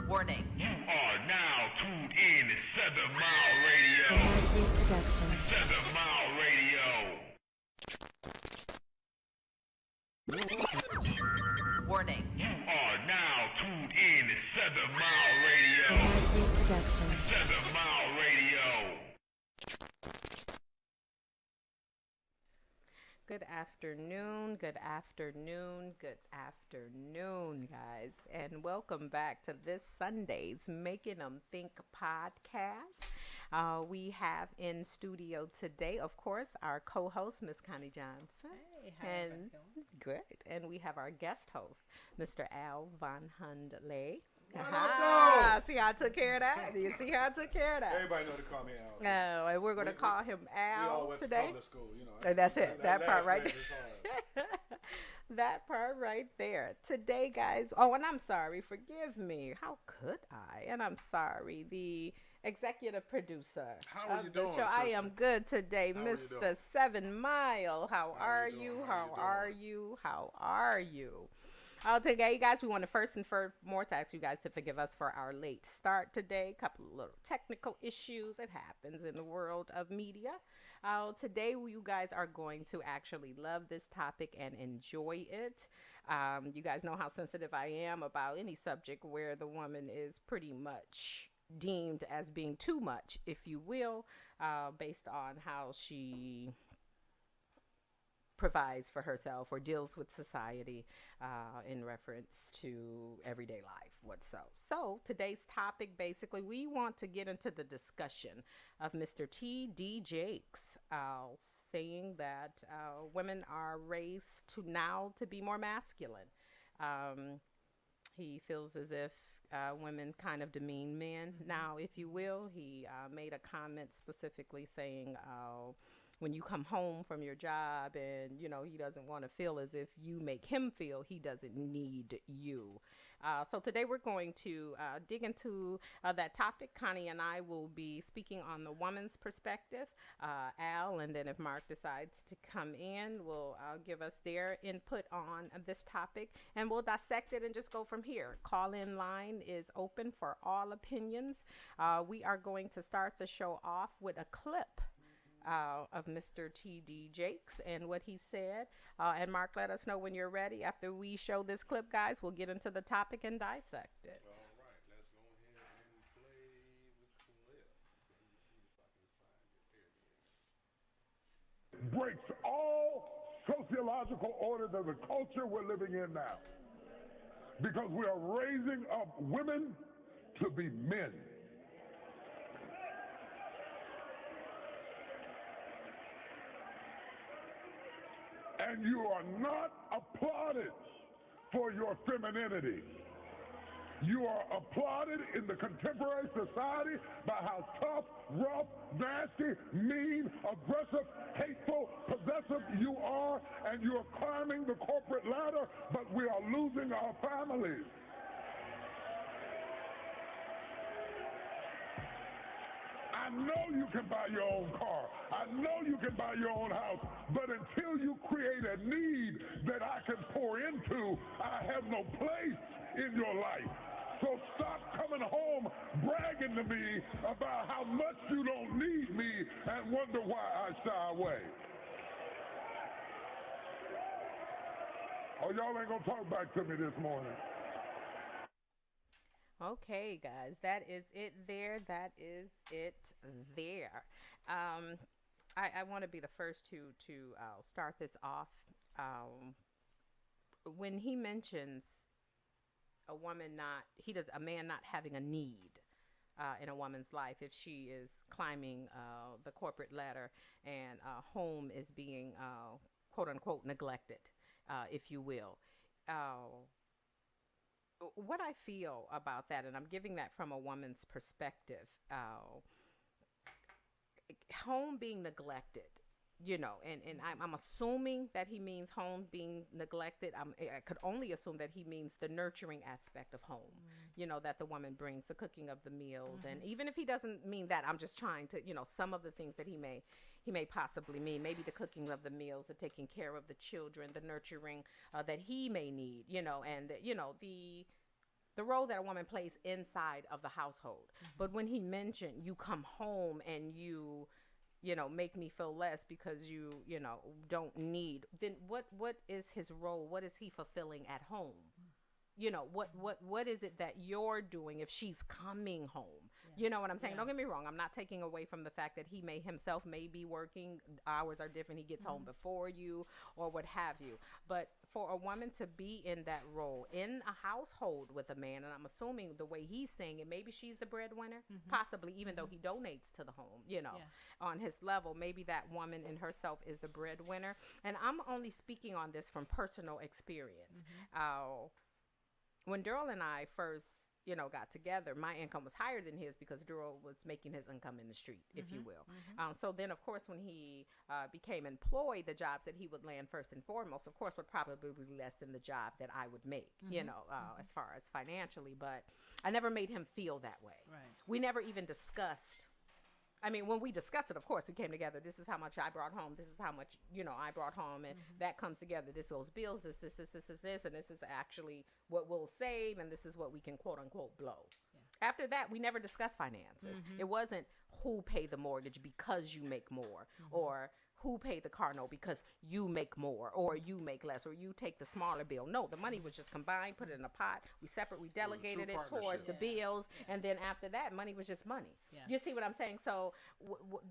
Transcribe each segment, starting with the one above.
Warning. You are now tuned in to 7 Mile Radio. Production. 7 Mile Radio. Warning. You are now tuned in to 7 Mile Radio. Production. 7 Mile Radio. Good afternoon, guys, and welcome back to this Sunday's Makin Em THINK podcast. We have in studio today, of course, our co-host, Miss Connie Johnson. Hey, how and you doing? good, and we have our guest host, Mr. Al Van Hundley. What up, See how I took care of that? You see how I took care of that? Everybody know to call me Al. Oh, and we're going to call him We all Al went today. to public school, you know. And that's it. That part last right name is hard. That part right there. Today, guys. Oh, and I'm sorry. Forgive me. How could I? And I'm sorry. The executive producer How are of you the doing, show. I sister? am good today, How are you Mr. doing? 7 Mile. How are you you? doing? How How are you you? How are you? Today, you guys, we want to first and foremost ask you guys to forgive us for our late start today. Couple of little technical issues. It happens in the world of media. Today, you guys are going to actually love this topic and enjoy it. You guys know how sensitive I am about any subject where the woman is pretty much deemed as being too much, if you will, based on how she provides for herself or deals with society in reference to everyday life. So today's topic, basically, we want to get into the discussion of Mr. T.D. Jakes saying that women are raised to be more masculine. He feels as if women kind of demean men now, if you will. He made a comment specifically saying when you come home from your job and, you know, he doesn't want to feel as if you make him feel he doesn't need you. So today we're going to dig into that topic. Connie and I will be speaking on the woman's perspective. Al, and then if Mark decides to come in, will give us their input on this topic, and we'll dissect it and just go from here. Call-in line is open for all opinions. We are going to start the show off with a clip of Mr. T.D. Jakes and what he said. And Mark, let us know when you're ready. After we show this clip, guys, we'll get into the topic and dissect it. All right, let's go ahead and play the clip. Let me see if I can find it. There it is. Breaks all sociological orders of the culture we're living in now. Because we are raising up women to be men. And you are not applauded for your femininity. You are applauded in the contemporary society by how tough, rough, nasty, mean, aggressive, hateful, possessive you are, and you are climbing the corporate ladder, but we are losing our families. I know you can buy your own car. I know you can buy your own house. But until you create a need that I can pour into, I have no place in your life. So stop coming home bragging to me about how much you don't need me and wonder why I shy away. Oh, y'all ain't gonna talk back to me this morning. Okay, guys, that is it there. I want to be the first to start this off. When he mentions a man not having a need in a woman's life, if she is climbing the corporate ladder and home is being quote unquote neglected, if you will. What I feel about that, and I'm giving that from a woman's perspective, home being neglected, you know, and I'm assuming that he means home being neglected. I could only assume that he means the nurturing aspect of home, you know, that the woman brings, the cooking of the meals. And even if he doesn't mean that, I'm just trying to, you know, some of the things that he may possibly mean, maybe the cooking of the meals, the taking care of the children, the nurturing that he may need, you know, and, you know, the the role that a woman plays inside of the household. But when he mentioned you come home and you know, make me feel less because you know, don't need, then what is his role? What is he fulfilling at home? You know, what is it that you're doing if she's coming home? You know what I'm saying? Don't get me wrong. I'm not taking away from the fact that he may be working. Hours are different. He gets home before you or what have you. But for a woman to be in that role in a household with a man, and I'm assuming the way he's saying it, maybe she's the breadwinner, possibly, even though he donates to the home, you know, on his level, maybe that woman in herself is the breadwinner. And I'm only speaking on this from personal experience. When Daryl and I first, you know, got together, my income was higher than his because Daryl was making his income in the street, if you will. So then, of course, when he became employed, the jobs that he would land first and foremost, of course, would probably be less than the job that I would make, you know, as far as financially. But I never made him feel that way. Right. We never even discussed. I mean, when we discussed it, of course, we came together. This is how much I brought home. This is how much, you know, I brought home. And that comes together. This goes bills, this. And this is actually what we'll save. And this is what we can, quote unquote, blow. Yeah. After that, we never discussed finances. It wasn't who paid the mortgage because you make more, or who paid the car note because you make more, or you make less, or you take the smaller bill. No, the money was just combined, put it in a pot. We delegated it towards the bills. And then after that, money was just money. Yeah. You see what I'm saying? So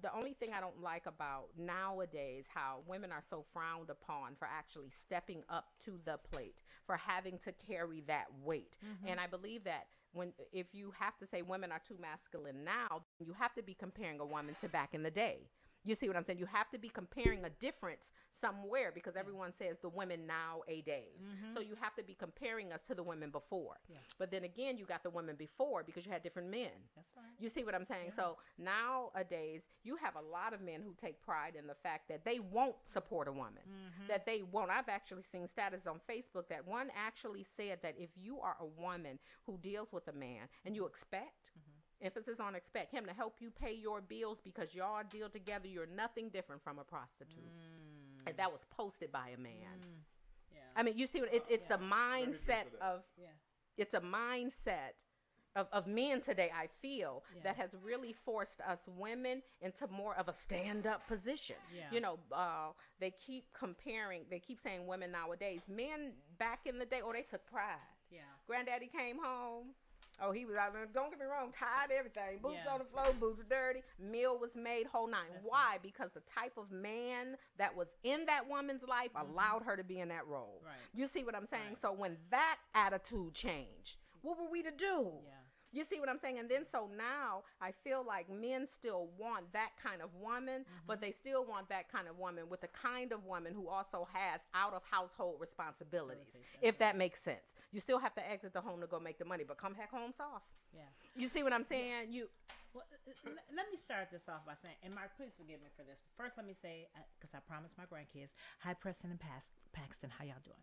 the only thing I don't like about nowadays, how women are so frowned upon for actually stepping up to the plate, for having to carry that weight. And I believe that if you have to say women are too masculine now, you have to be comparing a woman to back in the day. You see what I'm saying? You have to be comparing a difference somewhere, because everyone says the women nowadays. So you have to be comparing us to the women before. Yeah. But then again, you got the women before because you had different men. That's right. You see what I'm saying? Yeah. So nowadays, you have a lot of men who take pride in the fact that they won't support a woman, that they won't. I've actually seen status on Facebook that one actually said that if you are a woman who deals with a man and you expect, emphasis on expect him to help you pay your bills because y'all deal together, you're nothing different from a prostitute. And that was posted by a man. Yeah. I mean, you see, it's the mindset of, it's a mindset of men today, I feel, that has really forced us women into more of a stand-up position. Yeah. You know, they keep saying women nowadays. Men back in the day, they took pride. Yeah. Granddaddy came home. Oh, he was out there, don't get me wrong, tied everything. Boots on the floor, boots were dirty. Meal was made, whole nine. That's Why? Right. Because the type of man that was in that woman's life allowed her to be in that role. Right. You see what I'm saying? Right. So when that attitude changed, what were we to do? Yeah. You see what I'm saying? And then so now I feel like men still want that kind of woman, but they still want that kind of woman with the kind of woman who also has out of household responsibilities, if that makes sense. You still have to exit the home to go make the money, but come back home soft. Yeah. You see what I'm saying? Well, let me start this off by saying, and Mark, please forgive me for this. First, let me say, because I promised my grandkids, hi, Preston and Paxton, how y'all doing?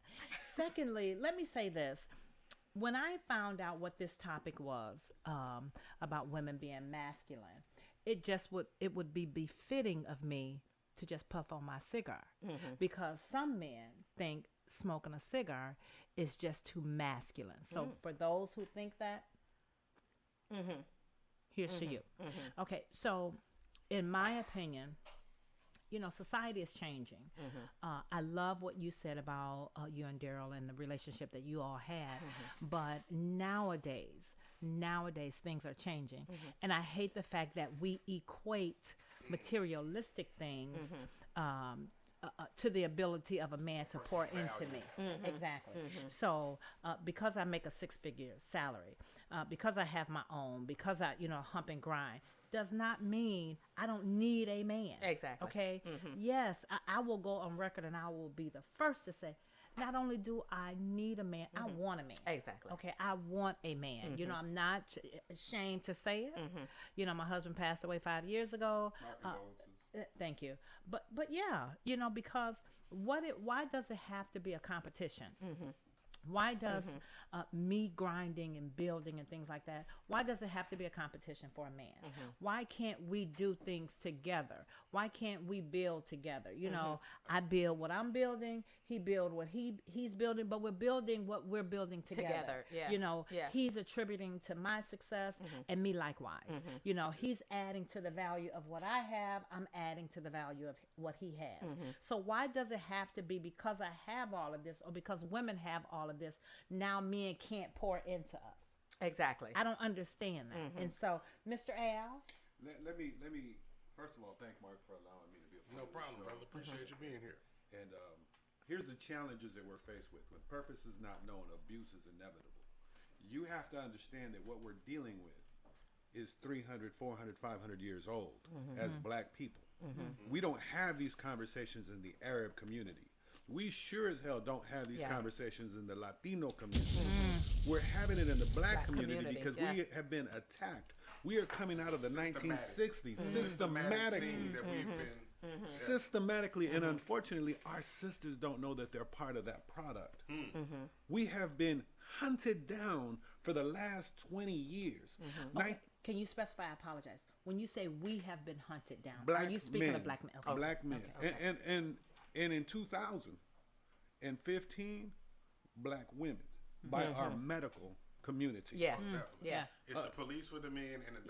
Secondly, let me say this. When I found out what this topic was, about women being masculine, it would be befitting of me to just puff on my cigar, because some men think smoking a cigar is just too masculine. So for those who think that, here's to you. Okay, so in my opinion, you know, society is changing. I love what you said about you and Daryl and the relationship that you all had. But nowadays things are changing. And I hate the fact that we equate materialistic things to the ability of a man to pour into me. Exactly. So because I make a 6-figure salary, because I have my own, because I, hump and grind, does not mean I don't need a man. Exactly. Okay? Yes, I will go on record and I will be the first to say, not only do I need a man, I want a man. Exactly. Okay, I want a man. I'm not ashamed to say it. My husband passed away 5 years ago. Thank you. But yeah, because why does it have to be a competition? Why does me grinding and building and things like that, why does it have to be a competition for a man? Why can't we do things together? Why can't we build together? You know, I build what I'm building, he build what he's building, but we're building what we're building together. Yeah. You know, Yeah. he's attributing to my success and me likewise. You know, he's adding to the value of what I have, I'm adding to the value of what he has. So why does it have to be because I have all of this, or because women have all of this, now men can't pour into us? Exactly. I don't understand that. And so, Mr. Al, Let me first of all thank Mark for allowing me to be a part No of this problem, show. brother. Appreciate you being here. And here's the challenges that we're faced with. When purpose is not known, abuse is inevitable. You have to understand that what we're dealing with is 300, 400, 500 years old as black people. We don't have these conversations in the Arab community. We sure as hell don't have these conversations in the Latino community. We're having it in the black community because we have been attacked. We are coming out of the 1960s systematically. Thing that we've been Systematically, and unfortunately, our sisters don't know that they're part of that product. We have been hunted down for the last 20 years. okay, can you specify? I apologize. When you say we have been hunted down, Black are you speaking men, of black men? Okay. Black men, Okay. and in 2015, black women by our medical community. Yeah. Yeah. It's the police for the men and the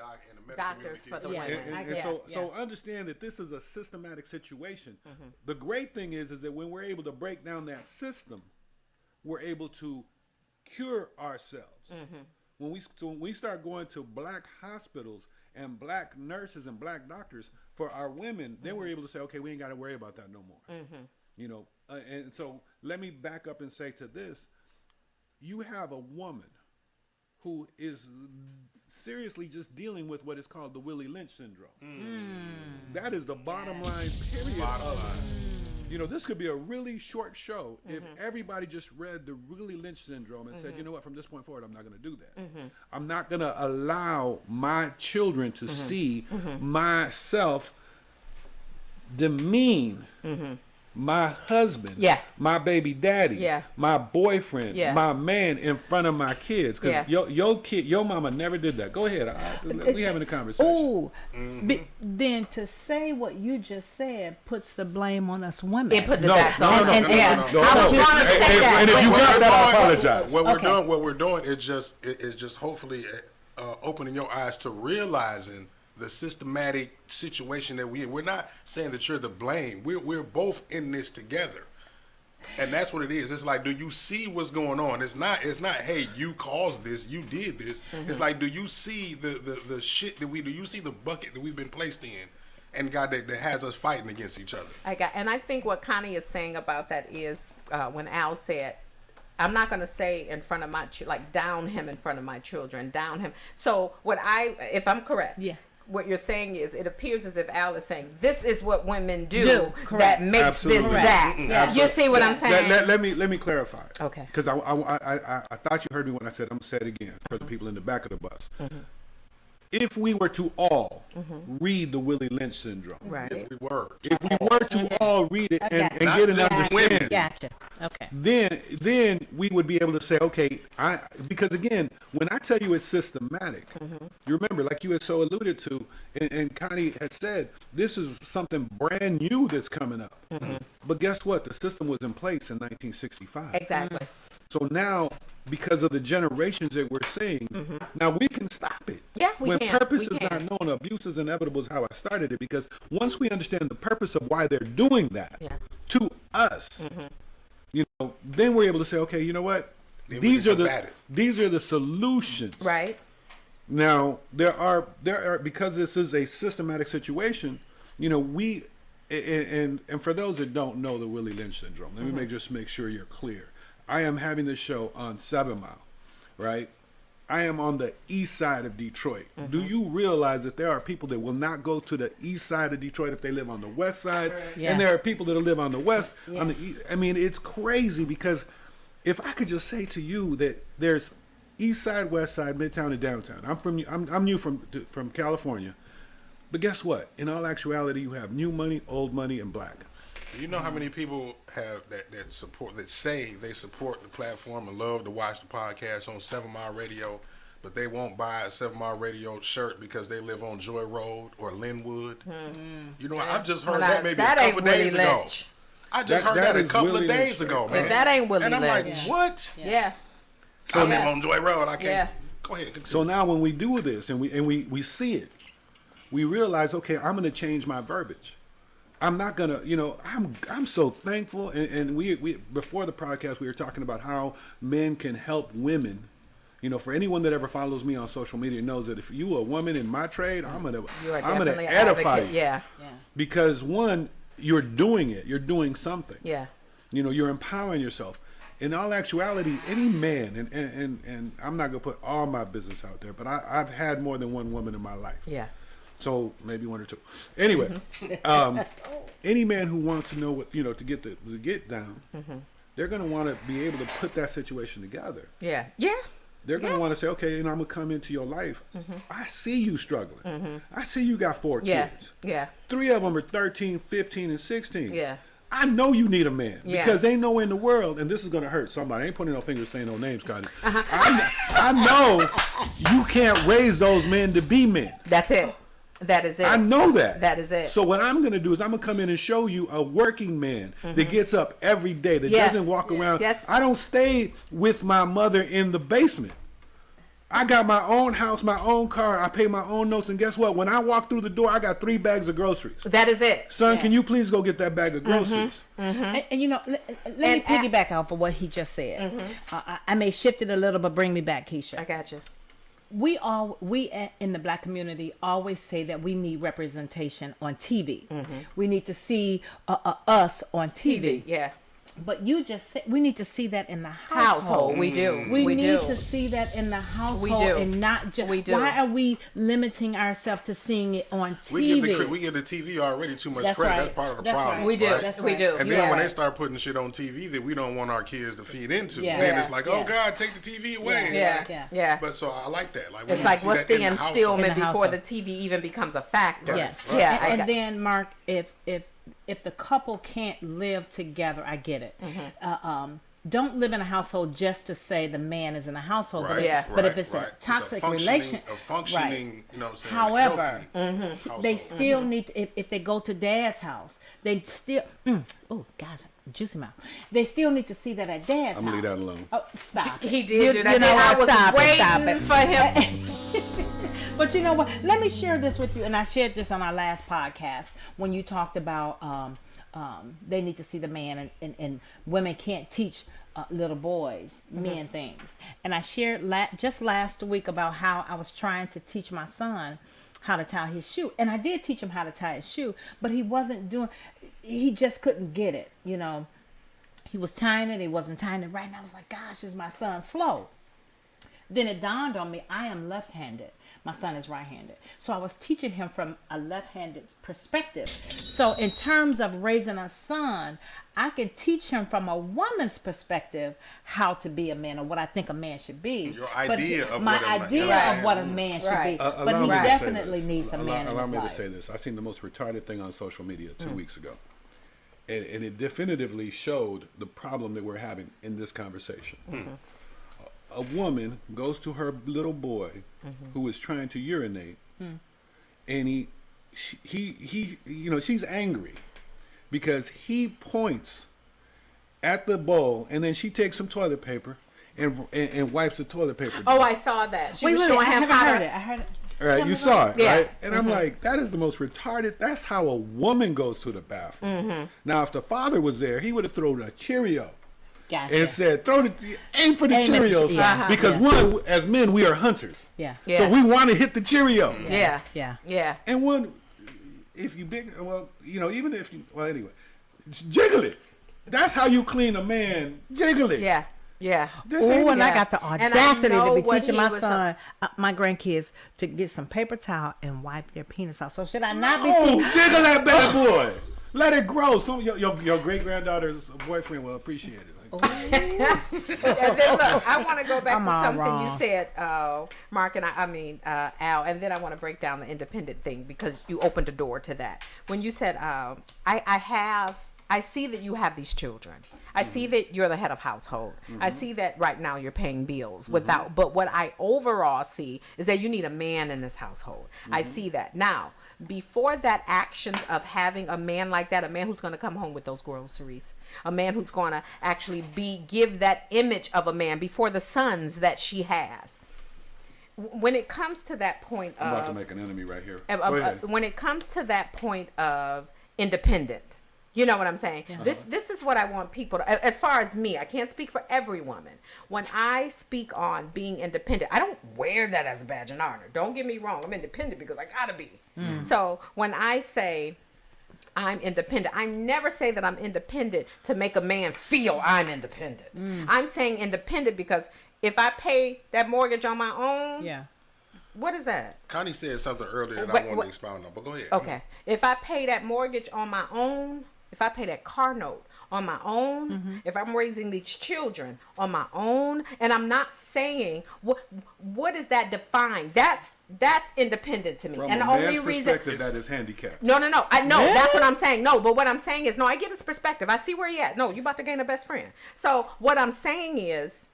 medical Doctors community for the Yeah. women. And so understand that this is a systematic situation. The great thing is that when we're able to break down that system, we're able to cure ourselves. When we start going to black hospitals and black nurses and black doctors for our women, then we're able to say, okay, we ain't got to worry about that no more. You know, and so let me back up and say to this: you have a woman who is seriously just dealing with what is called the Willie Lynch syndrome. That is the bottom line, period. of it. You know, this could be a really short show if everybody just read the Willie Lynch syndrome and said, you know what, from this point forward, I'm not going to do that. I'm not going to allow my children to see myself demean my husband, my baby daddy, my boyfriend, my man in front of my kids. Because your mama never did that. Go ahead. We having a conversation. Ooh, then to say what you just said puts the blame on us women. It puts it No, back no, on no, us. no, Yeah. no, no, I was no. going to say that. And if you got that, I apologize. What we're doing is just hopefully opening your eyes to realizing the systematic situation that we're not saying that you're the blame. We're both in this together. And that's what it is. It's like, do you see what's going on? It's not, hey, you caused this, you did this. It's like, do you see the shit that do you see the bucket that we've been placed in? And God that has us fighting against each other. And I think what Connie is saying about that is when Al said, I'm not going to say in front of my down him in front of my children, down him. So if I'm correct, what you're saying is, it appears as if Al is saying, this is what women do that makes Absolutely. this that. Absolutely. You see what I'm saying? Let me clarify. Okay. Because I thought you heard me when I said, I'm going to say it again for the people in the back of the bus. If we were to all read the Willie Lynch syndrome, If we were to all read it and get an understanding, Gotcha. Okay. then we would be able to say, okay, because again, when I tell you it's systematic, you remember, like you had so alluded to, and Connie had said, this is something brand new that's coming up. But guess what? The system was in place in 1965. Exactly. So now, because of the generations that we're seeing, now we can stop it. Yeah, we when can. purpose We is can. not known, abuse is inevitable is how I started it. Because once we understand the purpose of why they're doing that to us, you know, then we're able to say, okay, you know what? Then we These can are combat it. these are the solutions. Right. Now there are because this is a systematic situation. You know, we and for those that don't know the Willie Lynch syndrome, let me just make sure you're clear. I am having this show on 7 Mile, right? I am on the east side of Detroit. Do you realize that there are people that will not go to the east side of Detroit if they live on the west side? And there are people that live on the west, on the east. I mean, it's crazy because if I could just say to you that there's east side, west side, midtown, and downtown. I'm new from California. But guess what? In all actuality, you have new money, old money, and black. You know how many people have that support, that say they support the platform and love to watch the podcast on 7 Mile Radio, but they won't buy a 7 Mile Radio shirt because they live on Joy Road or Linwood. You know, I've just heard that maybe a couple days ago. I just heard that a couple of days ago, man. That ain't Willie And I'm Lynch. like, what? Yeah. So I live on Joy Road. I can't. Go ahead. Continue. So now when we do this and we see it, we realize, okay, I'm going to change my verbiage. I'm not gonna, I'm so thankful. And we before the podcast, we were talking about how men can help women. For anyone that ever follows me on social media knows that if you a woman in my trade, I'm gonna edify you. Yeah. Because one, you're doing it. You're doing something. Yeah. You're empowering yourself. In all actuality, any man, and I'm not gonna put all my business out there, but I've had more than one woman in my life. Yeah. So maybe one or two. Anyway, any man who wants to know what to get down, they're gonna want to be able to put that situation together. Yeah. Yeah. They're gonna want to say, okay, I'm gonna come into your life. I see you struggling. I see you got 4 kids. Yeah. 3 of them are 13, 15, and 16. Yeah. I know you need a man Yeah. because they know in the world, and this is gonna hurt somebody. I ain't putting no fingers saying no names, Connie. I know you can't raise those men to be men. That's it. That is it. I know that. That is it. So what I'm going to do is I'm going to come in and show you a working man that gets up every day, that doesn't walk around. Yes. I don't stay with my mother in the basement. I got my own house, my own car. I pay my own notes. And guess what? When I walk through the door, I got 3 bags of groceries. That is it. Son, can you please go get that bag of groceries? And let me piggyback off of what he just said. I may shift it a little, but bring me back, Keisha. I got you. We in the Black community always say that we need representation on TV. We need to see us on TV. Yeah. But you just said we need to see that in the household. We do. We need to see that in the household. We do. And not just. We do. Why are we limiting ourselves to seeing it on TV? We give the TV already too much That's credit. right. That's part of the That's problem. right. We do. Right? That's We right. do. And You're then when right. they start putting shit on TV that we don't want our kids to feed into, Yeah. then it's like, oh Yeah. God, take the TV away. Yeah. Like, Yeah. But so I like that. Like, we It's need to like see what's that the in the household. instillment In the before the household. TV even becomes a factor. Yes. Yeah. And then Mark, if the couple can't live together, I get it. Don't live in a household just to say the man is in a household. Right, Yeah. But right, if it's right. a toxic functioning- relation, a functioning, you know what I'm saying, However, healthy they household. still need to, if they go to dad's house, they still oh God, juicy mouth. They still need to see that at dad's I'm house. gonna leave that alone. Oh, stop. He it. did do that. You know I what? was Stop waiting it. for him. But you know what? Let me share this with you, and I shared this on our last podcast when you talked about they need to see the man, and women can't teach little boys men things. And I shared just last week about how I was trying to teach my son how to tie his shoe, and I did teach him how to tie his shoe, but he wasn't doing. He just couldn't get it. He was tying it. He wasn't tying it right, and I was like, "Gosh, is my son slow?" Then it dawned on me, I am left-handed. My son is right-handed. So I was teaching him from a left-handed perspective. So in terms of raising a son, I can teach him from a woman's perspective how to be a man, or what I think a man should be. Your idea of my what a man- idea Right. of what a man should Right. be. Allow But he me to say definitely this. needs a man in Allow his me life. to say this. I seen the most retarded thing on social media 2 weeks ago. And it definitively showed the problem that we're having in this conversation. A woman goes to her little boy who is trying to urinate, and she's angry because he points at the bowl, and then she takes some toilet paper and wipes the toilet paper down. Oh, I saw that. She was Wait, showing I him haven't how heard to. it. I heard it. All right, you saw it, Yeah. right? And I'm like, that is the most retarded. That's how a woman goes to the bathroom. Now, if the father was there, he would have thrown a Cheerio Gotcha. and said, aim for the Aim at the- Cheerios. yeah. Because one, as men, we are hunters. Yeah. Yeah. So we want to hit the Cheerio. Yeah. Yeah. Yeah. And one, if you big, well, even if you, well, anyway, jiggle it. That's how you clean a man. Jiggle it. Yeah. Yeah. This ain't- Oh, and I Yeah. got the And I audacity to know be what teaching he my was- son, my grandkids, to get some paper towel and wipe their penis out. So should I not be Oh, teaching? jiggle that bad boy. Let it grow. Some your great granddaughter's boyfriend will appreciate it. Like, And then look, I want to go back I'm to all something wrong. you said, Mark, and Al, and then I want to break down the independent thing because you opened the door to that. When you said, I have I see that you have these children. I see that you're the head of household. I see that right now you're paying bills without, but what I overall see is that you need a man in this household. I see that. Now, before that actions of having a man like that, a man who's going to come home with those groceries, a man who's going to actually give that image of a man before the sons that she has. When it comes to that point I'm of, about to make an enemy right here. Go ahead. when it comes to that point of independent, you know what I'm saying? This is what I want people to, as far as me, I can't speak for every woman. When I speak on being independent, I don't wear that as a badge of honor. Don't get me wrong. I'm independent because I gotta be. So when I say I'm independent, I never say that I'm independent to make a man feel I'm independent. I'm saying independent because if I pay that mortgage on my own, what is that? Connie said something earlier that I want to expound on, but go ahead. Okay. If I pay that mortgage on my own, if I pay that car note on my own, if I'm raising these children on my own, and I'm not saying what is that defined? That's independent to me. From and a the only man's reason perspective, that is handicapped. No. I know that's what I'm saying. No, but what I'm saying is I get his perspective. I see where he at. No, you about to gain a best friend. So what I'm saying is,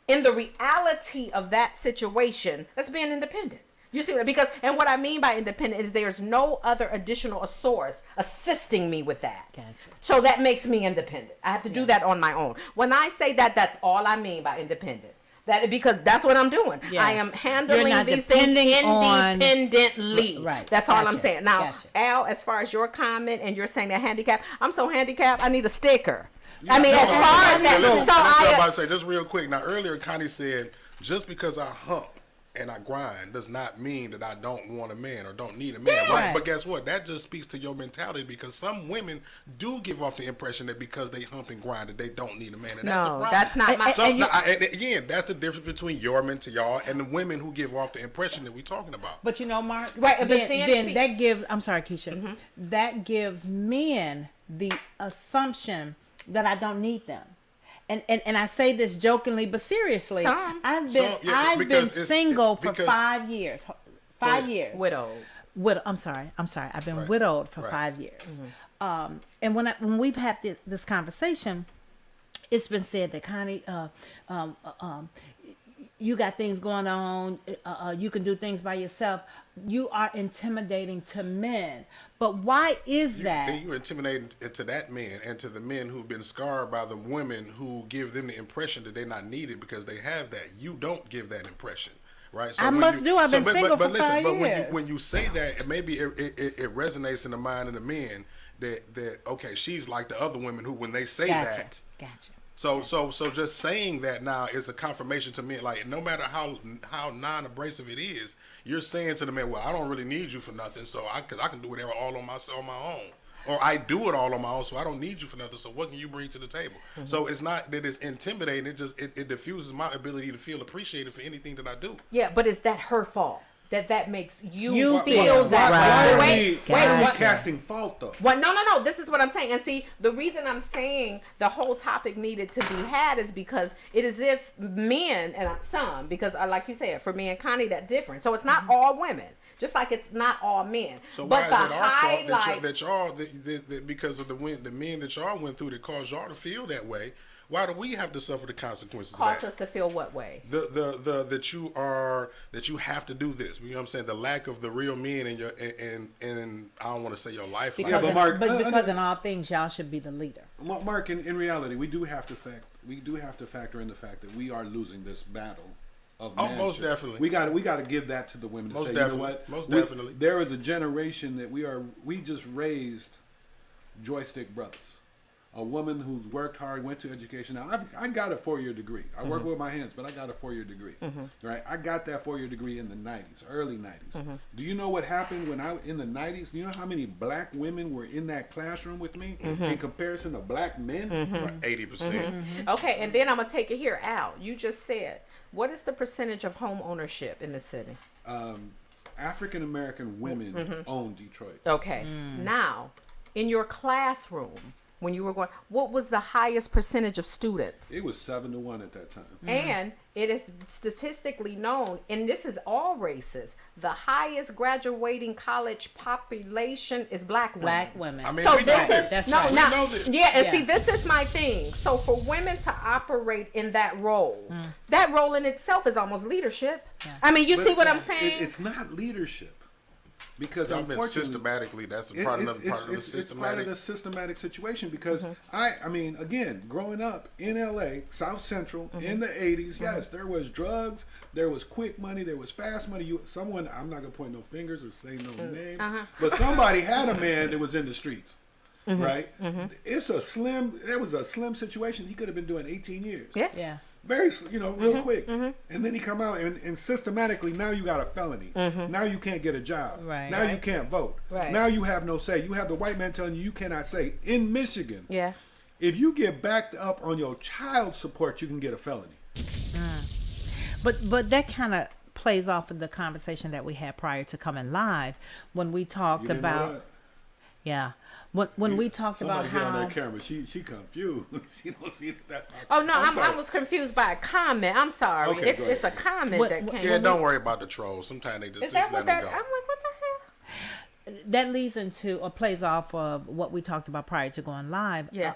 in the reality of that situation, that's being independent. You see what? Because, and what I mean by independent is there's no other additional source assisting me with that. Gotcha. So that makes me independent. I have to do that on my own. When I say that, that's all I mean by independent. That because that's what I'm doing. Yes. I am handling these things independently. Right. That's all I'm saying. Now, Al, as far as your comment and you're saying that handicap, I'm so handicapped, I need a sticker. I mean, as far as that, Listen, that's what I'm about to say. Just real quick. Now, earlier, Connie said, just because I hump and I grind does not mean that I don't want a man or don't need a man, right? But guess what? That just speaks to your mentality because some women do give off the impression that because they hump and grind that they don't need a man. And that's the problem. That's not my... And again, that's the difference between your mentality and the women who give off the impression that we're talking about. But Mark, right? Then that gives, I'm sorry, Keisha, that gives men the assumption that I don't need them. And I say this jokingly but seriously. I've been single for 5 years. 5 years. Widowed. I'm sorry. I've been widowed for 5 years. And when we've had this conversation, it's been said that Connie, you got things going on. You can do things by yourself. You are intimidating to men. But why is that? You're intimidating to that man and to the men who've been scarred by the women who give them the impression that they're not needed because they have that. You don't give that impression, right? So I've been single for 5 years. When you say that, maybe it resonates in the mind of the men that okay, she's like the other women who, when they say that. Gotcha. So just saying that now is a confirmation to me. Like no matter how non-abrasive it is, you're saying to the man, well, I don't really need you for nothing, so I can do whatever all on my own, or I do it all on my own, so I don't need you for nothing. So what can you bring to the table? So it's not that it's intimidating. It diffuses my ability to feel appreciated for anything that I do. Yeah, but is that her fault? That makes you feel that way. Why are we casting fault though? Well, no. This is what I'm saying. And see, the reason I'm saying the whole topic needed to be had is because it is if men and some, because like you said, for me and Connie, that's different. So it's not all women, just like it's not all men. So why is it our fault that y'all because of the men that y'all went through that caused y'all to feel that way? Why do we have to suffer the consequences of that? Cause us to feel what way? That you have to do this. You know what I'm saying? The lack of the real men in your and I don't want to say your life. Because because in all things y'all should be the leader. Mark, in reality, we do have to factor in the fact that we are losing this battle of manship. Most definitely. We got to give that to the women. Most say, definitely. You know what? Most definitely. There is a generation that we just raised joystick brothers. A woman who's worked hard, went to education. Now, I got a 4-year degree. I work with my hands, but I got a 4-year degree. Right? I got that 4-year degree in the 90s, early 90s. Do you know what happened when in the 90s? Do you know how many black women were in that classroom with me in comparison to black men? 80%. Okay, and then I'm going to take it here out. You just said, what is the percentage of home ownership in the city? African American women own Detroit. Okay. Now, in your classroom, when you were going, what was the highest percentage of students? It was 7-1 at that time. And it is statistically known, and this is all races, the highest graduating college population is black women. Black women. I mean, So we know this this. is That's no, right. We now, know this. yeah, and Yeah. see, this is my thing. So for women to operate in that role, that role in itself is almost leadership. I mean, you see what I'm saying? It's not leadership. Because Y'all been unfortunately, systematically, that's the part, another part of the it's part systematic. of the systematic situation because I mean, again, growing up in LA, South Central in the 80s, yes, there was drugs, there was quick money, there was fast money. Someone, I'm not gonna point no fingers or say no names, but somebody had a man that was in the streets, right? There was a slim situation. He could have been doing 18 years. Yeah. Yeah. Very, real quick. And then he come out and systematically, now you got a felony. Now you can't get a job. Right. Now you can't vote. Right. Now you have no say. You have the white man telling you cannot say. In Michigan, Yeah. if you get backed up on your child support, you can get a felony. But that kind of plays off of the conversation that we had prior to coming live when we You talked didn't know about that? yeah. When we talked about Somebody get on how that camera. She confused. She don't see that. Oh no, I sorry. was confused by a comment. I'm sorry. Okay, go It's a ahead. comment What- that what- came. Yeah, don't worry about the trolls. Sometimes they Is just that let what them that? go. I'm like, what the hell? that leads into or plays off of what we talked about prior to going live. Yeah.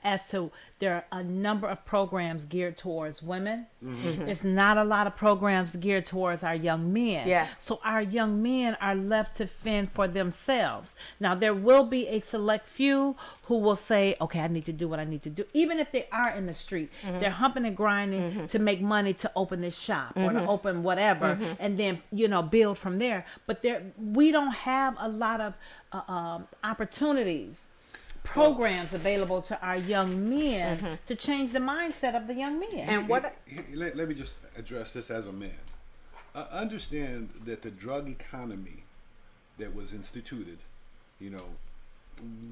As to there are a number of programs geared towards women. It's not a lot of programs geared towards our young men. Yeah. So our young men are left to fend for themselves. Now there will be a select few who will say, okay, I need to do what I need to do. Even if they are in the street, they're humping and grinding to make money to open this shop or to open whatever and then, build from there. But we don't have a lot of opportunities, programs available to our young men to change the mindset of the young men. And what? Let me just address this as a man. Understand that the drug economy that was instituted,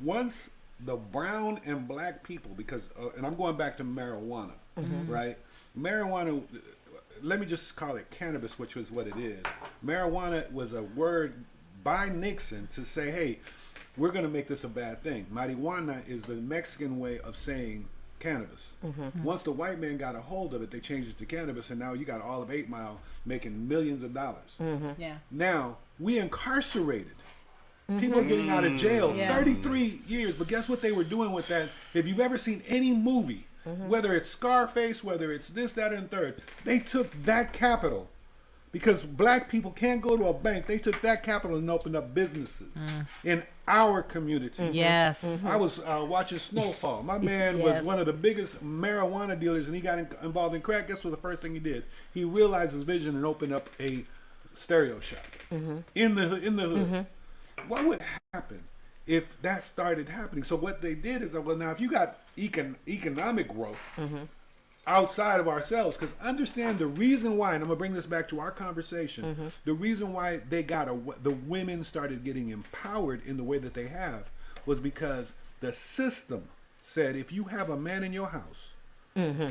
once the brown and black people, because, and I'm going back to marijuana, right? Marijuana, let me just call it cannabis, which was what it is. Marijuana was a word by Nixon to say, hey, we're going to make this a bad thing. Marijuana is the Mexican way of saying cannabis. Once the white man got a hold of it, they changed it to cannabis, and now you got all of 8 Mile making millions of dollars. Yeah. Now, we incarcerated. People are getting out of jail, Yeah. 33 years, but guess what they were doing with that? If you've ever seen any movie, whether it's Scarface, whether it's this, that, and third, they took that capital. Because black people can't go to a bank. They took that capital and opened up businesses in our community. Yes. I was watching Snowfall. My man was Yes. one of the biggest marijuana dealers, and he got involved in crack. Guess what the first thing he did? He realized his vision and opened up a stereo shop in the hood. What would happen if that started happening? So what they did is, well, now if you got economic growth outside of ourselves, because understand the reason why, and I'm gonna bring this back to our conversation. The reason why the women started getting empowered in the way that they have was because the system said, if you have a man in your house,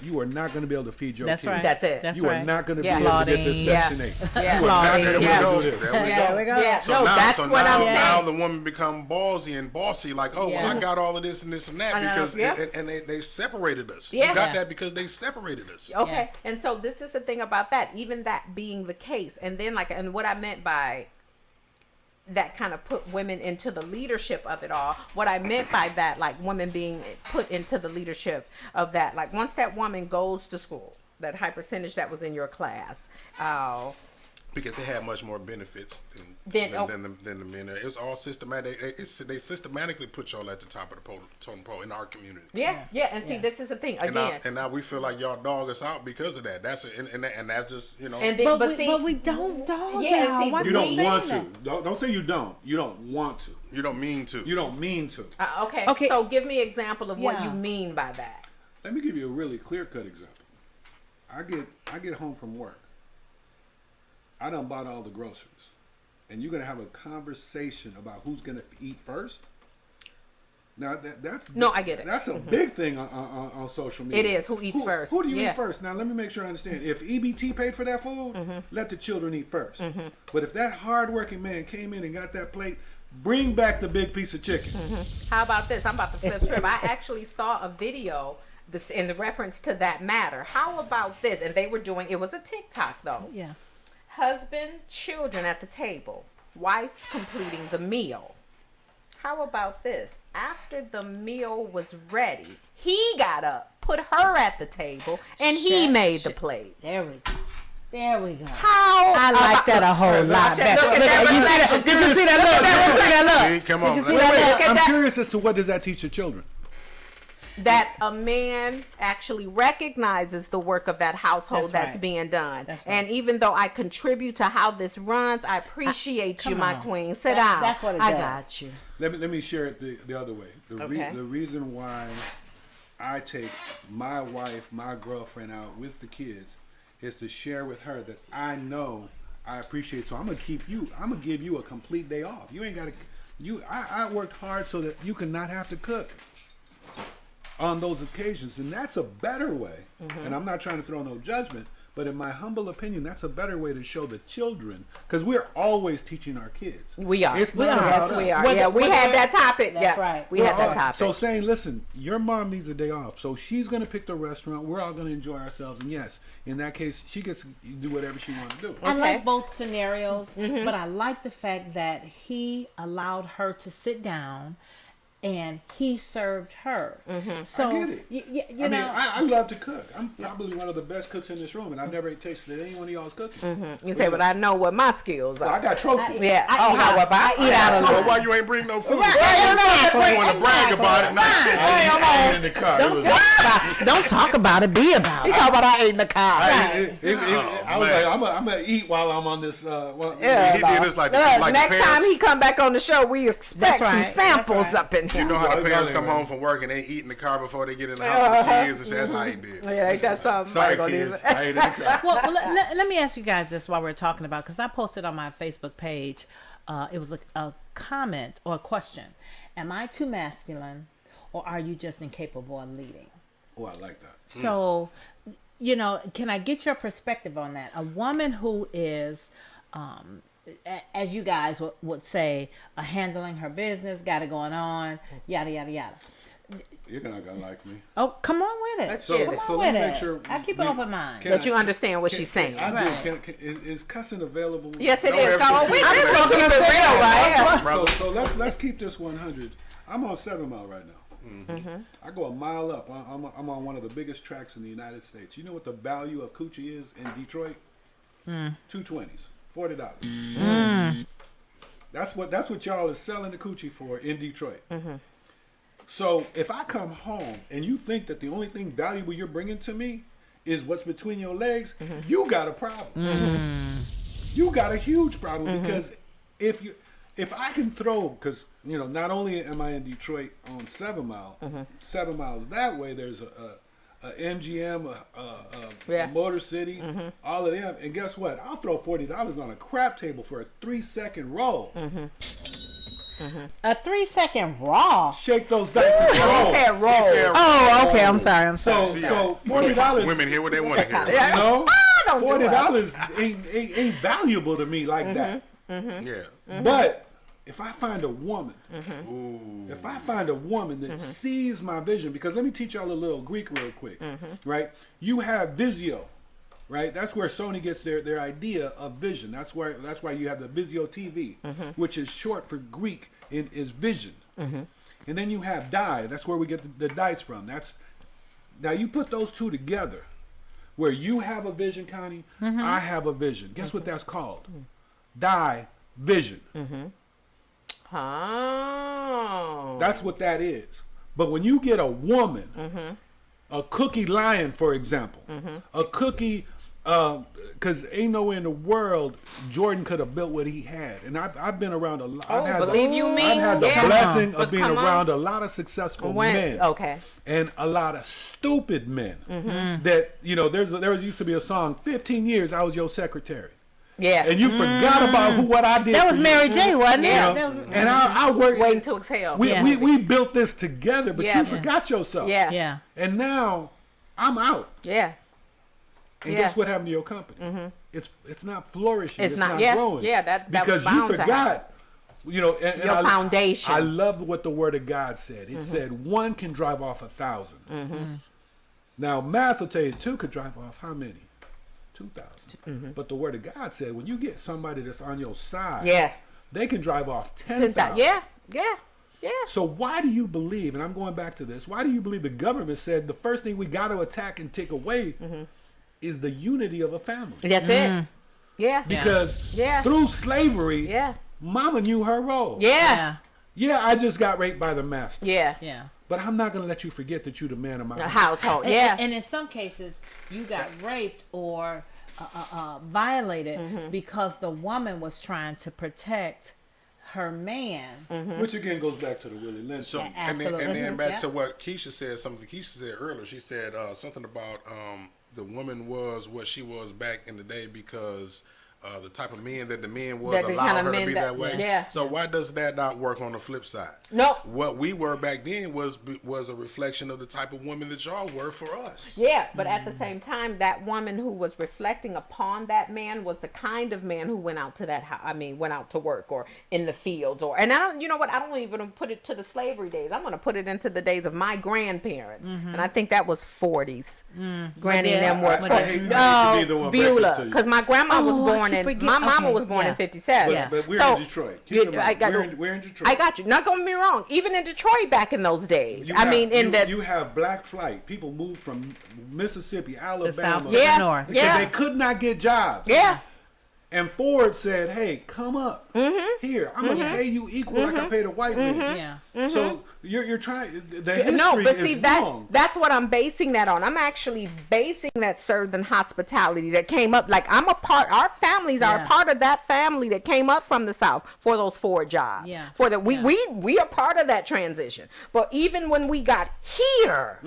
you are not going to be able to feed your That's kids. right. That's it. That's You right. are not going to Yeah. be able to get this Claudine. Section 8. Yeah. You are not going to be Yeah. able to do this. There we There go. we go. Yeah. So No, now, that's so what now, I'm now saying. the woman become ballsy and bossy, like, oh, Yeah. well, I got all of this and this and that I know, because, yeah. and they separated us. Yeah. You got Yeah. that because they separated us. Okay, and so this is the thing about that, even that being the case, and then and what I meant by that kind of put women into the leadership of it all. What I meant by that, like women being put into the leadership of that, like once that woman goes to school, that high percentage that was in your class, Because they had much more benefits Then- than the men. It was all systematic. They systematically put y'all at the top of the totem pole in our community. yeah, and see, this is the thing And again. now we feel like y'all dog us out because of that. And that's just And then, But see, we don't dog Yeah, y'all. see, Why You do don't say want that? to. Don't say you don't. You don't want to. you don't mean to. You don't mean to. okay, Okay. so give me an example of what Yeah. you mean by that. Let me give you a really clear-cut example. I get home from work. I done bought all the groceries. And you're going to have a conversation about who's going to eat first? Now, that's... No, I get it. That's a big thing on social media. It is. Who eats first? Who do you Yeah. eat first? Now, let me make sure I understand. If EBT paid for that food, let the children eat first. But if that hardworking man came in and got that plate, Bring back the big piece of chicken. How about this? I'm about to flip script. I actually saw a video this in the reference to that matter. How about this? And they were doing, it was a TikTok though. Yeah. Husband, children at the table, wife's completing the meal. How about this? After the meal was ready, he got up, put her at the table, and he made the plate. There we go. There we go. How I like that a whole lot better. Look at that. Did you see that look? Did you see that look? See, come on. Did you see Wait, that look? I'm curious as to what does that teach your children? That a man actually recognizes the work of that household That's that's right. being done. That's right. And even though I contribute to how this runs, I appreciate you, come my on. queen. Sit down. That's what it I does. got you. Let me share it the other way. Okay. The reason why I take my wife, my girlfriend out with the kids is to share with her that I know I appreciate. So I'm gonna give you a complete day off. You ain't gotta I worked hard so that you can not have to cook on those occasions, and that's a better way. And I'm not trying to throw no judgment, but in my humble opinion, that's a better way to show the children, because we're always teaching our kids. We are. It's We not are. about Yes, us. we are. Whether- Yeah, we whether- had that topic. That's Yeah, right. we had that topic. So saying, listen, your mom needs a day off, so she's gonna pick the restaurant. We're all gonna enjoy ourselves, and yes, in that case, she gets to do whatever she wants to do. I Okay. like both scenarios, but I like the fact that he allowed her to sit down and he served her. So I get it. you I know, mean, I love to cook. I'm probably one of the best cooks in this room, and I've never tasted any one of y'all's cooking. You say, but I know what my skills Well, I are. got trophies. Yeah. I eat out. I eat out a So lot. why you ain't bring no food? Exactly. You want to brag about it now? I ate in the car. It was- Don't talk about it. Be about He it. talking about I ate in the car. I was man. like, I'm gonna eat while I'm on this. Yeah. He did this like the, Look, like next the time parents. he come back on the show, we expect That's some right. samples That's right. up in here. You know how the Yeah, parents yeah, come yeah. home from work and they eat in the car before they get in the house with the kids, and say, that's how he did. Yeah, he got something. Sorry, Michael, kids. these- I ate in the car. Well, let me ask you guys this while we're talking about, because I posted on my Facebook page, it was a comment or a question. Am I too masculine, or are you just incapable of leading? Oh, I like that. So, you know, can I get your perspective on that? A woman who is, as you guys would say, handling her business, got it going on, yada, yada, yada. You're not gonna like me. Oh, come on with it. Let's So- get Come it. on so with let me it. make sure I keep we- an open mind. Can That I- you understand what she's saying. I do. Right. Is cussing available? Yes, it No is. FCC So we just related. gonna keep it real, right? Brother. So let's keep this 100. I'm on 7 Mile right now. I go a mile up. I'm on one of the biggest tracks in the United States. You know what the value of coochie is in Detroit? $2.20s, $40. That's what y'all is selling the coochie for in Detroit. So if I come home and you think that the only thing valuable you're bringing to me is what's between your legs, you got a problem. You got a huge problem, because if I can throw, because you know, not only am I in Detroit on 7 Mile, 7 miles that way, there's a MGM, Yeah. a Motor City, all of them, and guess what? I'll throw $40 on a crap table for a 3-second roll. A 3-second raw. Shake those dice and He roll. said roll. He said, Oh, okay. I'm sorry. So See, $40. women hear what they want to hear. You know, Don't do $40 ain't valuable to me like that. Yeah. But if I find a woman, Ooh. if I find a woman that sees my vision, because let me teach y'all a little Greek real quick, right? You have Vizio, right? That's where Sony gets their idea of vision. That's why you have the Vizio TV, which is short for Greek, is vision. And then you have die. That's where we get the dice from. Now you put those two together, where you have a vision, Connie, I have a vision. Guess what that's called? Die vision. Oh. That's what that is. But when you get a woman, a cookie lion, for example, a cookie, because ain't nowhere in the world Jordan could have built what he had. And I've been around a lot. believe you me? I've had the Yeah. blessing But of being come on. around a lot of successful men. Okay. And a lot of stupid men that, you know, there used to be a song, 15 years I was your secretary. Yeah. And you forgot about what I did. That for was you. Mary J, wasn't it? Yeah. That was- And I work. Waiting to exhale. We built this together, but Yeah. you forgot yourself. Yeah. yeah. And now I'm out. Yeah. And Yeah. guess what happened to your company? It's not flourishing. It's It's not- not yeah, growing. yeah, that was because you bound to forgot You know, and Your foundation. I love what the Word of God said. It said 1 can drive off 1,000. Now, math will tell you 2 could drive off how many? 2,000. But the Word of God said when you get somebody that's on your side, they can drive off 10,000. Yeah. So why do you believe, and I'm going back to this, why do you believe the government said the first thing we got to attack and take away is the unity of a family? That's it. Yeah. Because through slavery, mama knew her role. Yeah, I just got raped by the master. Yeah. But I'm not going to let you forget that you're the man of my house. Household. Yeah. And in some cases, you got raped or violated because the woman was trying to protect her man. Which again goes back to the Willie Lynch. So, and then back to what Keisha said, something Keisha said earlier. She said something about the woman was what she was back in the day because the type of men that the men was That the allowed kind of her to men be that way. Yeah. So why does that not work on the flip side? No. What we were back then was a reflection of the type of woman that y'all were for us. Yeah, but at the same time, that woman who was reflecting upon that man was the kind of man who went out to that house. I mean, went out to work or in the fields and I don't. You know what? I don't even put it to the slavery days. I'm going to put it into the days of my grandparents, and I think that was 40s. Granny and them were Beulah, because my grandma was born in. My mama was born in 57. But we're in Detroit. Keep in mind, we're in Detroit. I got you. Not gonna be wrong. Even in Detroit back in those days. You have black flight. People moved from Mississippi, Alabama, the north, because they could not get jobs. Yeah. And Ford said, "Hey, come up here. I'm gonna pay you equal like I paid a white man." Yeah. So you're trying. The history is wrong. That's what I'm basing that on. I'm actually basing that Southern hospitality that came up. Like I'm a part. Our families are a part of that family that came up from the South for those Ford jobs. Yeah. For the we are part of that transition. But even when we got here,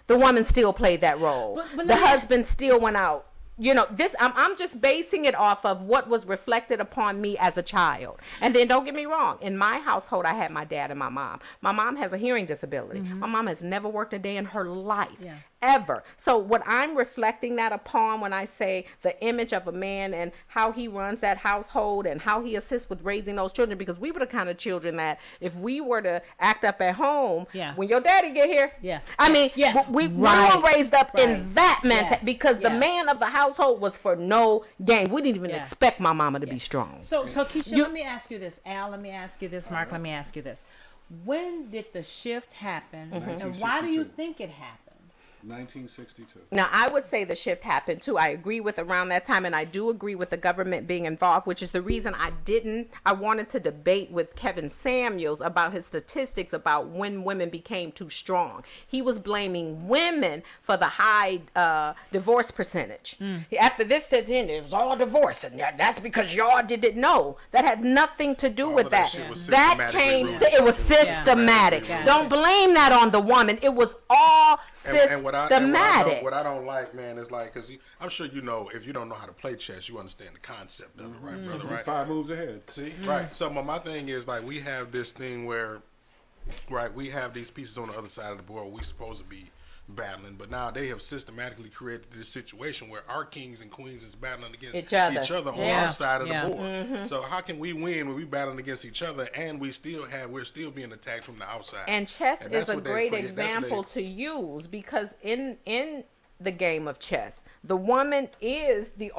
the woman still played that role. But the husband still went out. You know, this I'm just basing it off of what was reflected upon me as a child. And then don't get me wrong, in my household I had my dad and my mom. My mom has a hearing disability. My mom has never worked a day in her life. Ever. So what I'm reflecting that upon when I say the image of a man and how he runs that household and how he assists with raising those children, because we were the kind of children that if we were to act up at home, when your daddy get here, we were raised up in that mentality because the man of the household was for no gain. We didn't even expect my mama to be strong. So Keisha, let me ask you this. Al, let me ask you this. Mark, let me ask you this. When did the shift happen, and why do you think it happened? 1962. Now, I would say the shift happened too. I agree with around that time, and I do agree with the government being involved, which is the reason I wanted to debate with Kevin Samuels about his statistics about when women became too strong. He was blaming women for the high divorce percentage. After this, it was all divorce, and that's because y'all didn't know. That had nothing to do with that. It was systematic. Don't blame that on the woman. It was all systematic. What I don't like, man, is like, because I'm sure you know, if you don't know how to play chess, you understand the concept of it, right, brother? Right? 5 moves ahead. See, right. So my thing is like we have this thing where, right, we have these pieces on the other side of the board we supposed to be battling, but now they have systematically created this situation where our kings and queens is battling against each other on our side of the board. So how can we win when we battling against each other and we're still being attacked from the outside? And chess is a great example to use, because in the game of chess, the woman is the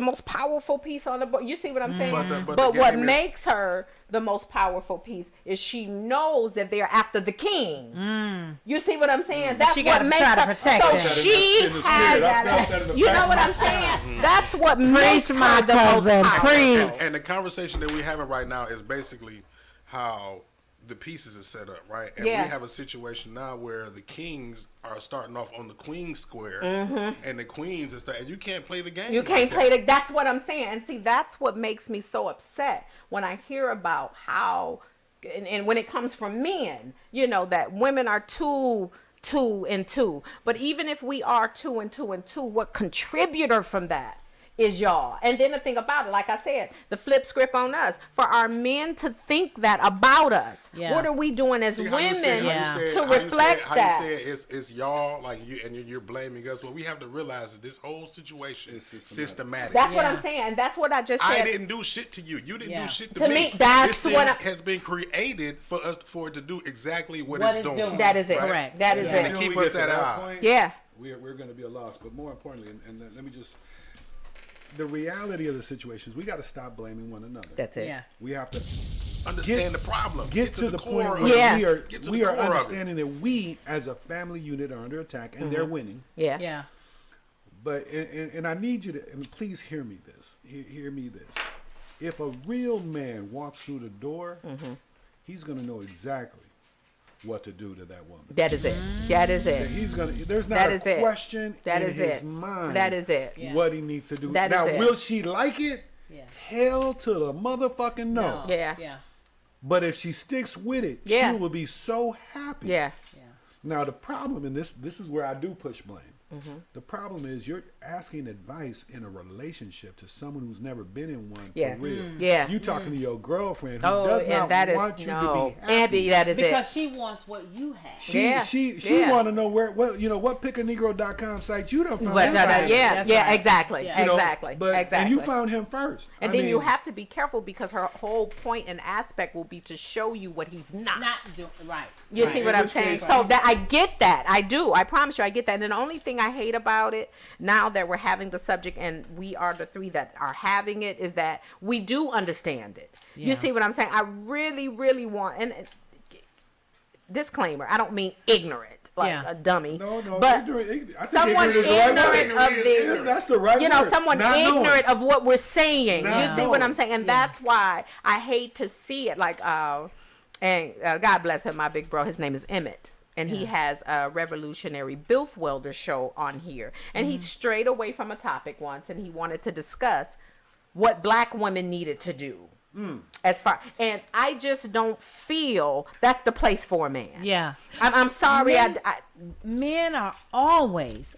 most powerful piece on the board. You see what I'm saying? But what makes her the most powerful piece is she knows that they're after the king. You see what I'm saying? That's what makes her. So she has. You know what I'm saying? That's what makes her the most powerful. And the conversation that we're having right now is basically how the pieces are set up, right? And we have a situation now where the kings are starting off on the queen square, and the queens and stuff, and you can't play the game. You can't play that's what I'm saying. And see, that's what makes me so upset when I hear about how, and when it comes from men, you know, that women are two and two. But even if we are 2 and 2 and 2, what contributor from that is y'all. And then the thing about it, like I said, the flip script on us, for our men to think that about us. Yeah. What are we doing as See how you women said- to reflect how that? you said it's y'all, like you, and you're blaming us. Well, we have to realize that this whole situation is systematic. That's what I'm saying, and that's what I just said. I didn't do shit to you. You didn't do shit to To me, that's this what thing has been created for it to do exactly what What it's it's doing. doing. That is it. Right? Correct. That is And it. to keep we us get to at that eye. point, Yeah. we're going to be a loss. But more importantly, and let me just, the reality of the situation is we got to stop blaming one another. That's it. Yeah. We have to Understand the problem. get to the core point of where Yeah. Get to we the are core of it. understanding that we as a family unit are under attack and they're winning. Yeah. Yeah. But and I need you to, and please hear me this. Hear me this. If a real man walks through the door, he's gonna know exactly what to do to that woman. That is it. That is That it. he's gonna. There's not That a is it. question That in is his it. mind. That is it. Yeah. What he needs to do. That is now, it. will she like it? Yeah. Hell to the motherfucking no. Yeah. Yeah. But if she sticks with it, Yeah. she will be so happy. Yeah. Now the problem, and this is where I do push blame. The problem is you're asking advice in a relationship to someone who's never been in one Yeah. for real. Yeah. You talking to your girlfriend who Oh, does and not that is want you no. to be happy. Andy, that is Because it. she wants what you have. She Yeah. want to know what pickanegro.com site you done found. But that site. yeah, That's yeah, right. exactly, Yeah. You know, exactly, but, exactly. And you found him first. And I then you mean, have to be careful because her whole point and aspect will be to show you what he's not. Not doing right. You Right. see what In I'm which saying? case- So that I get that. I do. I promise you I get that. And the only thing I hate about it now that we're having the subject and we are the three that are having it is that we do understand it. Yeah. You see what I'm saying? I really, really want and disclaimer, I don't mean ignorant, like Yeah. a dummy. No, but ignorant. I think someone ignorant is the right word. ignorant of the That's the right word. someone Not knowing. ignorant of what we're saying. Not You see what I'm knowing. saying? And that's why I hate to see it. Like, and God bless him, my big bro. His name is Emmett. And he has a revolutionary bilf welder show on here. And he strayed away from a topic once and he wanted to discuss what black women needed to do. As far, and I just don't feel that's the place for a man. Yeah. I'm sorry. Men are always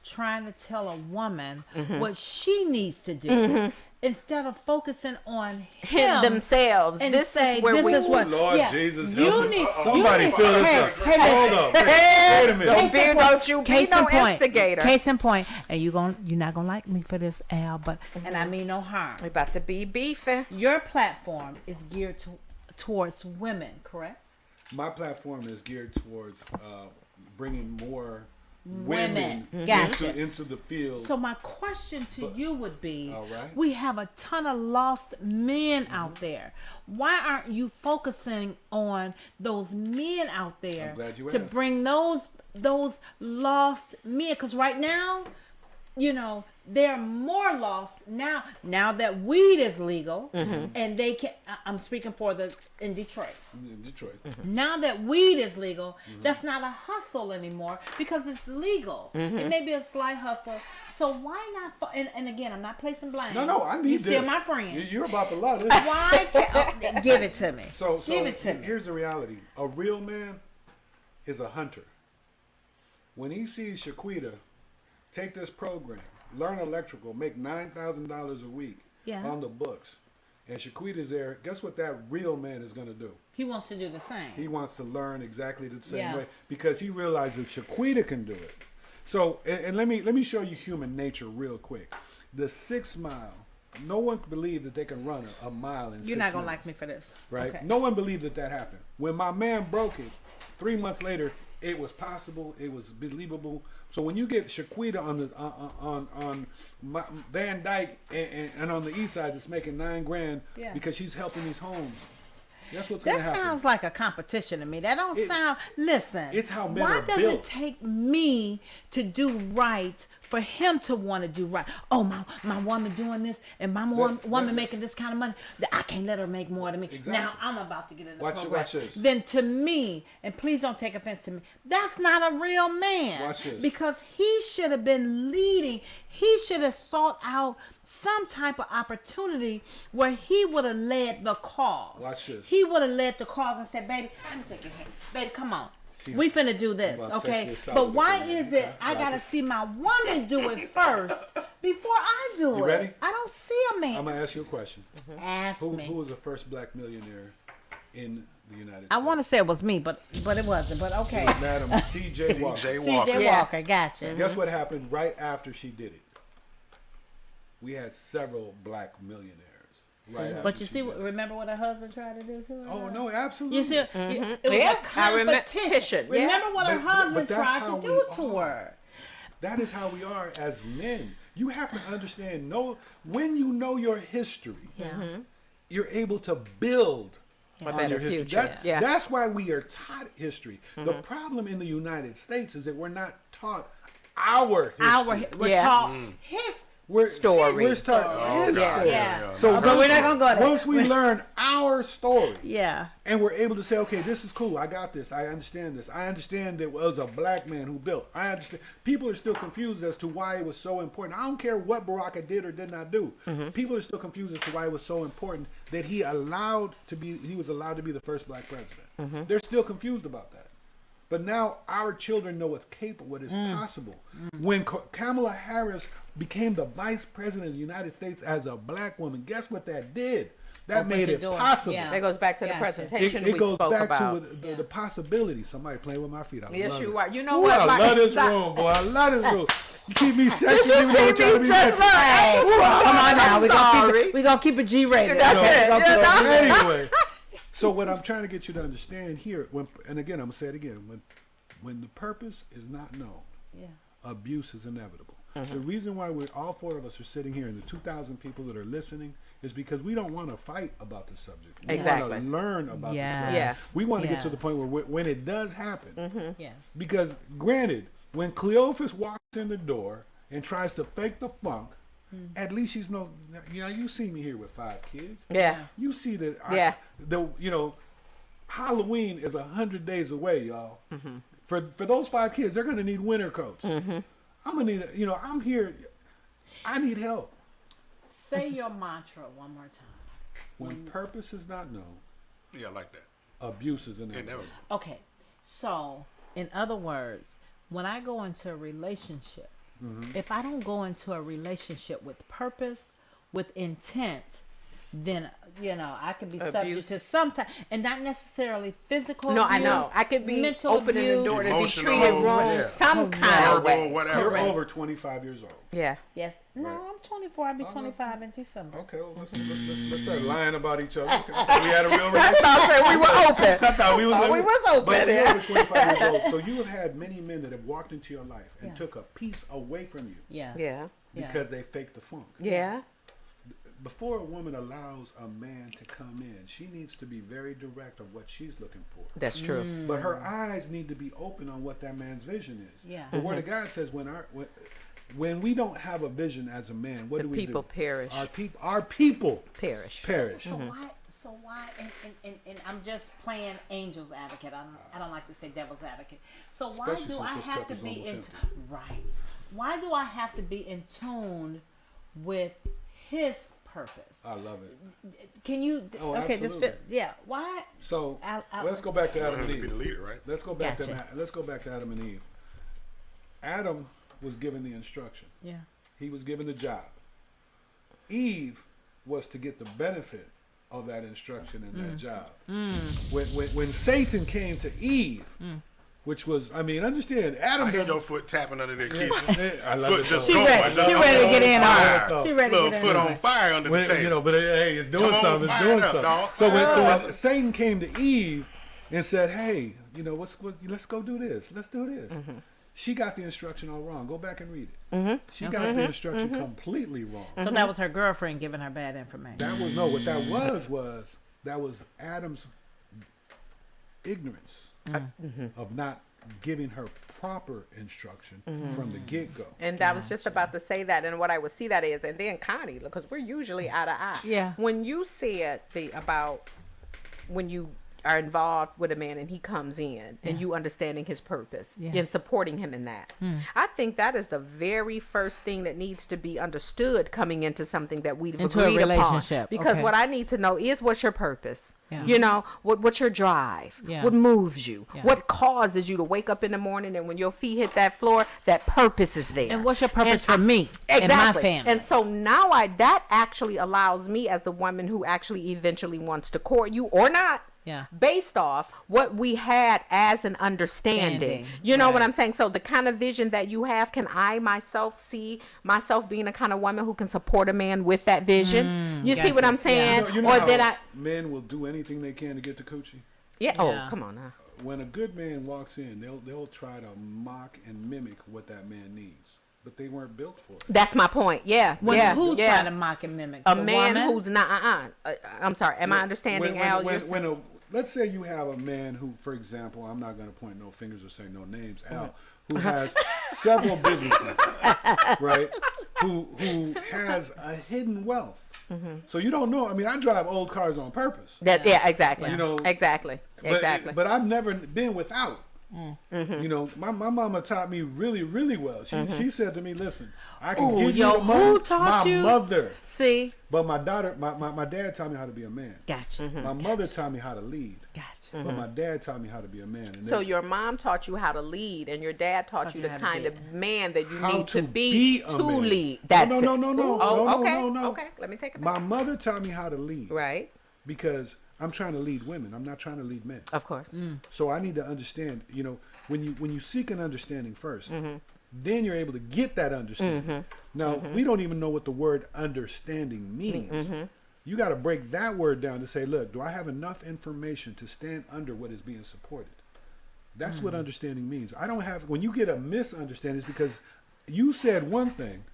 trying to tell a woman what she needs to do instead of focusing on him themselves. and This say, is where this we. is what Lord yeah, Jesus, you help me. need. Somebody you need, fill this hey, up. hey, Hold up. Wait a minute. Don't Case be, in don't you be Case no in point. instigator. Case in point, and you're not gonna like me for this, Al, but and I mean no harm. We about to be beefing. Your platform is geared towards women, correct? My platform is geared towards bringing more Women. women Gotcha. into the field. So my question to you would be, All right. we have a ton of lost men out there. Why aren't you focusing on those men out there I'm glad you to asked. bring those lost men? Because right now, they're more lost now that weed is legal, and they can. I'm speaking in Detroit. in Detroit. Now that weed is legal, that's not a hustle anymore because it's legal. It may be a slight hustle. So why not? And again, I'm not placing blame. No, I need you this. still my friend. You're about to love this. Why can't give it to me? So give it to me. Here's the reality: a real man is a hunter. When he sees Shaquita take this program, learn electrical, make $9,000 a week Yeah. on the books, and Shaquita's there, guess what that real man is going to do? He wants to do the same. He wants to learn exactly the same Yeah. way because he realizes Shaquita can do it. So, and let me show you human nature real quick. The 6 mile, no one believed that they can run a mile in 6 You're not gonna minutes. like me for this, Right? Okay. No one believed that happened. When my man broke it, 3 months later, it was possible. It was believable. So when you get Shaquita on Van Dyke and on the east side that's making $9,000 Yeah. because she's helping these homes, that's what's going That to happen. sounds like a competition to me. That don't sound. Listen, it's how men why are does built. it take me to do right for him to want to do right? Oh, my woman doing this and my woman making this kind of money. That I can't let her make more than me. Exactly. Now I'm about to get in the Watch program. this. Then to me, and please don't take offense to me, that's not a real man. Watch this. Because he should have been leading. He should have sought out some type of opportunity where he would have led the cause. Watch this. He would have led the cause and said, baby, let me take your hand. Baby, come on. We finna do this, About okay? sexually assault But with why the is woman. it I gotta see my woman do it first before I do You it? ready? I don't see a man. I'm gonna ask you a question. Ask Who me. was the first black millionaire in the United States? I want to say it was me, but it wasn't. But okay. Madam C.J. Walker. C.J. Walker. C.J. Walker, gotcha. Guess what happened right after she did it? We had several black millionaires. Right after But you she see, did it. remember what her husband tried to do to her? Oh no, absolutely. You see, it was Yeah, a I remember- competition. yeah. Remember what her But husband that's tried how to we do to are. her. That is how we are as men. You have to understand. When you know your history, you're able to build on better your history. future. Yeah. That's why we are taught history. The problem in the United States is that we're not taught our history. We're Yeah. taught his. We're Story. We're taught his God, story. yeah. So But we're not gonna go there. Once we learn our story, Yeah. and we're able to say, okay, this is cool. I got this. I understand this. I understand that it was a black man who built. I understand. People are still confused as to why it was so important. I don't care what Baraka did or did not do. People are still confused as to why it was so important that he was allowed to be the first black president. They're still confused about that. But now our children know what's capable, what is possible. When Kamala Harris became the vice president of the United States as a black woman, guess what that did? That made it possible. Yeah. That goes back to the Gotcha. presentation It we goes spoke back about. to the possibility. Somebody playing with my feet. I Yes, love you it. are. You know Ooh, what? I Like, love this stop. room, boy. I love this room. You keep me sexy. Did you even though see I'm trying to me be just sexy. like? Come on now, I'm we're sorry. gonna keep it G-rated. That's Okay, it. we're gonna keep it- Anyway, so what I'm trying to get you to understand here, and again, I'm gonna say it again, when the purpose is not known, abuse is inevitable. The reason why all four of us are sitting here, and the 2,000 people that are listening, is because we don't want to fight about the subject. We Exactly. want to learn about Yes. the subject. Yes. We want to get to Yes. the point where when it does happen, Yes. because granted, when Cleophas walks in the door and tries to fake the funk, at least she's you see me here with 5 kids. Yeah. You see that. Yeah. Halloween is 100 days away, y'all. For those 5 kids, they're gonna need winter coats. I'm gonna need. I'm here. I need help. Say your mantra one more time. When purpose is not known, Yeah, I like that. abuse is inevitable. Inevitable. Okay, so in other words, when I go into a relationship, if I don't go into a relationship with purpose, with intent, then I could be subject Abuse. to some type, and not necessarily physical. No, I abuse, know. I could be mental opening the abuse. door to be Emotional, treated wrong yeah. some kind of Verbal, way. whatever. You're Correct. over 25 years old. Yeah. Yes. No, Right. I'm 24. I'll be 25 in December. Okay, well, let's start lying about each other. Okay. I thought we had a real relationship. I thought we were open. I thought we was open. But you're Yeah. over 25 years old, so you have had many men that have walked into your life and Yeah. took a piece away from you Yeah. Yeah. because they faked the funk. Yeah. Before a woman allows a man to come in, she needs to be very direct of what she's looking for. That's true. But her eyes need to be open on what that man's vision is. Yeah. The Word of God says when we don't have a vision as a man, what The do we do? people perish. Our people Perish. perish. So why and I'm just playing angel's advocate. I don't like to say devil's advocate. So why Especially do since I this have cup to is be almost in empty. right? Why do I have to be in tune with his purpose? I love it. Can you Oh, okay, this absolutely. fit yeah. Why So I- let's go back to You Adam want and him to be the Eve. leader, right? Let's go back Gotcha. to Adam and Eve. Adam was given the instruction. yeah. He was given the job. Eve was to get the benefit of that instruction and that job. When Satan came to Eve, which was, understand, Adam I hear done- your foot tapping under there, Keisha. I love Foot it just though. She going. ready. just She ready to on get in fire. on it. She ready to Little get foot in on fire under the When, table. but hey, it's doing Come on, something. It's fire doing it up, something. dog. So Fire when Satan came to Eve and said, "Hey, let's go do this. Let's do this." She got the instruction all wrong. Go back and read it. She got the instruction completely wrong. So that was her girlfriend giving her bad information. That was that was Adam's ignorance of not giving her proper instruction from the get-go. And I was just about to say that, and what I would see that is, and then Connie, because we're usually eye to eye. Yeah. When you said about when you are involved with a man and he comes in and you understanding his purpose and supporting him in that. I think that is the very first thing that needs to be understood coming into something that we've agreed upon. Because what I need to know is, what's your purpose? You know, what's your drive? What moves you? What causes you to wake up in the morning, and when your feet hit that floor, that purpose is there. And what's your purpose for me and my family? And so now that actually allows me, as the woman who actually eventually wants to court you or not, based off what we had as an understanding. You know what I'm saying? So the kind of vision that you have, can I myself see myself being a kind of woman who can support a man with that vision? You see what I'm saying? You know or that men will do anything they can to get to coochie? Oh, come on now. When a good man walks in, they'll try to mock and mimic what that man needs. But they weren't built for it. That's my point. Who's trying to mock and mimic? A man who's not. I'm sorry. Am I understanding, Al? Let's say you have a man who, for example, I'm not going to point no fingers or say no names, Al, who has several businesses, right? Who has a hidden wealth. So you don't know. I mean, I drive old cars on purpose. Exactly. You know, exactly. But I've never been without. You know, my mama taught me really, really well. She said to me, "Listen, I can give you the money." Who taught you? My mother. See. But my daughter, my dad taught me how to be a man. Gotcha. My mother taught me how to lead. Gotcha. But my dad taught me how to be a man. And so your mom taught you how to lead, and your dad taught you the kind of man that you need to be to lead. That's no. Okay, let me take it back. My mother taught me how to lead. Right. Because I'm trying to lead women. I'm not trying to lead men. Of course. So I need to understand, you know, when you seek an understanding first, then you're able to get that understanding. Now, we don't even know what the word understanding means. You got to break that word down to say, look, do I have enough information to stand under what is being supported? That's what understanding means. I don't have, when you get a misunderstanding, it's because you said one thing,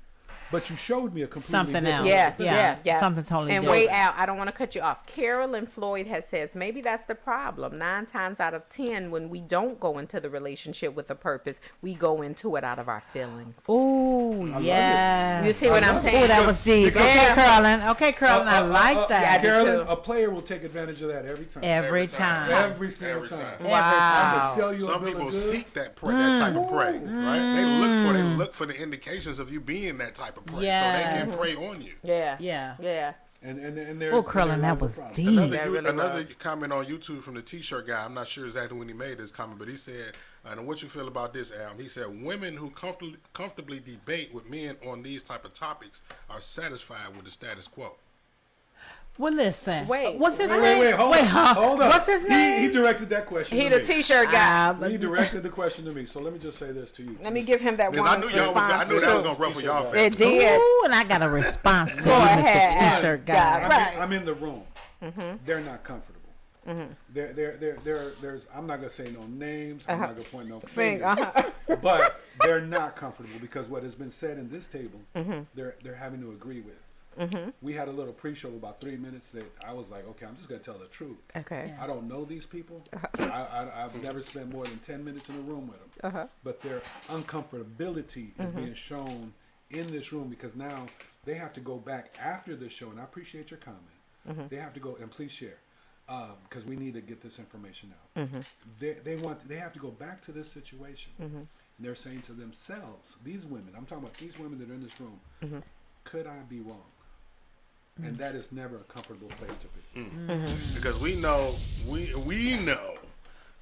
but you showed me a completely something different else. Yeah. Something totally and different. way out. I don't want to cut you off. Carolyn Floyd has says maybe that's the problem. 9 times out of 10, when we don't go into the relationship with a purpose, we go into it out of our feelings. Oh, yeah. You see what I'm saying? Oh, that was deep. Okay, Carolyn. I like that. Carolyn, a player will take advantage of that every time. Every time. Every single time. Wow. Some people seek that type of prey, right? They look for the indications of you being that type of prey, so they can prey on you. Yeah. And there. Oh, Carolyn, that was deep. Another comment on YouTube from the T-shirt guy. I'm not sure exactly when he made this comment, but he said, "And what you feel about this, Al?" He said, "Women who comfortably debate with men on these type of topics are satisfied with the status quo." Well, listen. What's his name? Wait, hold up. What's his name? He directed that question. He to the me. T-shirt guy. He directed the question to me. So let me just say this to you. Let me give him that one. I knew that was gonna ruffle y'all feathers. It did. Ooh, and I got a response to you, ahead, Mr. T-shirt guy. I'm in the room. They're not comfortable. There's. I'm not gonna say no names. I'm not gonna point no fingers. But they're not comfortable because what has been said in this table, they're having to agree with. We had a little pre-show about 3 minutes that I was like, okay, I'm just gonna tell the truth. Okay. I don't know these people. I've never spent more than 10 minutes in a room with them. But their uncomfortability is being shown in this room because now they have to go back after the show. And I appreciate your comment. They have to go, and please share, because we need to get this information out. They have to go back to this situation. And they're saying to themselves, these women, I'm talking about these women that are in this room, could I be wrong? And that is never a comfortable place to be. Because we know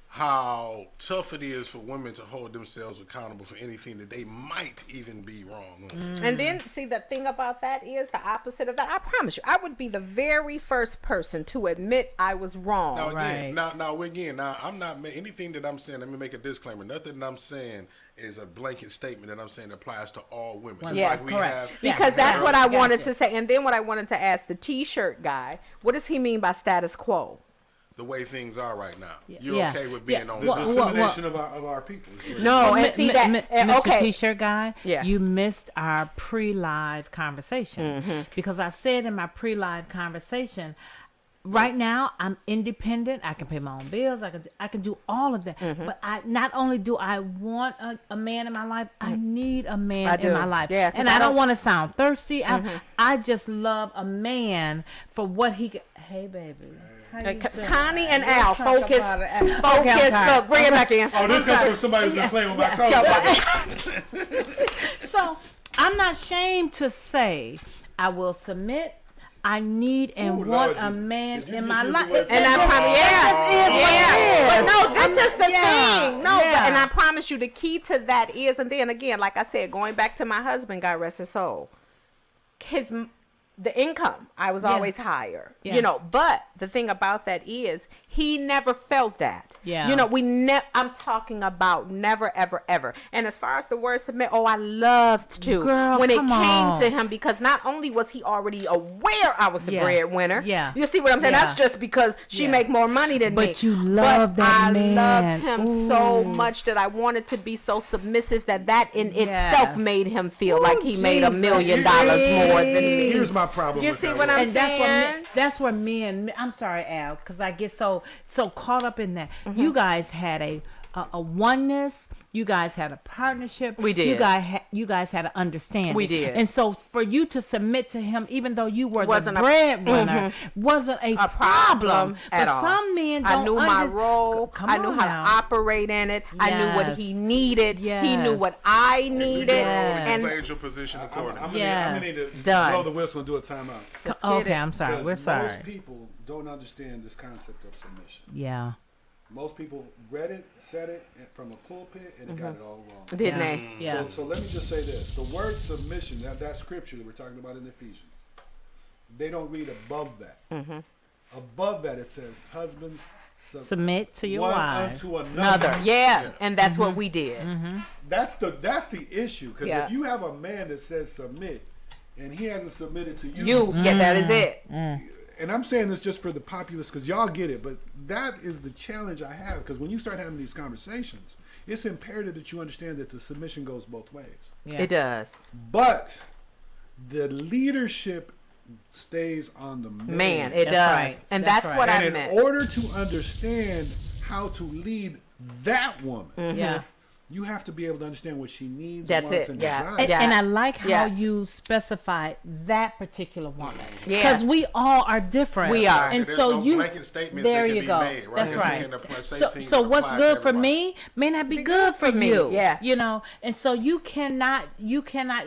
how tough it is for women to hold themselves accountable for anything that they might even be wrong on. And then, see, the thing about that is the opposite of that. I promise you, I would be the very first person to admit I was wrong. Now, again, now I'm not anything that I'm saying. Let me make a disclaimer. Nothing that I'm saying is a blanket statement that I'm saying applies to all women. Correct. Because that's what I wanted to say. And then what I wanted to ask the T-shirt guy, what does he mean by status quo? The way things are right now. You're okay with being on the dissemination of our people. No, and see that, Mr. T-shirt guy, Yeah. you missed our pre-live conversation. Because I said in my pre-live conversation, right now I'm independent. I can pay my own bills. I can do all of that. But not only do I want a man in my life, I need a man in my life. Yeah, and I don't want to sound thirsty. I just love a man for what he can. Hey, baby. Connie and Al, focus. Focus. Look, bring it back in. Oh, this comes from somebody who's been playing with my toes. So I'm not ashamed to say I will submit. I need and want a man in my life. And I promise, But no, this is the thing. No, and I promise you, the key to that is, and then again, like I said, going back to my husband, God rest his soul, the income, I was always higher, you know, but the thing about that is he never felt that. You know, I'm talking about never, ever, ever. And as far as the word submit, I loved to. Girl, when it came to him, because not only was he already aware I was the breadwinner. You see what I'm saying? That's just because she make more money than me. But you love that man. I loved him so much that I wanted to be so submissive that in itself made him feel like he made $1 million more than me. Here's my problem. You with see that what word. I'm saying? That's where me and I'm sorry, Al, because I get so caught up in that. You guys had a oneness. You guys had a partnership. We did. You guys had an understanding. We did. And so for you to submit to him, even though you were the breadwinner, wasn't a problem at but all. some men don't I knew my role. I knew how to operate in it. I knew what he needed. He knew what I needed. And played your position accordingly. I'm gonna need to Done. blow the whistle and do a timeout. Okay, I'm sorry. Because We're sorry. most people don't understand this concept of submission. Yeah. Most people read it, said it from a pulpit, and they got it all wrong. Didn't they? Yeah. So let me just say this: the word submission, that scripture that we're talking about in Ephesians, they don't read above that. Above that, it says, "Husbands, Submit to your one wives. unto another." Yeah, and that's what we did. That's the issue. Because if you have a man that says submit, and he hasn't submitted to you, that is it. And I'm saying this just for the populace because y'all get it, but that is the challenge I have. Because when you start having these conversations, it's imperative that you understand that the submission goes both ways. Yeah. It does. But the leadership stays on the man. It That's does. right. And That's that's right. what And I in meant. order to understand how to lead that woman, Yeah. you have to be able to understand what she needs, That's wants, it. and Yeah. desires. And I like how Yeah. you specify that particular woman. Yeah. Because we all are different. We are. And There's so no you, blanket statements there that can you be go. made, right? That's You right. can't apply- say So, things so that what's apply to good for everybody. me may not be good for me. you. Yeah. You know, and so you cannot,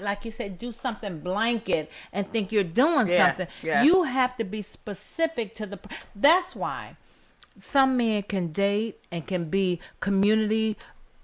like you said, do something blanket and think you're doing something. Yeah. You have to be specific to the. That's why some men can date and can be community.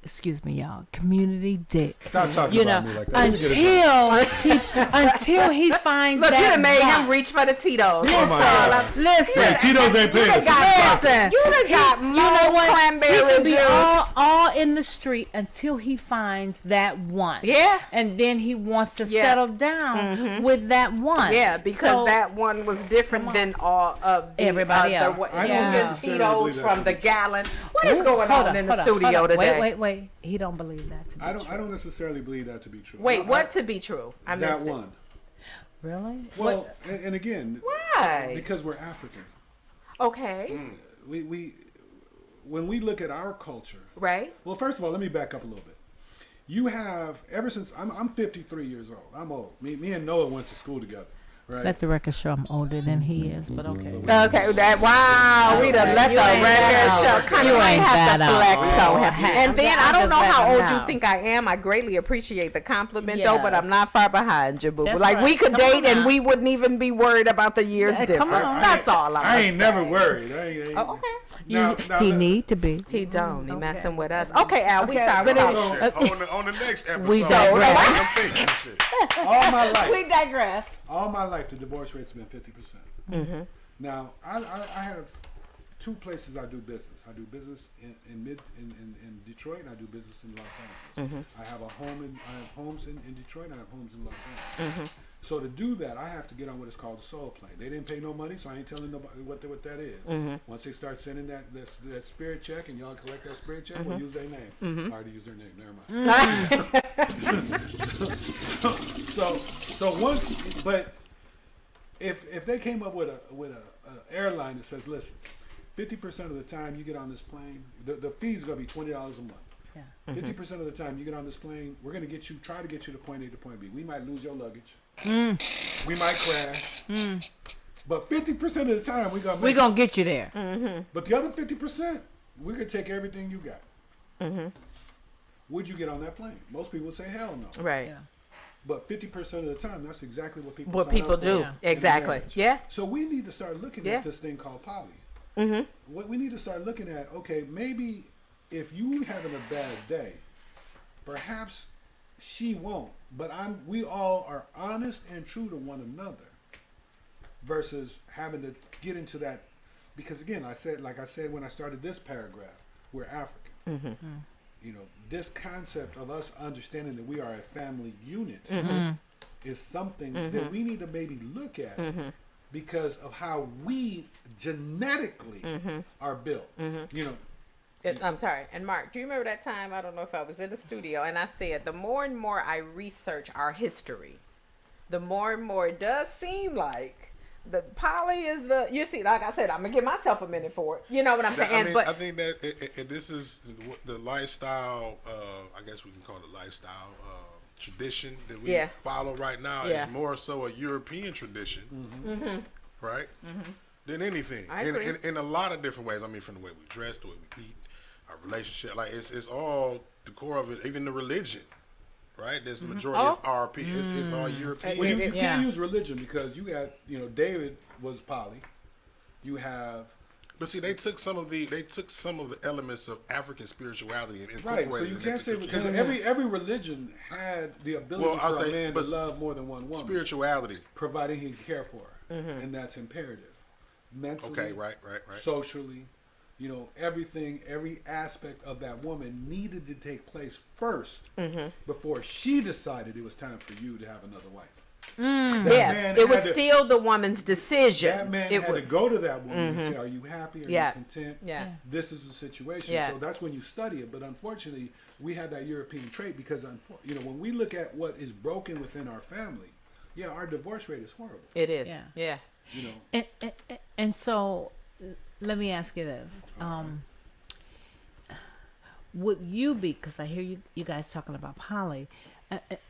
Excuse me, y'all. Community dick. Stop talking You about know, me like that. Let me get it until he finds Look, that. you done made one. him reach for the Tito's. Oh my God. Listen. Hey, Tito's ain't paying us. Listen. You done got You know more what? He cranberry can be juice. all in the street until he finds that one. Yeah. And then he wants to Yeah. settle down with that one. Yeah, because So- that one was different than all of the Everybody other else. wa- I You don't get necessarily Tito's believe that from to the be true. gallon. What is Ooh, going hold on in the hold studio hold today? Wait. He don't believe that to be true. I don't necessarily believe that to be true. Wait, I- what to be true? I that missed it. one. Really? Well, and again, Why? because we're African, Okay. we when we look at our culture. Right. Well, first of all, let me back up a little bit. You have ever since I'm 53 years old. I'm old. Me and Noah went to school together. Right. Let the record show I'm older than he is, but okay. Okay, wow, we done let the record show. Kind of ain't have to that flex old. on him. And then I don't know just how letting old him you know. think I am. I greatly appreciate the compliment, though, but Yes. I'm not far behind you, boo. That's Like we right. could Come on date and now. we wouldn't even be worried about the years Yeah, difference. come on. That's all I ain't never saying. worried. Oh, okay. Now, He need to be. He don't. He messing with us. Okay, Al, we sorry. but We it's- don't- Shit. On the next episode, We I'm digress. thinking shit. all my life. We digress. All my life, the divorce rate's been 50%. Now, I have two places I do business. I do business in Detroit, and I do business in Los Angeles. I have homes in Detroit, and I have homes in Los Angeles. So to do that, I have to get on what is called a soul plane. They didn't pay no money, so I ain't telling nobody what that is. Once they start sending that spirit check, and y'all collect that spirit check, we'll use their name. I already used their name. Never mind. So once, but if they came up with a airline that says, listen, 50% of the time you get on this plane, the fee's gonna be $20 a month. 50% of the time you get on this plane, we're gonna try to get you to point A to point B. We might lose your luggage. We might crash. But 50% of the time, we're We're gonna get you there. But the other 50%, we could take everything you got. Would you get on that plane? Most people would say hell no. Right. Yeah. But 50% of the time, that's exactly what people What sign people up for do. Yeah. in Exactly. marriage. Yeah. So we need to start looking Yeah. at this thing called poly. What we need to start looking at, okay, maybe if you having a bad day, perhaps she won't. But we all are honest and true to one another versus having to get into that. Because again, like I said when I started this paragraph, we're African. You know, this concept of us understanding that we are a family unit is something that we need to maybe look at because of how we genetically are built. You know, I'm sorry. And Mark, do you remember that time? I don't know if I was in the studio and I said, the more and more I research our history, the more and more it does seem like the poly is you see, like I said, I'm going to give myself a minute for it. You know what I'm saying? I think that this is the lifestyle, I guess we can call it lifestyle tradition that we follow right now is more so a European tradition, right? Than anything. I agree. In a lot of different ways. I mean, from the way we dress, the way we eat, our relationship. Like, it's all the core of it, even the religion. Right, there's the majority of RP. It's all European. well, you can't use religion because you got, you know, David was poly. You have, but see, they took some of the elements of African spirituality and incorporated right. So you it can't into say because Christianity. every religion had the ability I'll for say, a man to but love more than one woman, spirituality, providing he can care for her, and that's imperative. Mentally, Okay, right. socially, you know, everything, every aspect of that woman needed to take place first before she decided it was time for you to have another wife. Yeah, it was still the woman's decision. That man It had was, to go to that woman and say, "Are you happy? Are Yeah. you content? Yeah. This is the situation." Yeah. So that's when you study it. But unfortunately, we have that European trait because, you know, when we look at what is broken within our family, our divorce rate is horrible. it is. Yeah. Yeah. You know, And so, let me ask you this: would you be? Because I hear you guys talking about poly.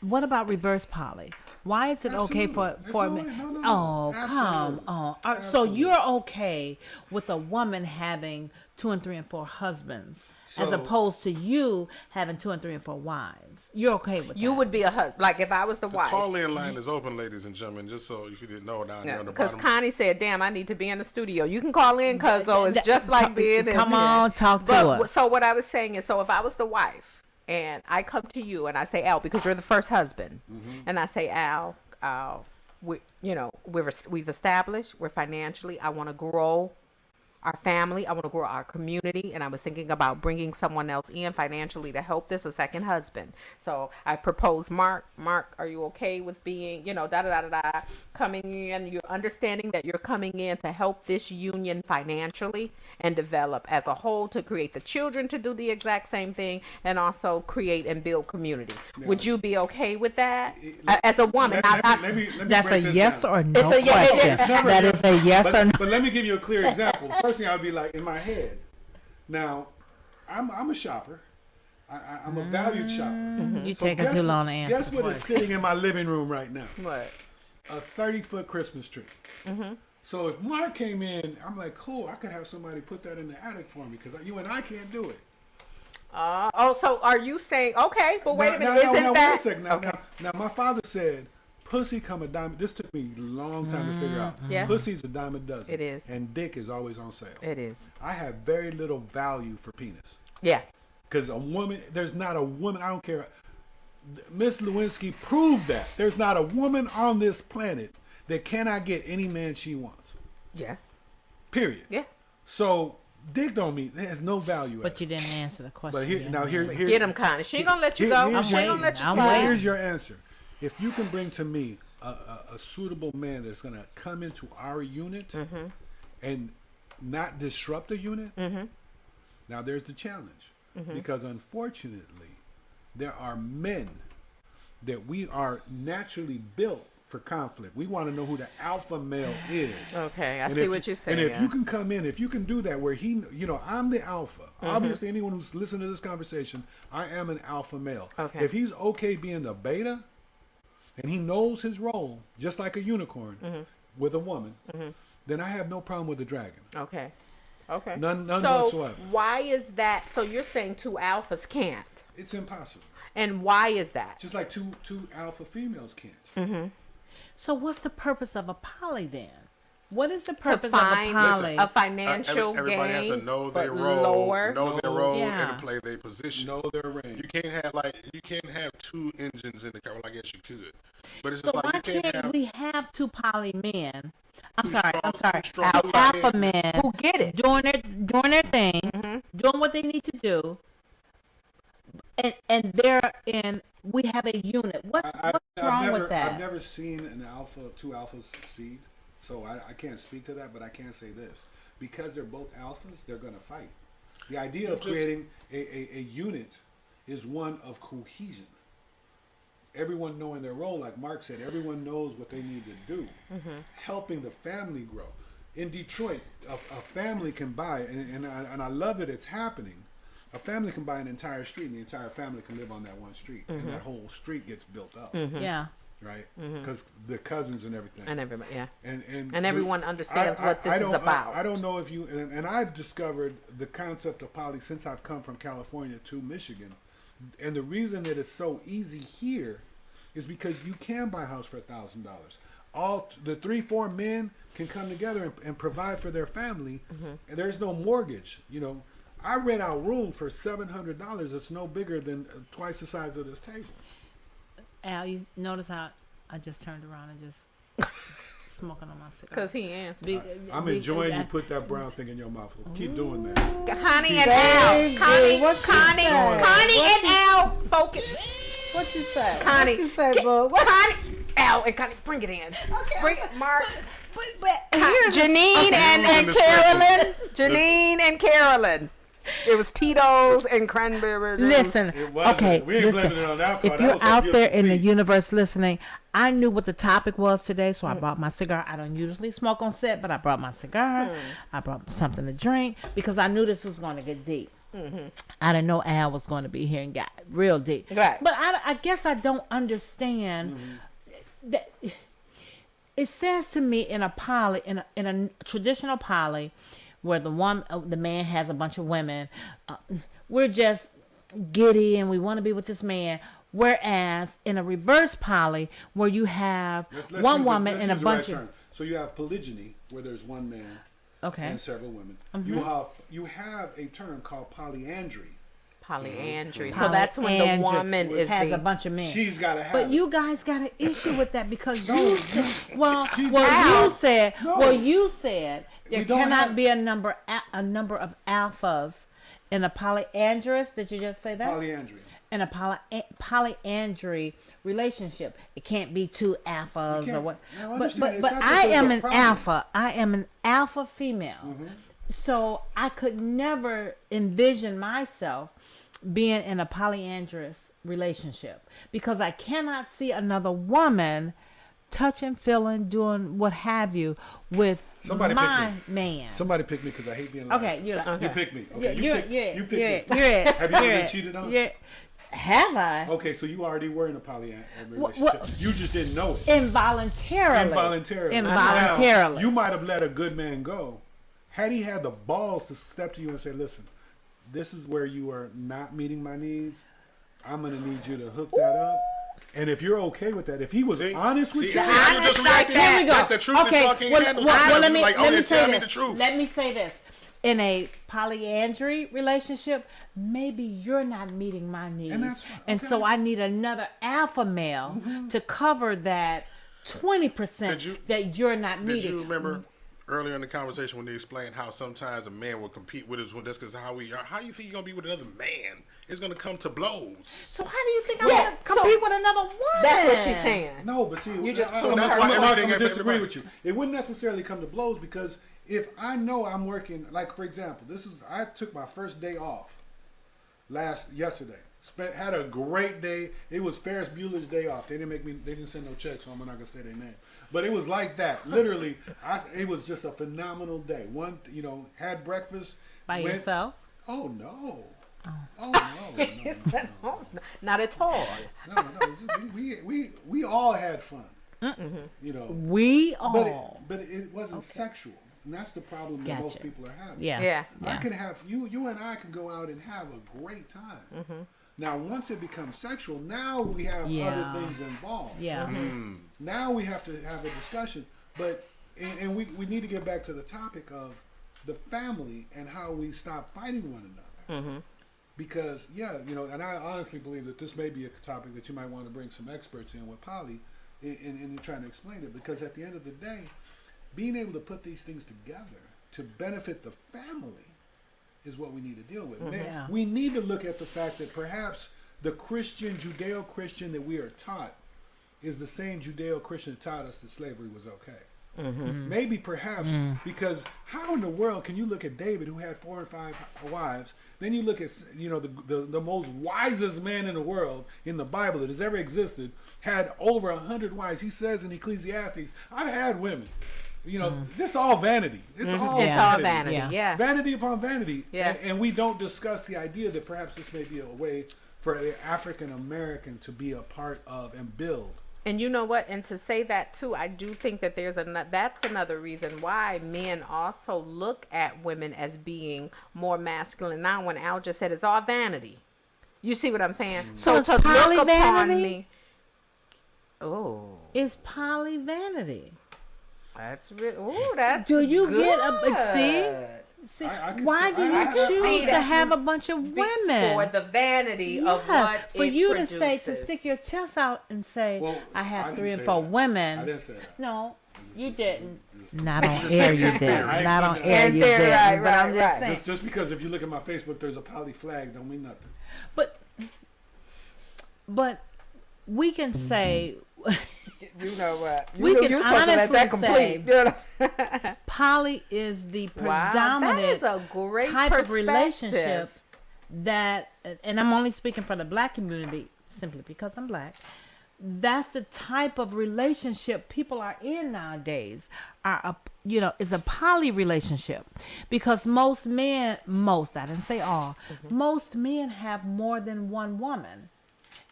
What about reverse poly? Why is it okay for Absolutely. me? There's no- Oh, come Absolutely. on! So Absolutely. you're okay with a woman having 2 and 3 and 4 husbands, as So- opposed to you having 2 and 3 and 4 wives? You're okay with You that? would be a husband. Like if I was the The wife. call-in line is open, ladies and gentlemen. Just so if you didn't know, down there on the Because bottom. Connie said, "Damn, I need to be in the studio." You can call in, cause it's just like being in Come there. on, talk to But us. so what I was saying is, so if I was the wife and I come to you and I say, "Al," because you're the first husband, and I say, "Al, we've established we're financially. I want to grow our family. I want to grow our community, and I was thinking about bringing someone else in financially to help this, a second husband. So I proposed Mark. Mark, are you okay with being, coming in? You're understanding that you're coming in to help this union financially and develop as a whole, to create the children to do the exact same thing, and also create and build community. Would you be okay with that as a woman? Let me That's a break this yes down. or no It's a yes. question. It's never That yes. is a yes or no. But let me give you a clear example. First thing I'd be like in my head. Now, I'm a shopper. I'm a valued shopper. You're So taking guess too what- long to answer. Guess what is sitting in my living room right now? What? A 30-foot Christmas tree. So if Mark came in, I'm like, cool. I could have somebody put that in the attic for me because you and I can't do it. So are you saying, okay, but wait a minute, Now, isn't wait a that second. Now, my father said, pussy come a dime. This took me a long time to figure out. Yeah. Pussy's a dime a dozen. It is. And dick is always on sale. It is. I have very little value for penis. Yeah. Because a woman, there's not a woman, I don't care. Miss Lewinsky proved that. There's not a woman on this planet that cannot get any man she wants. Yeah. Period. Yeah. So, dick don't mean, there's no value But at you didn't answer the question. But here, yet. now here, Get him, Connie. She ain't gonna let you here- go. here's She ain't your- gonna let you I'm slide. waiting. Here's your answer. If you can bring to me a suitable man that's going to come into our unit and not disrupt the unit, now there's the challenge. Because unfortunately, there are men that we are naturally built for conflict. We want to know who the alpha male is. Okay, I And see if- what you're saying. And if you can come in, if you can do that where I'm the alpha. Obviously, anyone who's listening to this conversation, I am an alpha male. Okay. If he's okay being the beta, and he knows his role, just like a unicorn with a woman, then I have no problem with the dragon. Okay. Okay. None so whatsoever. why is that? So you're saying two alphas can't, It's impossible. and why is that? Just like two alpha females can't. So what's the purpose of a poly then? What is the purpose of a find poly? a financial everybody gain, has to know but their role, lower. Yeah. and play their position. Know their range. You can't have two engines in the car. Well, I guess you could, but it's So just like why you can't can't have we have two poly men? I'm Two sorry. strong Alpha men. men Who get it? doing their thing, doing what they need to do, and we have a unit. What's wrong with that? I've never seen two alphas succeed, so I can't speak to that. But I can say this: because they're both alphas, they're going to fight. The idea of creating a unit is one of cohesion. Everyone knowing their role, like Mark said, everyone knows what they need to do. Helping the family grow. In Detroit, a family can buy, and I love that it's happening. A family can buy an entire street, and the entire family can live on that one street, and that whole street gets built up. Yeah. Right? Because the cousins and everything. And everybody, yeah. And everyone understands what this is about. I don't know if you, and I've discovered the concept of poly since I've come from California to Michigan. And the reason that it's so easy here is because you can buy a house for $1,000. All the 3-4 men can come together and provide for their family, and there's no mortgage. You know, I rent out room for $700. It's no bigger than twice the size of this table. Al, you notice how I just turned around and just smoking on my cigar? Because he answered. I'm enjoying you put that brown thing in your mouth. Keep doing that. Connie and Al. Connie What and Al. Focus. What you say? Connie. What you say, boo? What? Connie. Al and Connie, bring it in. Okay, Bring it, Mark. But Janine and Carolyn. Janine and Carolyn. It was Tito's and cranberry juice. Listen, It wasn't. okay, We ain't listen. blaming it on that part. If That you're was on out your there in the feet. universe listening, I knew what the topic was today, so I brought my cigar. I don't usually smoke on set, but I brought my cigar. I brought something to drink because I knew this was going to get deep. I didn't know Al was going to be here and got real deep. Right. But I guess I don't understand that. It says to me in a poly, in a traditional poly, where the man has a bunch of women, we're just giddy and we want to be with this man. Whereas in a reverse poly, where you have Let's one use woman let's and a use the right bunch of term. So you have polygyny, where there's one man and several women. You have a term called polyandry. Polyandry. So that's when the woman has a bunch of men. She's got to have. But you guys got an issue with that because you said there cannot be a number of alphas in a polyandrous. Did you just say that? Polyandry. In a polyandry relationship, it can't be two alphas or what. Now, But understand, it's not I that am there's a an problem. alpha. I am an alpha female. So I could never envision myself being in a polyandrous relationship because I cannot see another woman touching, feeling, doing what have you with Somebody my pick me. man. Somebody pick me because I hate being lied Okay, to. you're like, You pick me. Okay, you pick me. Have you ever been cheated on? Yeah. Have I? Okay, so you already were in a polyandry relationship. You just didn't know it. Involuntarily. Now, you might have let a good man go. Had he had the balls to step to you and say, listen, this is where you are not meeting my needs. I'm going to need you to hook that up. And if you're okay with that, if he was honest with you. See how you just reacted? Here we go. That's the truth that y'all can't handle. Let me tell me say the this. truth. Let me say this. In a polyandry relationship, maybe you're not meeting my needs. And so I need another alpha male to cover that 20% that you're not meeting. Did you remember earlier in the conversation when they explained how sometimes a man will compete with us? That's because how we are. How do you think you're going to be with another man? It's going to come to blows. So how do you think I'm going to compete with another woman? That's what she's saying. No, but see, You just So that's why I'm everything going to has disagree everybody. with you. It wouldn't necessarily come to blows because if I know I'm working, like for example, I took my first day off yesterday. Had a great day. It was Ferris Bueller's day off. They didn't send no checks, so I'm not gonna say their name. But it was like that. Literally, it was just a phenomenal day. Had breakfast by yourself. Oh no. Oh no. Not at all. No. We all had fun. You know, We all. but it wasn't sexual, and that's the problem that most Gotcha. people are having. Yeah. Yeah. I can have you and I can go out and have a great time. Now, once it becomes sexual, now we have Yeah. other things involved. Yeah. Now we have to have a discussion, but and we need to get back to the topic of the family and how we stop fighting one another. Because and I honestly believe that this may be a topic that you might want to bring some experts in with Polly in trying to explain it. Because at the end of the day, being able to put these things together to benefit the family is what we need to deal with. Yeah. We need to look at the fact that perhaps the Christian, Judeo-Christian that we are taught is the same Judeo-Christian that taught us that slavery was okay. Maybe perhaps because how in the world can you look at David, who had 4 and 5 wives, then you look at the most wisest man in the world in the Bible that has ever existed, had over 100 wives. He says in Ecclesiastes, I've had women. This is all vanity. It's all It's all vanity. Yeah. Yeah. vanity upon vanity. Yeah. And we don't discuss the idea that perhaps this may be a way for the African American to be a part of and build. And you know what? And to say that too, I do think that that's another reason why men also look at women as being more masculine. Now, when Al just said it's all vanity, you see what I'm saying? So it's to poly look upon vanity? me, It's poly vanity. that's real. Oh, that's Do you good. get a see? I can Why see- do I you can choose see to that have a bunch of women? for the vanity of Yeah, what for it you produces. to say to stick your chest out and say, Well, I I have didn't 3 and say 4 that. women. I didn't say that. No, you Just- didn't. just- Not on just air, saying you it did. there. I ain't Not on putting air, that out you there, did. right, But I'm right, just right. saying. Just because if you look at my Facebook, there's a poly flag, don't mean nothing. But we can say You know what? We can you're supposed to let that honestly complete. say- poly is the Wow, predominant that is a great type of perspective. relationship that, and I'm only speaking for the black community simply because I'm black. That's the type of relationship people are in nowadays. Is a poly relationship, because most men, I didn't say all, most men have more than one woman.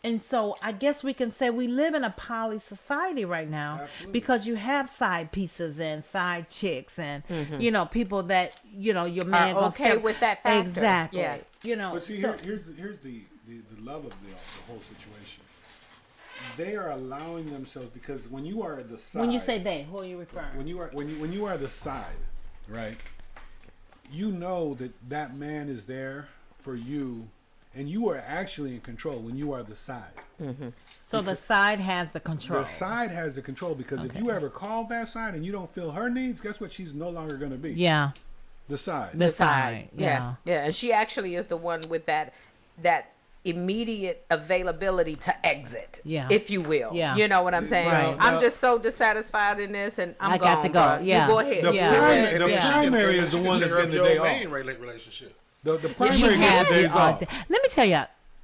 And so I guess we can say we live in a poly society right now. Absolutely. Because you have side pieces and side chicks and people that your man Are gonna okay step- with that factor. Exactly. Yeah. But see, so- here's the love of the whole situation. They are allowing themselves, because when you are the side, when you say they, who are you referring? when you are the side, right? You know that man is there for you, and you are actually in control when you are the side. So the side has the control. The side has the control, because if you ever call that side and you don't feel her needs, guess what? She's no longer going to be. Yeah. The side. The side. Yeah. And she actually is the one with that immediate availability to exit, Yeah. if you will. Yeah. You know what I'm saying? Right. I'm just so dissatisfied in this, and I gone, got to go. bruh. Yeah. You go ahead. The Yeah. primary, the Yeah. primary is the one that's getting the day off. Relationship. The She primary gets had the days the off. Let me tell you,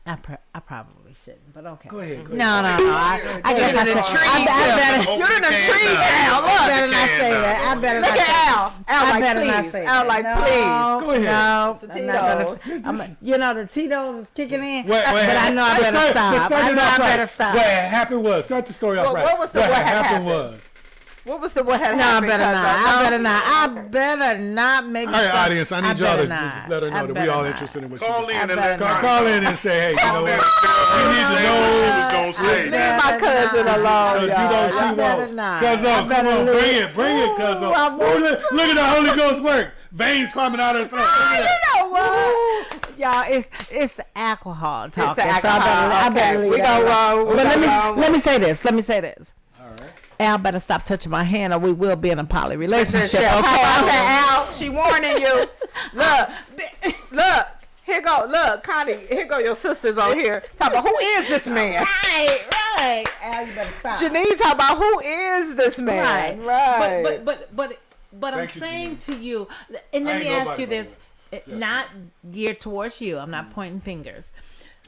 I probably shouldn't, but okay. Go ahead. No. I guess I should. I better. You're in a tree now. I Look. better not say that. I better Look not say at Al. Al, I like, better not please. say Al, that. like, No, please. Go ahead. No, It's I'm the not Tito's. gonna. The Tito's is kicking in. Wait, but I know I better stop. I know I better stop. What happened was, start the story off Well, right. what was the what had happened? What was the what had No, I happened? better not. Cuz I better not. I better not make. All right, audience, I need y'all to better just let her not. know I that we better all not. interested in what Call she in and I let better Call in and say, hey, you know what? You need to know what she was gonna say. Leave my cousin alone, Because you y'all. know she I better won't. not. Cuz I come better on, leave. bring it, cuz Ooh, I won't. look at the Holy Ghost work. Veins coming out of her throat. Look at that. You know what? Y'all, it's the alcohol talking. It's the So I alcohol. better Okay, leave we that gonna alone. roll. But let me say this. All right. Al better stop touching my hand, or we will be in a poly relationship. Okay, Okay. Al, she warning you. Look. Here go. Look, Connie. Here go your sisters on here. Talk about who is this man? Right. Al, you better stop. Janine talk about who is this man? Right. But I'm Thank you, saying Janine. to you, and I let ain't me ask nobody, you by the this, way. Yes. not geared towards you. I'm not pointing fingers.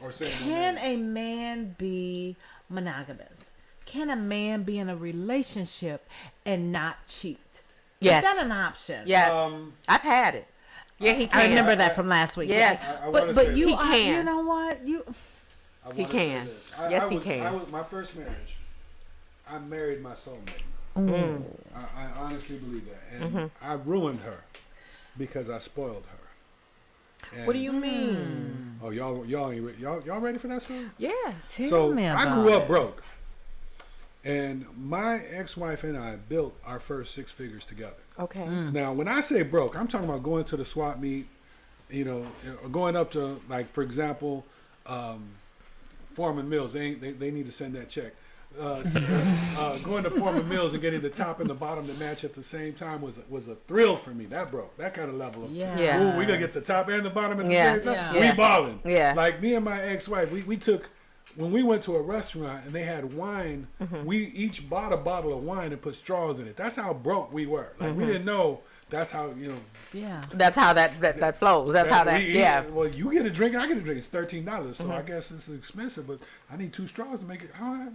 Or saying no Can name. a man be monogamous? Can a man be in a relationship and not cheat? Yes. Is that an option? Yeah, I've had it. Yeah, he can. I remember that from last week. Yeah. I wanna But say you He are, you can. know what? I He wanna say can. this. Yes, he can. My first marriage, I married my soulmate. Mm. I honestly believe that, and I ruined her because I spoiled her. And What do you mean? Oh, y'all ready for that story? Yeah. Tell So me I about grew up it. broke, and my ex-wife and I built our first six figures together. Okay. Now, when I say broke, I'm talking about going to the swap meet, you know, or going up to, like, for example, Foreman Mills. They need to send that check. Going to Foreman Mills and getting the top and the bottom to match at the same time was a thrill for me. That broke. That kind of level. Yeah. Ooh, we gonna get the top and the bottom at the Yeah. same time. Yeah. We balling. Yeah. Like me and my ex-wife, we took. When we went to a restaurant and they had wine, we each bought a bottle of wine and put straws in it. That's how broke we were. Like we didn't know that's how, you know. Yeah. That's how that flows. That's how that. we eat. Yeah. Well, you get a drink, I get a drink. It's $13, so I guess it's expensive. But I need 2 straws to make it.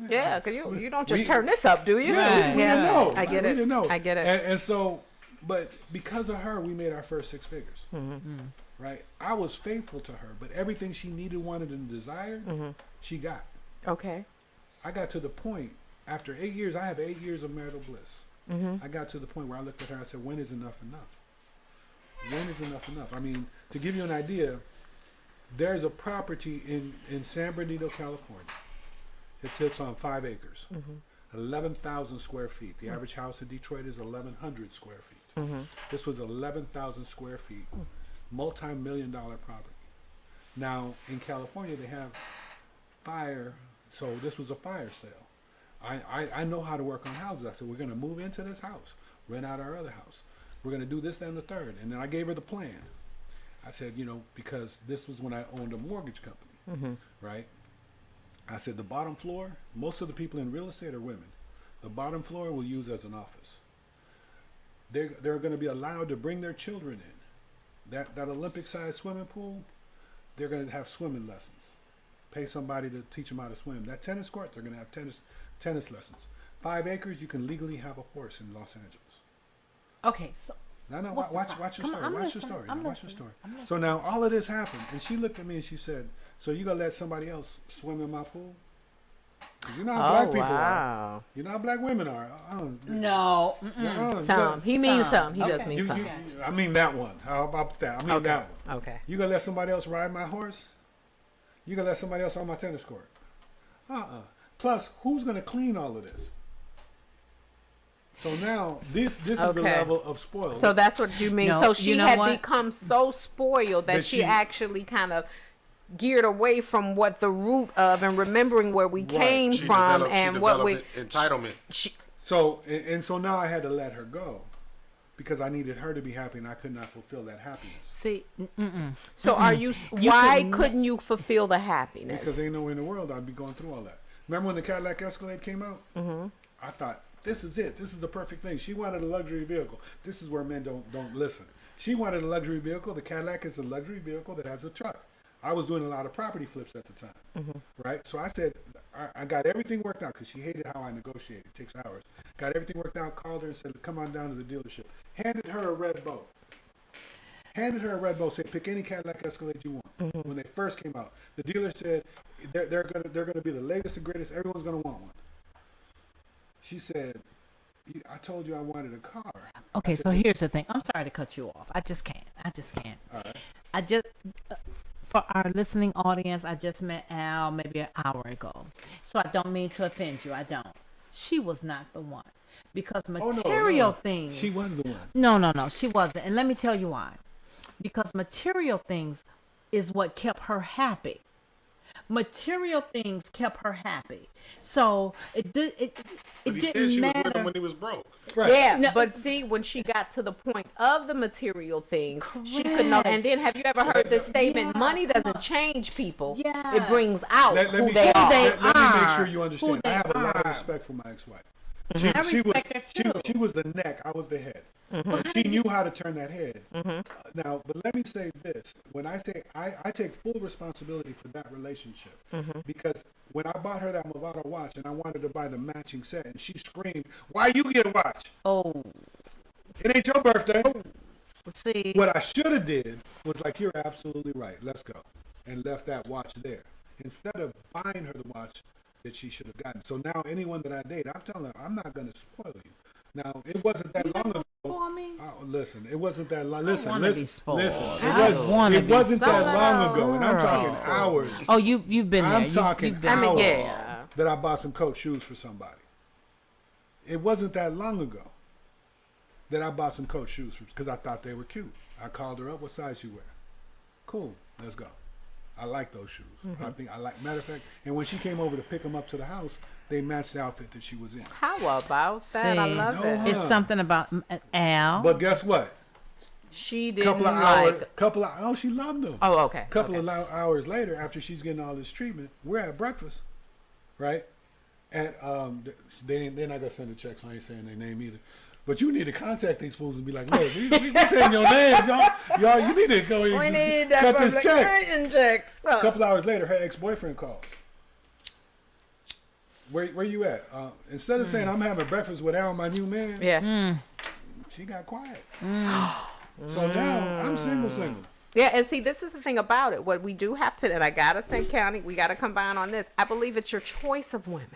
Yeah, because you don't just turn this up, do you? Yeah, we didn't know. I get We it. didn't know. I get it. And so, but because of her, we made our first 6 figures. Right? I was faithful to her, but everything she needed, wanted, and desired, she got. Okay. I got to the point, after 8 years, I have 8 years of marital bliss. I got to the point where I looked at her and I said, when is enough enough? When is enough enough? I mean, to give you an idea, there's a property in San Bernardino, California. It sits on 5 acres, 11,000 square feet. The average house in Detroit is 1,100 square feet. This was 11,000 square feet, multi-million-dollar property. Now, in California, they have fire, so this was a fire sale. I know how to work on houses. I said, we're going to move into this house, rent out our other house. We're going to do this, and the third. And then I gave her the plan. I said, you know, because this was when I owned a mortgage company, right? I said, the bottom floor, most of the people in real estate are women. The bottom floor we'll use as an office. They're going to be allowed to bring their children in. That Olympic-sized swimming pool, they're going to have swimming lessons. Pay somebody to teach them how to swim. That tennis court, they're going to have tennis lessons. 5 acres, you can legally have a horse in Los Angeles. Okay, so No, what's the watch problem? your Come story. on, I'm Watch your listening. story. I'm Watch your listening. story. I'm So now all of this happened, and she looked at me and she said, "So you gonna let somebody else swim in my pool? 'Cause you know how black people are. You know how black women are. No. Some. He means some. He does Okay. mean some. I mean that one. How about that? I mean that one. Okay. You gonna let somebody else ride my horse? You gonna let somebody else on my tennis court? Plus, who's gonna clean all of this? So now this is the level of spoiled. So that's what you mean. No, So she you know had what? become so spoiled that she actually kind of geared away from what the root of and remembering where we came She from developed- and she what we developed entitlement. So so now I had to let her go because I needed her to be happy and I could not fulfill that happiness. See, So are you? You Why couldn't- couldn't you fulfill the happiness? Because ain't nowhere in the world I'd be going through all that. Remember when the Cadillac Escalade came out? I thought, this is it. This is the perfect thing. She wanted a luxury vehicle. This is where men don't listen. She wanted a luxury vehicle. The Cadillac is a luxury vehicle that has a truck. I was doing a lot of property flips at the time, right? So I said, I got everything worked out because she hated how I negotiated. It takes hours. Got everything worked out, called her and said, come on down to the dealership. Handed her a red bow. Said, pick any Cadillac Escalade you want. When they first came out, the dealer said, they're gonna be the latest and greatest. Everyone's gonna want one. She said, I told you I wanted a car. okay, so here's the thing. I'm sorry to cut you off. I just can't. All right. I just, for our listening audience, I just met Al maybe an hour ago. So I don't mean to offend you. I don't. She was not the one. Because material things. She was the one. No, she wasn't. And let me tell you why. Because material things is what kept her happy. Material things kept her happy. So it But he said didn't she was matter. with him when he was broke. Right. Yeah, No. but see, when she got to the point of the material things, she could know. And then, have you ever heard this statement? Yeah. Money doesn't change people; Yes. it brings out Let who me they are. let me make are. sure you understand. Who I they have a lot of are. respect for my ex-wife. I respect her too. She was the neck. I was the head. But she knew how to turn that head. Now, but let me say this: when I say I take full responsibility for that relationship, because when I bought her that Movado watch and I wanted to buy the matching set, and she screamed, "Why you get a watch? Oh, It ain't your birthday." see. What I should have did was like, "You're absolutely right. Let's go," and left that watch there. Instead of buying her the watch, that she should have gotten. So now anyone that I date, I'm telling her, I'm not going to spoil you. Now, it wasn't that long ago. For me? Listen, it wasn't that long. wanna be Listen. spoiled. Listen. I wanna It be wasn't that spoiled. long ago, and I'm talking hours. Oh, you've been there. I'm talking you've been hours yeah. that I bought some Coach shoes for somebody. It wasn't that long ago that I bought some Coach shoes because I thought they were cute. I called her up. What size you wear? Cool. Let's go. I like those shoes. I think I like. Matter of fact, and when she came over to pick them up to the house, they matched the outfit that she was in. How about that? I See, love no, it. It's something about Al. But guess what? She didn't Couple of oh, she loved them. Oh, okay. Couple of hours later, after she's getting all this treatment, we're at breakfast, right? And they're not gonna send a check, so I ain't saying their name either. But you need to contact these fools and be like, look, we saying your names, y'all. Y'all, you need to go and cut this check. A couple hours later, her ex-boyfriend calls. Where you at? Instead of saying I'm having breakfast with Al, my new man, Yeah. she got quiet. So now I'm single. Yeah, and see, this is the thing about it. What we do have to, and I gotta say, County, we gotta combine on this. I believe it's your choice of women.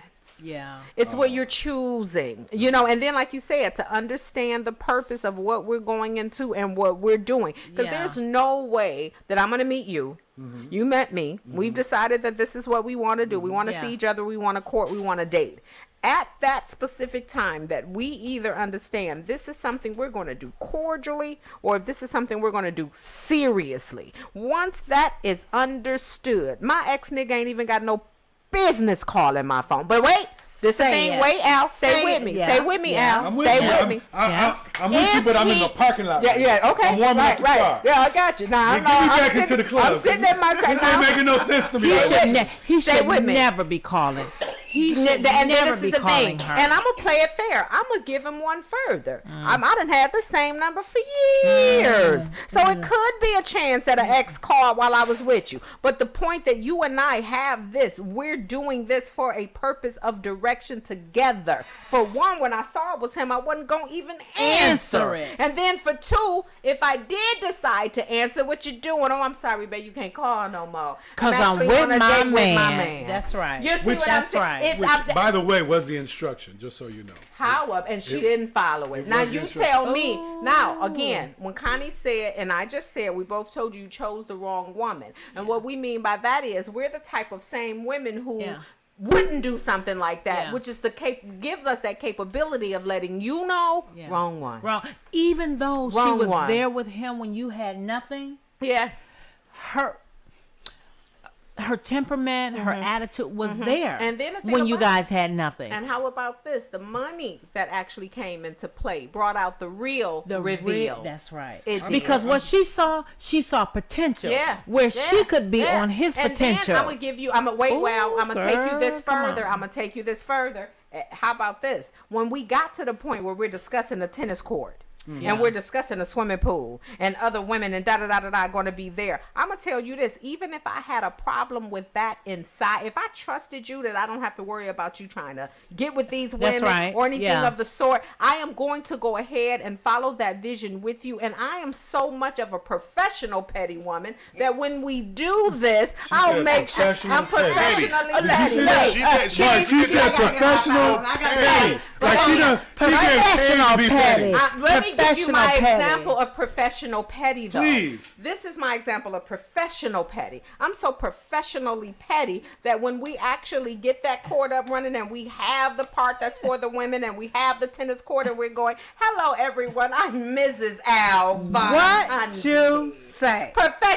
Yeah. It's what you're choosing, and then like you said, to understand the purpose of what we're going into and what we're doing. Because there's no way that I'm going to meet you. You met me. We've decided that this is what we want to do. We want to see each other. We want to court. We want to date. At that specific time that we either understand this is something we're going to do cordially or if this is something we're going to do seriously. Once that is understood, my ex-nigga ain't even got no business calling my phone. But wait, this thing, wait, Al, stay with me. Stay with me, Al. I'm Stay with me. I'm with you, but I'm in the parking lot. Yeah, okay. I'm warming up the car. Yeah, I got you. Now, Get me back into the club. I'm sitting in my car. This ain't making no sense to me. He should with me. never be calling. He should And never this be is the calling thing. her. And I'm going to play it fair. I'm going to give him one further. I done had the same number for years. So it could be a chance that an ex called while I was with you. But the point that you and I have this, we're doing this for a purpose of direction together. For one, when I saw it was him, I wasn't going to even answer it. And then for two, if I did decide to answer, what you doing? Oh, I'm sorry, babe, you can't call no more. Because I'm actually with on a my date with my man. That's right. You see what I'm That's saying? right. It's, Which, by the way, was the instruction, just so you know. how up, and she didn't follow it. Now was you instruction. tell me. Now again, when Connie said, and I just said, we both told you chose the wrong woman. And what we mean by that is we're the type of same women who wouldn't do something like that, which is gives us that capability of letting you know, wrong one. Wrong. Even though she Wrong was one. there with him when you had nothing, Yeah. her temperament, her attitude was there. And then the thing when you about- guys had nothing. And how about this? The money that actually came into play brought out the real reveal. That's right. It did. Because what she saw potential. Yeah. Where she could be on his and potential. Then I'm gonna give you. I'm gonna wait. Well, I'm gonna take you this girl, come further. on. I'm gonna take you this further. How about this? When we got to the point where we're discussing the tennis court. And we're discussing a swimming pool and other women and going to be there. I'm going to tell you this, even if I had a problem with that inside, if I trusted you that I don't have to worry about you trying to get with these women or anything of the sort, I am going to go ahead and follow that vision with you. And I am so much of a professional petty woman that when we do this, I'll make sure I'm professionally petty. She said professional petty. Like she gets paid to be petty. Let me give you my Professional example of professional petty, though. Please. This is my example of professional petty. I'm so professionally petty that when we actually get that court up running and we have the part that's for the women and we have the tennis court and we're going, hello, everyone, I'm Mrs. Alva. What you say?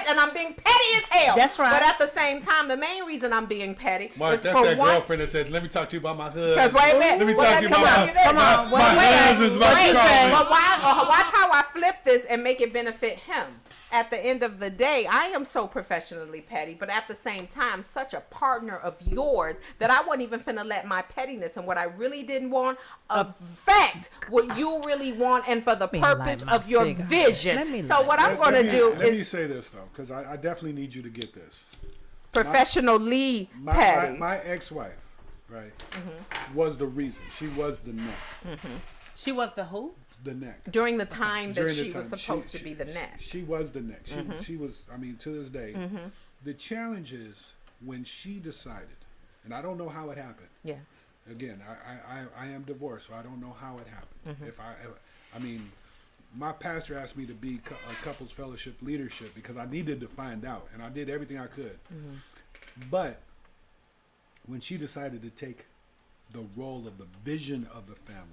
And I'm being petty as hell. That's right. But at the same time, the main reason I'm being petty Mark, is that's for that one. girlfriend that said, let me talk to you about my husband. Because wait a minute. Let me talk to you about my Wait, husband's about to wait, call me. but watch how I flip this and make it benefit him. At the end of the day, I am so professionally petty, but at the same time, such a partner of yours that I wasn't even finna let my pettiness and what I really didn't want affect what you really want and for the purpose of your vision. So what I'm going to do Let me is say this, though, because I definitely need you to get this. professionally petty. My ex-wife, right, was the reason. She was the neck. She was the who? The neck. During the time that During the she was time. supposed to be the neck. She was the neck. She was, I mean, to this day. The challenge is when she decided and I don't know how it happened. Yeah. Again, I am divorced, so I don't know how it happened. I mean, my pastor asked me to be a couples fellowship leadership because I needed to find out, and I did everything I could. But when she decided to take the role of the vision of the family,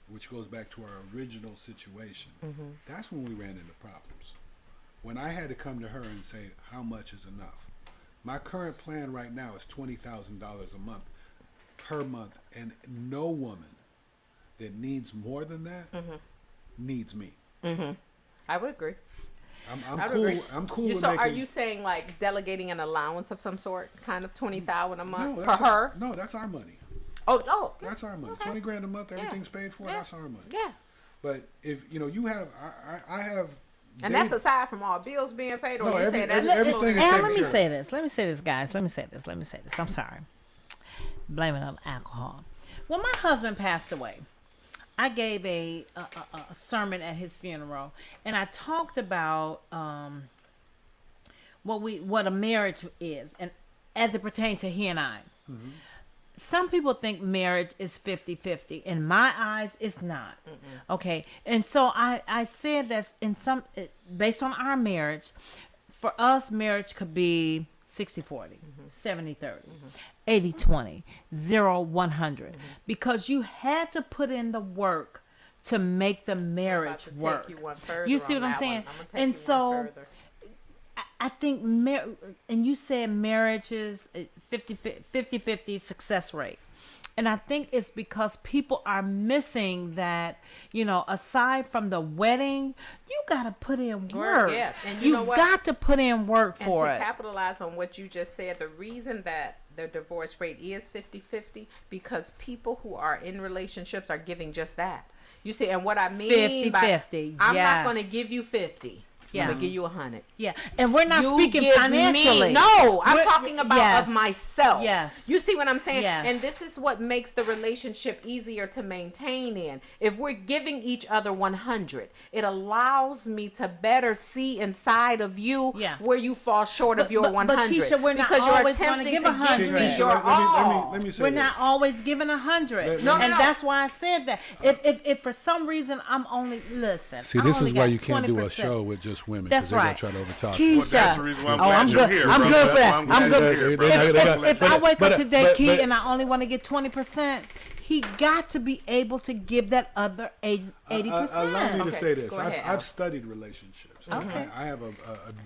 which goes back to our original situation, that's when we ran into problems. When I had to come to her and say, how much is enough? My current plan right now is $20,000 a month per month, and no woman that needs more than that needs me. I would agree. I'm cool. Agree. I'm cool with So making, are you saying like delegating an allowance of some sort, kind of $20,000 a month no, for her? No, that's our money. Oh, That's our money. Okay. $20,000 a month, everything's paid for. Yeah. That's our money. yeah. But if you have, I have. And that's aside from all bills being paid, or No, you every- saying that's everything is And taken let me care of. say this. Let me say this, guys. Let me say this. I'm sorry. Blame it on alcohol. When my husband passed away, I gave a sermon at his funeral, and I talked about what a marriage is, and as it pertains to he and I. Some people think marriage is 50-50. In my eyes, it's not. Okay, and so I said that based on our marriage, for us, marriage could be 60-40, 70-30, 80-20, 0-100, because you had to put in the work to make the marriage work. You see what I'm saying? And so I think, and you said marriage is 50-50 success rate. And I think it's because people are missing that, aside from the wedding, you got to put in work. Yeah. And you know what? got to put in work for and it. to capitalize on what you just said, the reason that the divorce rate is 50-50 because people who are in relationships are giving just that. You see, and what I mean 50-50, I'm yes. not going to give you 50. Yeah. I'm going to give you 100. Yeah, and we're not You speaking give financially. me, no, I'm We're- talking about yes. of myself. Yes. You see what I'm saying? Yes. And this is what makes the relationship easier to maintain in. If we're giving each other 100, it allows me to better see inside of you Yeah. where you fall short of your 100. But Keisha, we're not because you're always gonna attempting give to 100. give me Keisha, your all. let me say We're this. not always giving 100, No, and no. that's why I said that. If for some reason I'm only See, I this only is why got you can't do a 20%. show with just women. That's 'cause they're right. gonna try to overtalk. Keisha. Well, that's the reason why I'm Oh, glad I'm you're good. here, I'm brother. good for That's that. why I'm glad good you're for here, that. brother. If I wake up today, but- Key, and I only want to get 20%, he got to be able to give that other 80%. Allow me to Okay, say this. go ahead, I've Al. studied relationships. Okay. I have a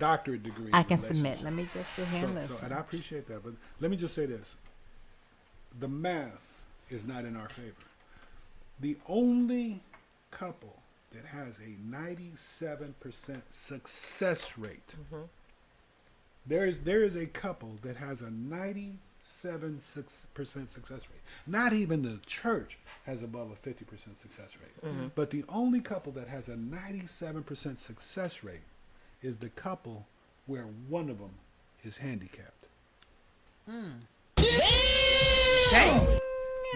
doctorate degree. I in can submit. relationships. Let me just sit here and listen. And I appreciate that. But let me just say this. The math is not in our favor. The only couple that has a 97% success rate, there is a couple that has a 97% success rate. Not even the church has above a 50% success rate. But the only couple that has a 97% success rate is the couple where one of them is handicapped.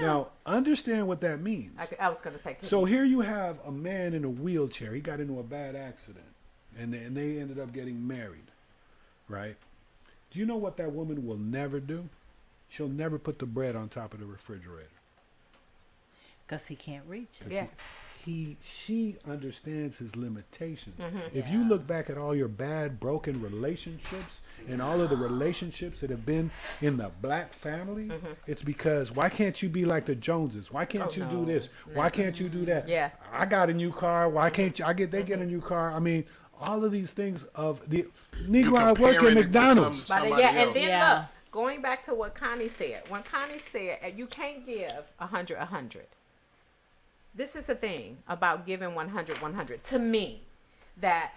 Now, understand what that means. I was going to say. So here you have a man in a wheelchair. He got into a bad accident, and they ended up getting married, right? Do you know what that woman will never do? She'll never put the bread on top of the refrigerator. Because he can't reach it. Yeah. She understands his limitations. If you look back at all your bad, broken relationships and all of the relationships that have been in the black family, it's because why can't you be like the Joneses? Why can't you do this? Why can't you do that? Yeah. I got a new car. Why can't you? They get a new car? I mean, all of these things of the Negro I work at McDonald's. But Somebody and else. then Yeah. look, going back to what Connie said, when Connie said you can't give 100, 100. This is the thing about giving 100, 100. To me, that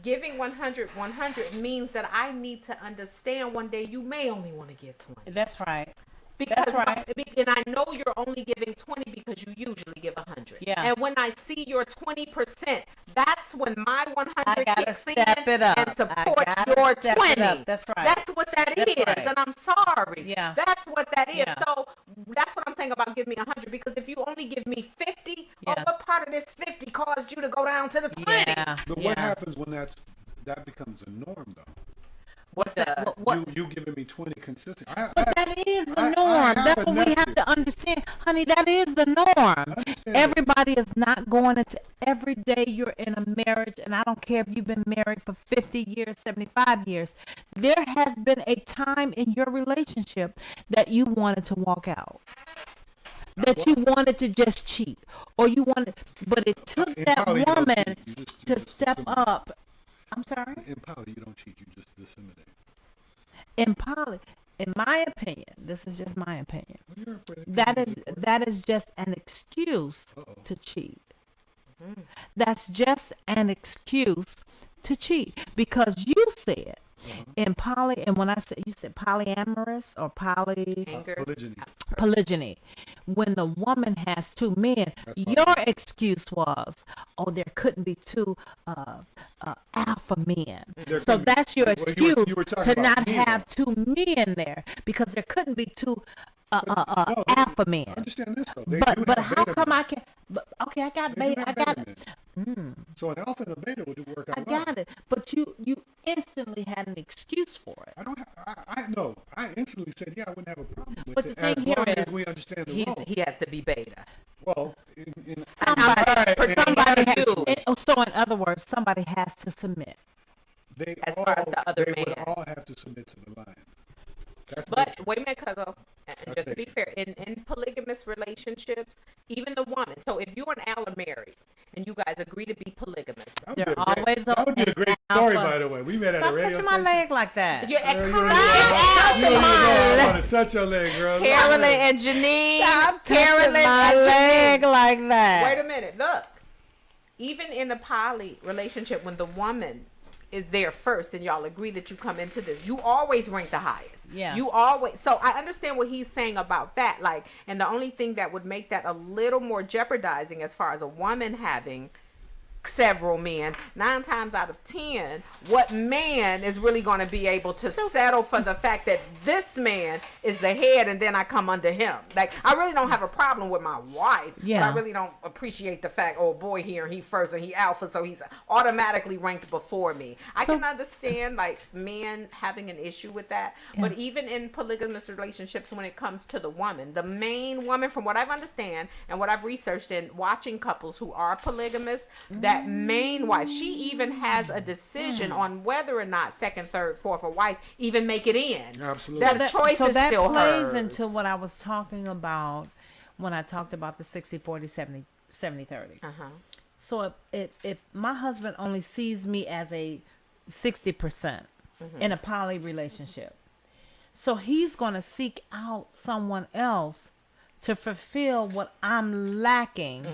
giving 100, 100 means that I need to understand one day you may only want to get 20. That's right. Because right. and I know you're only giving 20 because you usually give 100. Yeah. And when I see your 20%, that's when my 100 I gotta kicks step in it up. and I supports gotta your step 20. it up. That's right. That's what that That's is. right. And I'm sorry. Yeah. That's what that is. Yeah. So that's what I'm saying about give me 100. Because if you only give me 50, Yeah. what part of this 50 caused you to go down to the 20? Yeah. But what happens when that becomes a norm, though? What's that? What? You giving me 20 consistent. But that is the I norm. have That's a what we have nephew. to understand. Honey, that is the norm. understand Everybody is not going into every day you're in a marriage, and I don't care if you've been married for 50 years, 75 years. There has been a time in your relationship that you wanted to walk out. That you wanted to just cheat. Or you wanted, but it took In that poly, you don't woman cheat. You to just step disseminate. up. I'm sorry? In poly, you don't cheat. You just disseminate. In poly, in my opinion, this is just my opinion. Well, your opinion That is just an excuse Uh-oh. to cheat. That's just an excuse to cheat because you said in poly, and when I said you said polyamorous or polygyny, when the woman has two men, your excuse was, oh, there couldn't be two alpha men. So that's your excuse were talking to about not me, have two men there because there couldn't be two alpha men. I understand this though. They do But have how beta come men. I can? But okay, I got They do beta. I have got beta men. So an alpha and a beta would work out I well. got it. But you instantly had an excuse for it. I don't have, I know. I instantly said, yeah, I wouldn't have a problem with But it the thing as here long as is, we understand the role. He has to be beta. Well, So in other words, somebody has to submit. they As all, far as the other they would man. all have to submit to the line. That's the But nature. wait a minute, cuz and just to be nature. fair, in polygamous relationships, even the woman. So if you and Al are married and you guys agree to be polygamous, That would be They're a great- always that would be a an great story, alpha. by the way. We met at Stop a radio touching my station. leg like that. you're Girl, you excluding I want to touch your leg, girl. Carolyn and Janine. Stop Carolyn touching my and leg Janine. like that. Wait a minute. Look. Even in a poly relationship, when the woman is there first and y'all agree that you come into this, you always rank the highest. Yeah. You always. So I understand what he's saying about that. Like, and the only thing that would make that a little more jeopardizing as far as a woman having several men, 9 times out of 10, what man is really going to be able to settle for the fact that this man is the head and then I come under him? Like, I really don't have a problem with my wife, but Yeah. I really don't appreciate the fact, oh boy, here he first and he alpha, so he's automatically ranked before me. I can understand like men having an issue with that, but even in polygamous relationships, when it comes to the woman, the main woman, from what I've understand and what I've researched in watching couples who are polygamous, that main wife, she even has a decision on whether or not second, third, fourth, or wife even make it in. Absolutely. That the choice so is that still plays hers. into what I was talking about when I talked about the 60-40, 70-30. So if my husband only sees me as a 60% in a poly relationship, so he's going to seek out someone else to fulfill what I'm lacking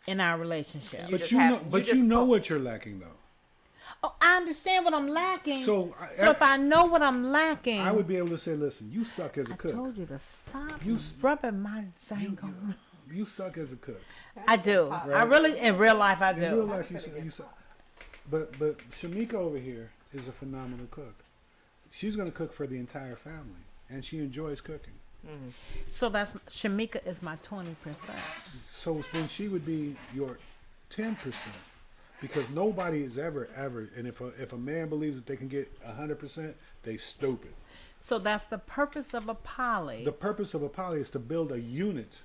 in our relationship. But just you have- know, you but just you know po- what you're lacking though. Oh, I understand what I'm lacking. So if I know what I'm lacking, I would be able to say, listen, you suck as a I cook. told you to stop You- rubbing my zango. You suck as a cook. I do. I really, in real life, I do. In real life, you suck. But Shamika over here is a phenomenal cook. She's going to cook for the entire family, and she enjoys cooking. So that's Shamika is my 20%. So then she would be your 10%, because nobody is ever, and if a man believes that they can get 100%, they stupid. So that's the purpose of a poly. The purpose of a poly is to build a unit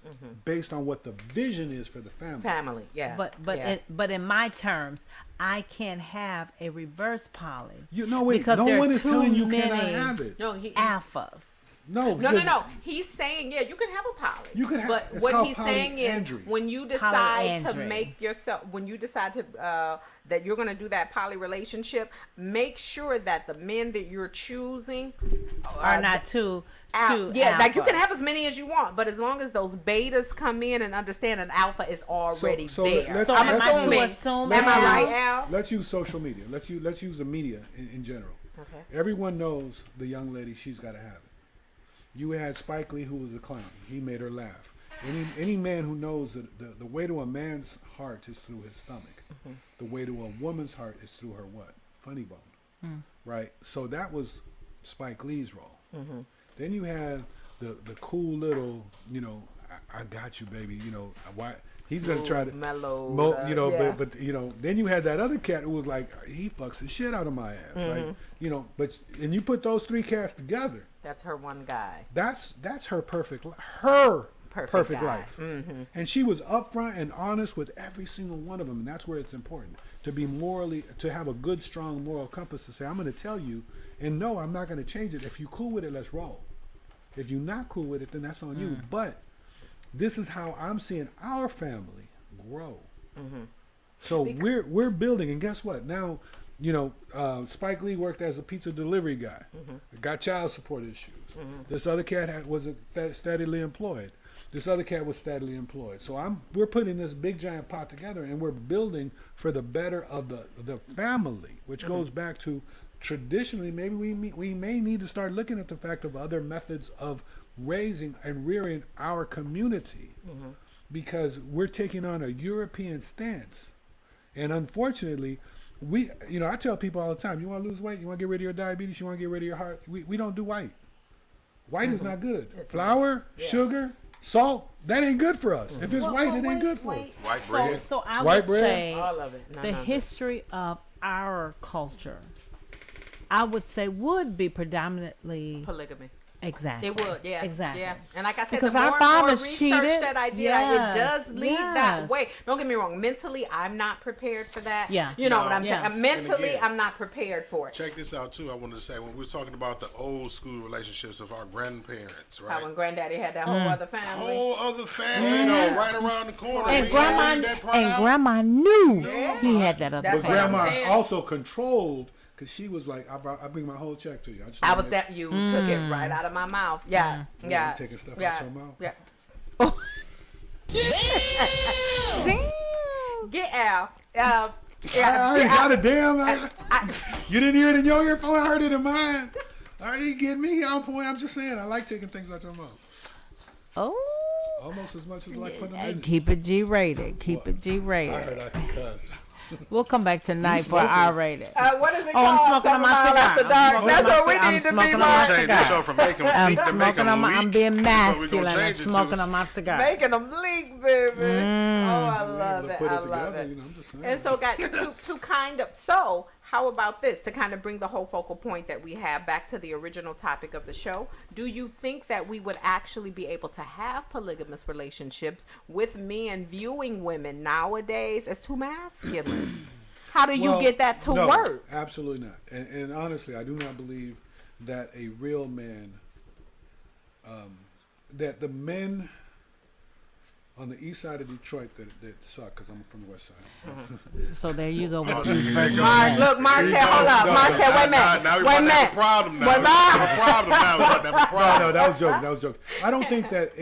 based on what the vision is for the family. family, yeah. But in my terms, I can't have a reverse poly. You know, wait, because no there one are is too telling you many cannot have it. no, alphas. No, No. because He's saying, yeah, you can have a poly. You can have- but it's what called he's saying is, polyandry. when you decide to Polyandry. make yourself, when you decide to that you're going to do that poly relationship, make sure that the men that you're choosing Are not two yeah, like you can alphas. have as many as you want, but as long as those betas come in and understand an alpha is already So there. let's- So I'm am I to assuming. assume Am I now? right, Al? Let's use social media. Let's use the media in general. Okay. Everyone knows the young lady, she's got to have it. You had Spike Lee, who was a clown. He made her laugh. Any man who knows that the way to a man's heart is through his stomach. The way to a woman's heart is through her what? Funny bone. Right? So that was Spike Lee's role. Then you had the cool little, I got you, baby. Why He's gonna try to mellow, you know. yeah. But you know, then you had that other cat who was like, he fucks the shit out of my ass, like you know. But and you put those three cats together. That's her one guy. That's her perfect Perfect guy. life. And she was upfront and honest with every single one of them, and that's where it's important to be to have a good, strong moral compass to say, I'm going to tell you, and no, I'm not going to change it. If you cool with it, let's roll. If you're not cool with it, then that's on you. But this is how I'm seeing our family grow. So we're building, and guess what? Now, you know, Spike Lee worked as a pizza delivery guy. Got child support issues. This other cat was steadily employed. This other cat was steadily employed. So we're putting this big giant pot together, and we're building for the better of the family, which goes back to traditionally maybe we may need to start looking at the fact of other methods of raising and rearing our community, because we're taking on a European stance, and unfortunately. I tell people all the time, you want to lose weight, you want to get rid of your diabetes, you want to get rid of your heart. We don't do white. White is not good. Flour, sugar, salt, that ain't good for us. If it's white, it ain't good for us. White bread. So I White would bread? say All of it. the history of our culture, I would say, would be predominantly Polygamy. exactly. It would, yeah. Exactly. Yeah. And like I said, Because the our more and more fathers research cheated. that I did, Yes, it does lead that yes. way. Don't get me wrong. Mentally, I'm not prepared for that. Yeah. You know No. what I'm Yeah. saying? Mentally, again, I'm not prepared for it. Check this out too. I wanted to say when we were talking about the old school relationships of our grandparents, right? How when Granddaddy had that whole other family. Whole other family, though, right around the corner. And We grandma ain't leave that part out. grandma knew he had that other. That's But what I'm grandma saying. also controlled, because she was like, I bring my whole check to you. I just I wanna was make- that you took it right out of my mouth. Yeah. Yeah, Yeah. you taking stuff out yeah. your mouth? Yeah. Get out. I ain't got a damn. You didn't hear it in your earphone. I heard it in mine. Are you getting me on point? I'm just saying, I like taking things out your mouth. Oh. Almost as much as like putting them in. Keep it G rated. Keep it G I rated. heard I could cuss. We'll come back tonight for smoking? R rated. What is it Oh, I'm called? smoking on 7 my Mile cigar. After I'm dark. smoking That's on my what we cigar. I'm need to be, smoking on Mark. my Change cigar. this show from making them I'm think to make smoking them on my. leak. I'm being So we masculine. gonna I'm change it to smoking on my cigar. Making them leak, baby. Oh, I love To it. put I it love together, it. you know, I'm just saying. And so, guys, to kind of, so how about this, to kind of bring the whole focal point that we have back to the original topic of the show? Do you think that we would actually be able to have polygamous relationships with men viewing women nowadays as too masculine? How do you Well, get that to no, work? Absolutely not. And honestly, I do not believe that a real man, that the men on the east side of Detroit that suck, because I'm from the west side. So there you go with Oh, the East there versus you go. West. Mark, look, Mark Here you said, go. hold up. No, Mark no, said, wait a minute. Now we Wait a about to have a minute. problem now. Wait, We about to have a problem now. We about to have a No, problem. that was joking. That was joking. I don't think that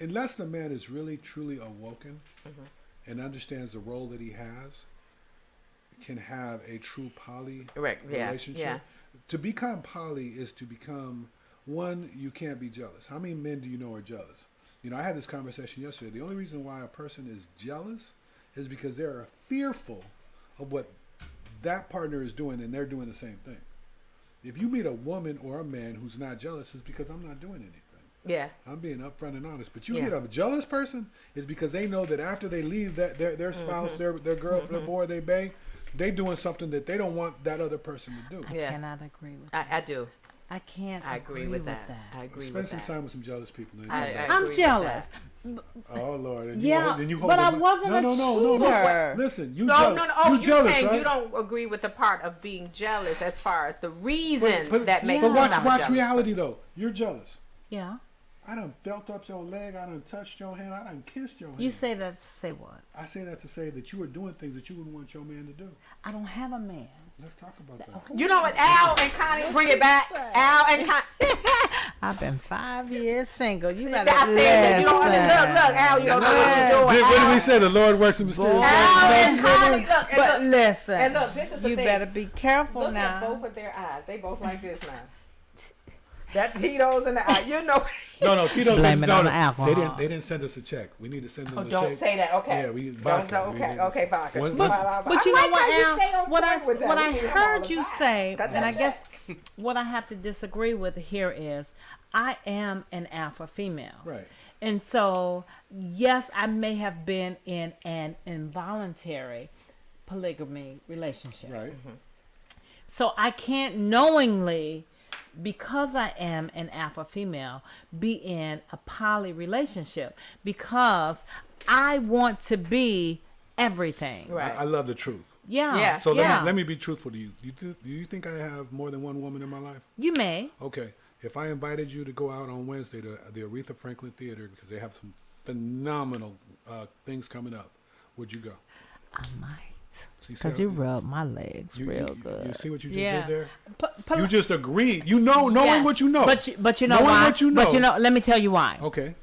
unless the man is really truly awoken and understands the role that he has, can have a true poly Correct, yeah, relationship. yeah. To become poly is to become one. You can't be jealous. How many men do you know are jealous? You know, I had this conversation yesterday. The only reason why a person is jealous is because they're fearful of what that partner is doing, and they're doing the same thing. If you meet a woman or a man who's not jealous, it's because I'm not doing anything. Yeah. I'm being upfront and honest. But you Yeah. get a jealous person, is because they know that after they leave their spouse, their girlfriend, their boy, they bang, they doing something that they don't want that other person to do. I Yeah. cannot agree with that. I do. I can't I agree with that. I agree Spend with some that. time with some jealous people. and I you know. agree I'm with jealous. Oh Lord! And Yeah, and hold but I them- wasn't no, a no, no, no, cheater. Listen, you No, jealous. no, no. Oh, you you're jealous, saying right? you don't agree with the part of being jealous as far as the reason that makes But me watch, sound a watch jealous reality though. You're jealous. Yeah. I done felt up your leg. I done touched your hand. I done kissed your hand. You say that to say what? I say that to say that you are doing things that you wouldn't want your man to do. I don't have a man. Let's talk about that. You know what? Al and Connie, bring it back. Al and Connie. I've been 5 years single. You better I said that you don't want to look, Al. You don't know what you're doing. What did we Al. say? The Lord works in mysterious ways. Al and Connie, look, and But look. listen, And look, this is the you thing. better be careful Look now. at both of their eyes. They both like this now. That Tito's in the eye. You know. No, Tito. Blame it no, on no, the alcohol. They didn't send us a check. We need to send them Oh, a don't check. say that. Okay. Yeah, we Don't, vodka. We okay, need- okay, vodka. Once- But you know what, Al? What I with that. what We I do that all heard the you time. say, Cut and that I check. guess what I have to disagree with here is, I am an alpha female. Right. And so, yes, I may have been in an involuntary polygamy relationship. Right. So I can't knowingly, because I am an alpha female, be in a poly relationship because I want to be everything. Right. I love the truth. Yeah. Yeah. So yeah. let me be truthful to you. Do you think I have more than one woman in my life? You may. Okay. If I invited you to go out on Wednesday to the Aretha Franklin Theater because they have some phenomenal things coming up, would you go? I might. See, Because you rub my legs real good. You see what you just Yeah. did there? You just agreed. You know, knowing what you know. But you know Knowing why? what you know. But let me tell you why. Okay.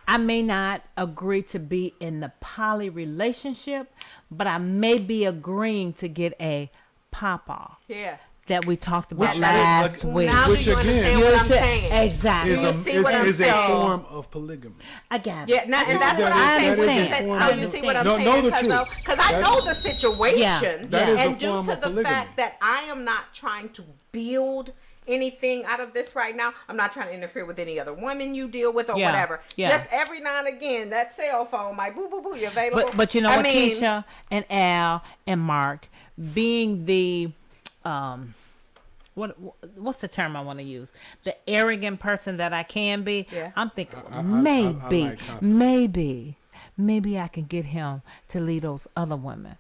I may not agree to be in the poly relationship, but I may be agreeing to get a pop-off Yeah. that we talked about Which- last week. Now Which do you again- understand what I'm saying? Exactly. Is you a, see what I'm is a saying? form of polygamy. I got it. Yeah, now, and that's what That I'm is- saying. that is a So form you of- see what I'm No, saying? know the truth. Because I That- know the situation. Yeah. That is a And due form to of the polygamy. fact that I am not trying to build anything out of this right now, I'm not trying to interfere with any other women you deal with or Yeah. whatever. Yeah. Just every now and again, that cell phone might boo boo boo, you available. But you know I what, mean, Keisha and Al and Mark, being the what's the term I want to use? The arrogant person that I can be. Yeah. I'm thinking I maybe, like confidence. maybe I can get him to lead those other women.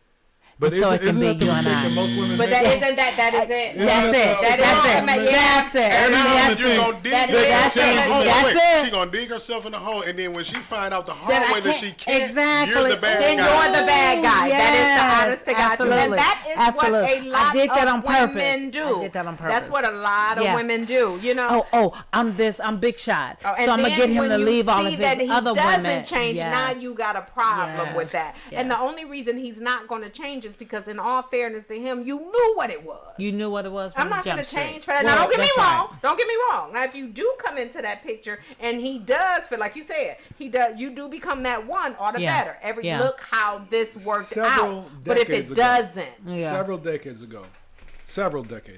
But So it can isn't be that the you and mistake I. that most women But make? that isn't that. That is it. Isn't That's that it. the- That is that's it. it. That's it. Every Every woman woman you thinks- gonna dig That's yourself it. in the hole. That's Wait, it. she gonna dig herself in the hole, and then when she find out the hard Then I way that she can't, exactly. you're the bad Then guy. you're the bad guy. That is the honest to God truth. absolutely. And that is Absolutely. what a lot I did that of on purpose. women do. I did that on purpose. That's what a lot of Yeah. women do, you know. I'm big shot. Oh, and so I'm gonna then get him when to you leave all see of that his he other doesn't women. change, now Yes. you got a problem Yes. with that. And Yes. the only reason he's not going to change is because, in all fairness to him, you knew what it was. You knew what it was. From I'm not going going to to change for that. Now, don't get me wrong. Don't get me wrong. Now, if you do come into that picture and he does feel like you said, you do become that one, all the Yeah. better. Yeah. Look how this worked Several out. But if decades it ago. doesn't, Yeah. Several decades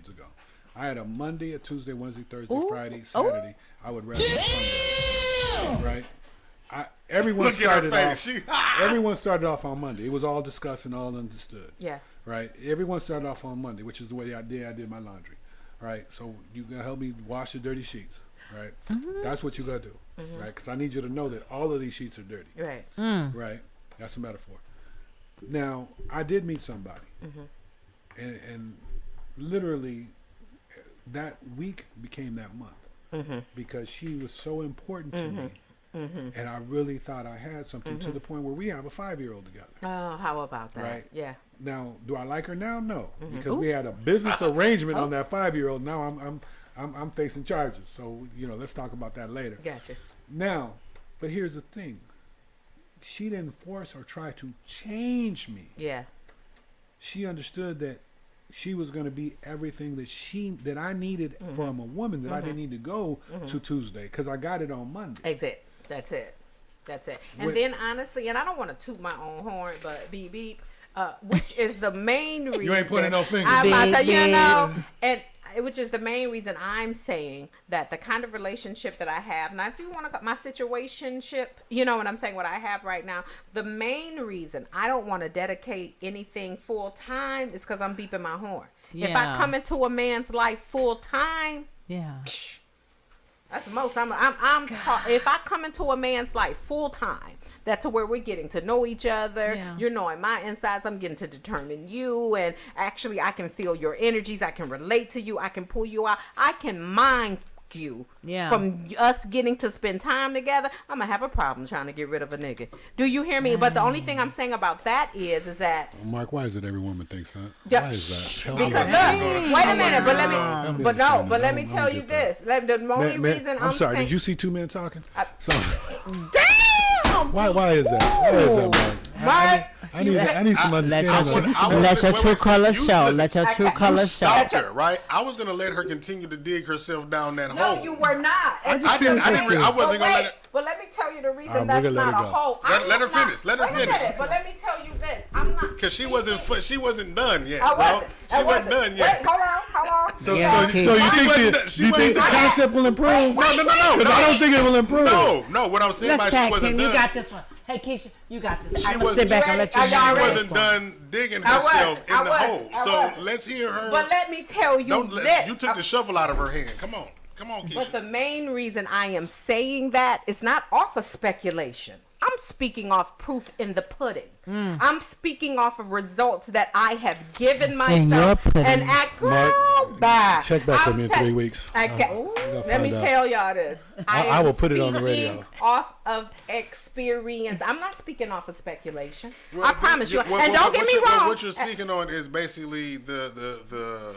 ago, I had a Monday, a Tuesday, Wednesday, Thursday, Friday, Saturday. I would rest on Sunday. Right? Everyone Look at her started off. face. Everyone started off on Monday. It was all discussed and all understood. yeah. Right? Everyone started off on Monday, which is the way I did my laundry. Right? So you gotta help me wash the dirty sheets. Right? That's what you gotta do. Right? Because I need you to know that all of these sheets are dirty. Right. Right? That's a metaphor. Now, I did meet somebody. And literally, that week became that month. Because she was so important to me. And I really thought I had something to the point where we have a 5-year-old together. Oh, how about that? Right. Yeah. Now, do I like her now? No, because we had a business arrangement on that 5-year-old. Now I'm facing charges. So let's talk about that later. Gotcha. Now, but here's the thing: she didn't force or try to change me. Yeah. She understood that she was going to be everything that I needed from a woman. That I didn't need to go to Tuesday because I got it on Monday. That's it. And then honestly, and I don't want to toot my own horn, but beep beep, which is the main reason. You ain't pointing no fingers. I'm about to say, Beep, and which is the main reason I'm saying that the kind of relationship that I have now, if you want to, my situationship, you know what I'm saying, what I have right now, the main reason I don't want to dedicate anything full time is because I'm beeping my horn. If I Yeah. come into a man's life full time, Yeah. that's the most. If I come into a man's life full time, that's where we're getting to know each other. Yeah. You're knowing my insides. I'm getting to determine you, and actually, I can feel your energies. I can relate to you. I can pull you out. I can mind you. Yeah. From us getting to spend time together, I'm gonna have a problem trying to get rid of a nigga. Do you hear me? But the only thing I'm saying about that is that Mark, why is it every woman thinks that? Yeah. Why is that? Help because me. wait a minute, but let me I don't tell you get that. this. The only reason I'm sorry. saying, Did you see two men talking? So, damn. why is that? Why is that, Mark? Mark, I need some understanding. Let your true colors show. Let your true You colors show. stopped her, right? I was gonna let her continue to dig herself down that hole. No, you were not. I wasn't gonna let it. But let me tell you the reason we're that's gonna let not her a go. hole. Let her finish. Let her Wait a finish. minute, but let me tell you this. I'm not. Because she wasn't done yet. I bro. wasn't. She wasn't done yet. Wait, hold on. So Yeah, you okay. think the concept will improve? No. Because I don't think it will improve. No. What I'm saying Let's about she tag wasn't team. done. You got this one. Hey, Keisha, you got this. She I'm gonna wasn't- sit back You and let ready? you Are y'all She ready? wasn't done digging I was. herself in I the was. hole. I So was. let's hear her. But let me tell you this. You took the shovel out of her hand. Come on, Keisha. But the main reason I am saying that is not off of speculation. I'm speaking off proof in the pudding. I'm speaking off of results that I have given myself. pudding. And act Mark, back. check back with me in 3 weeks. Let find me out. tell y'all this. I will put it on the speaking radio. Off of experience. I'm not speaking off of speculation. Well, I promise you. what- And don't get me wrong. What you're speaking on is basically the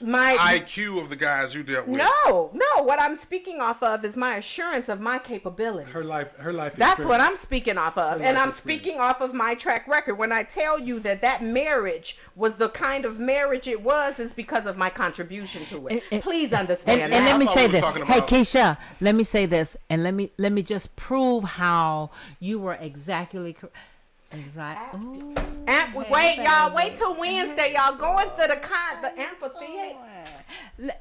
My IQ of the guys you dealt with. no. What I'm speaking off of is my assurance of my capabilities. Her life. That's what I'm speaking off of. And I'm experience. speaking off of my track record. When I tell you that marriage was the kind of marriage it was, is because of my contribution to it. Please understand And that. let me I thought say we were this. talking Hey, about- Keisha, let me say this, and let me just prove how you were exactly correct. And wait, y'all. Wait till Wednesday. Y'all going to the amphitheater.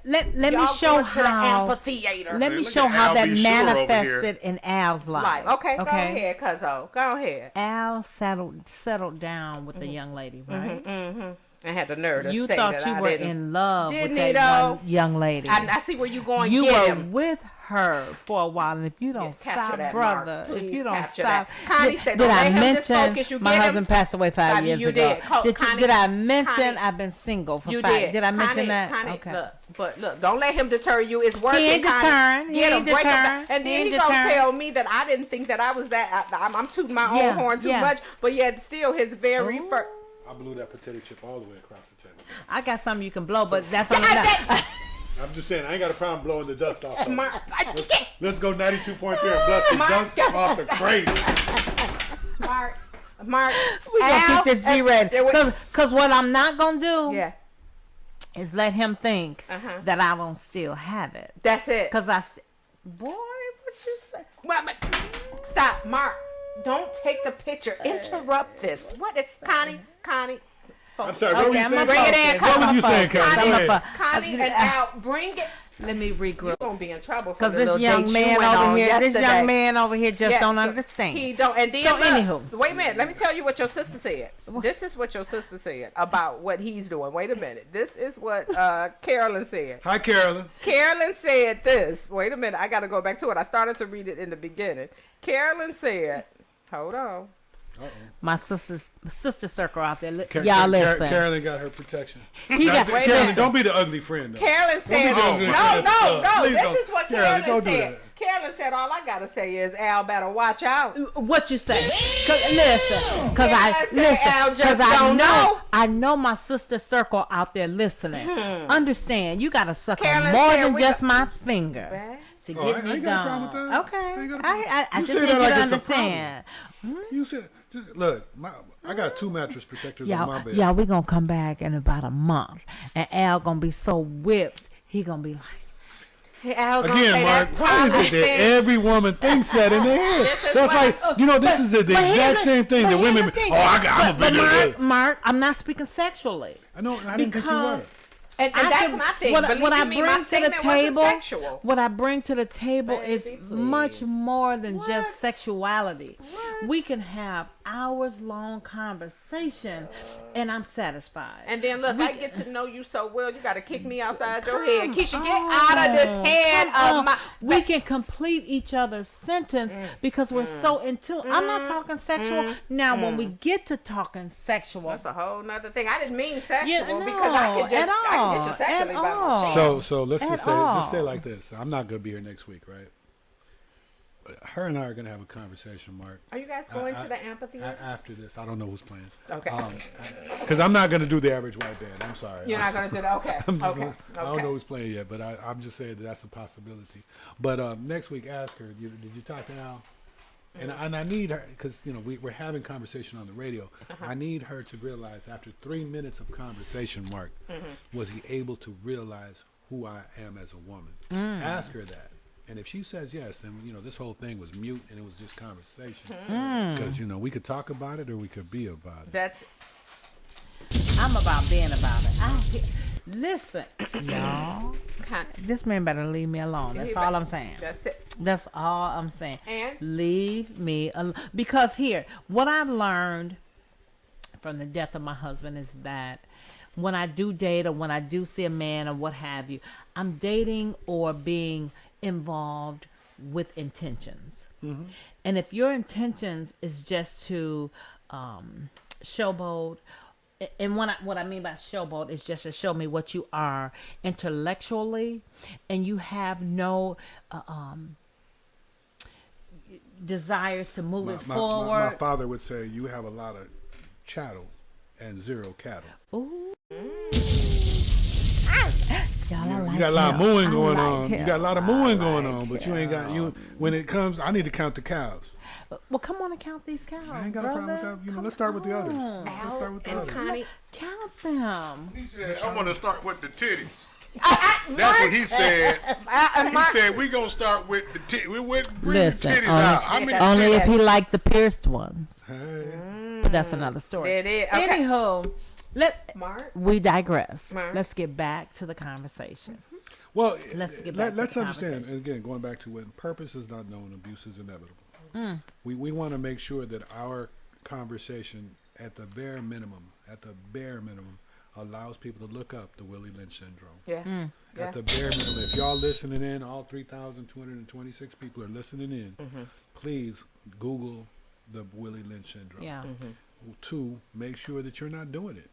Let me Y'all show going to the how. amphitheater. Let me Look show at how Al that B. Sure over manifested in Al's life. Okay, go ahead, cuzzo. Go ahead. Al settled down with the young lady, right? I had the nerve to You say thought that you I were didn't. in love with Didn't that he, though? young lady. I see where you going. You Get were him. with her for a while, and if you don't Capture stop, that, brother, Mark. if Please you don't capture stop, that. Connie said, did don't I let him mention disfocus. You my get him? husband passed away 5 Connie, years you ago? did. Connie, Did I mention Connie, I've been single for You 5? did. Did I mention Connie, that? Connie, Okay. Look, don't let him deter you. It's working. He ain't Connie. deterring. He Get him, ain't break him deterring. down. And He then ain't he gonna deterring. tell me that I didn't think that I was that. I'm tooting my own horn too much. But yet still his very first. I blew that potato chip all the way across the table. I got something you can blow, but that's on the I'm just saying, I ain't got a problem blowing the dust off. Mark, Let's go 92.3 and bless the dust off the crazy. Mark. We gonna keep this G ready. there was- Cause what I'm not gonna do Yeah, is let him think that I don't still have it. that's it. Cause Boy, what you say? Stop, Mark. Don't take the picture. Interrupt this. What is Connie? I'm sorry, what were you I'm saying? gonna Bring it in, focus. What was you saying, Karen? Go ahead. Connie and Al, bring it. Let me regroup. You're gonna be in trouble Cause for this young man over here just don't understand. He don't. And then So look, anywho. wait a minute. Let me tell you what your sister said. This is what your sister said about what he's doing. Wait a minute. This is what Carolyn said. Hi, Carolyn. Carolyn said this. Wait a minute. I got to go back to it. I started to read it in the beginning. Carolyn said, hold on. My sister circle out there. Y'all listen. Carolyn got her protection. He got, Wait a Carolyn, minute. don't be the ugly friend, though. Carolyn said, be the ugly friend at the no. club. Please This don't. is what Carolyn, Carolyn don't do said. that. Carolyn said, all I got to say is Al better watch out. what you say? Listen, cause Al just don't know. I know my sister circle out there listening. Understand? You gotta suck on Carolyn more said than we just got- my finger to Oh, get I me ain't got a problem done. with that. Okay, I ain't got a problem. I You just say need that you like to it's a problem. understand. You said, just look, I got 2 mattress protectors on my bed. Y'all, we gonna come back in about a month, and Al gonna be so whipped. He gonna be like, Hey, Al gonna Again, say Mark, that why is it that thing. every woman thinks that in their head? This is That's what- like, this is the exact same thing that women, I'm a but big Mark, I'm not speaking sexually. I know, I didn't think you were. Because And I that's can- my thing. What, Believe what I me, bring my to the statement wasn't table, sexual. what I bring to the table is Baby, much please. more than What? just sexuality. What? We can have hours-long conversation, and I'm satisfied. And then look, I get to know you so well. You got to kick me outside your head. Keisha, get out of this head of my. We can complete each other's sentence because we're so into. I'm not talking sexual. Now, when we get to talking sexual, That's a whole nother thing. I didn't mean sexual Yeah, no, because I can just at I can get you all, sexually at by all. my shit. So let's At just say all. like this. I'm not gonna be here next week, right? Her and I are gonna have a conversation, Mark. Are you guys going to the amphitheater? After this, I don't know who's playing. Okay. Because I'm not gonna do the average white band. I'm sorry. You're not going to do that? Okay. Okay. I don't know who's playing yet, but I'm just saying that's a possibility. But next week, ask her. Did you talk to Al? And I need her, because we're having conversation on the radio. I need her to realize after 3 minutes of conversation, Mark, was he able to realize who I am as a woman? Ask her that. And if she says yes, then this whole thing was mute and it was just conversation. Because we could talk about it or we could be about it. I'm about being about it. Listen, y'all. This man better leave me alone. That's all I'm saying. That's it. That's all I'm saying. And? Leave me alone. Because here, what I've learned from the death of my husband is that when I do date or when I do see a man or what have you, I'm dating or being involved with intentions. And if your intentions is just to showboat, and what I mean by showboat is just to show me what you are intellectually, and you have no desires to move it forward. My father would say, you have a lot of chattel and zero cattle. Ooh. You got a lot of mooing going on. You got a lot of mooing going on, but you ain't got when it comes. I need to count the cows. Well, come on and count these cows. I ain't got a problem with that. Let's start with the others. Let's start with the others. Connie, count them. He said, I want to start with the titties. That's what he said. He said, we going to start with the titties. We bring the titties out. Only if he liked the pierced ones. Hey. But that's another story. It is. Okay. Anywho, we digress. Mark. Let's get back to the conversation. Well, let's understand, and again, going back to when purpose is not known, abuse is inevitable. We want to make sure that our conversation, at the bare minimum, allows people to look up the Willie Lynch syndrome. Yeah. At the bare minimum. If y'all listening in, all 3,226 people are listening in, please Google the Willie Lynch syndrome. Yeah. 2, make sure that you're not doing it.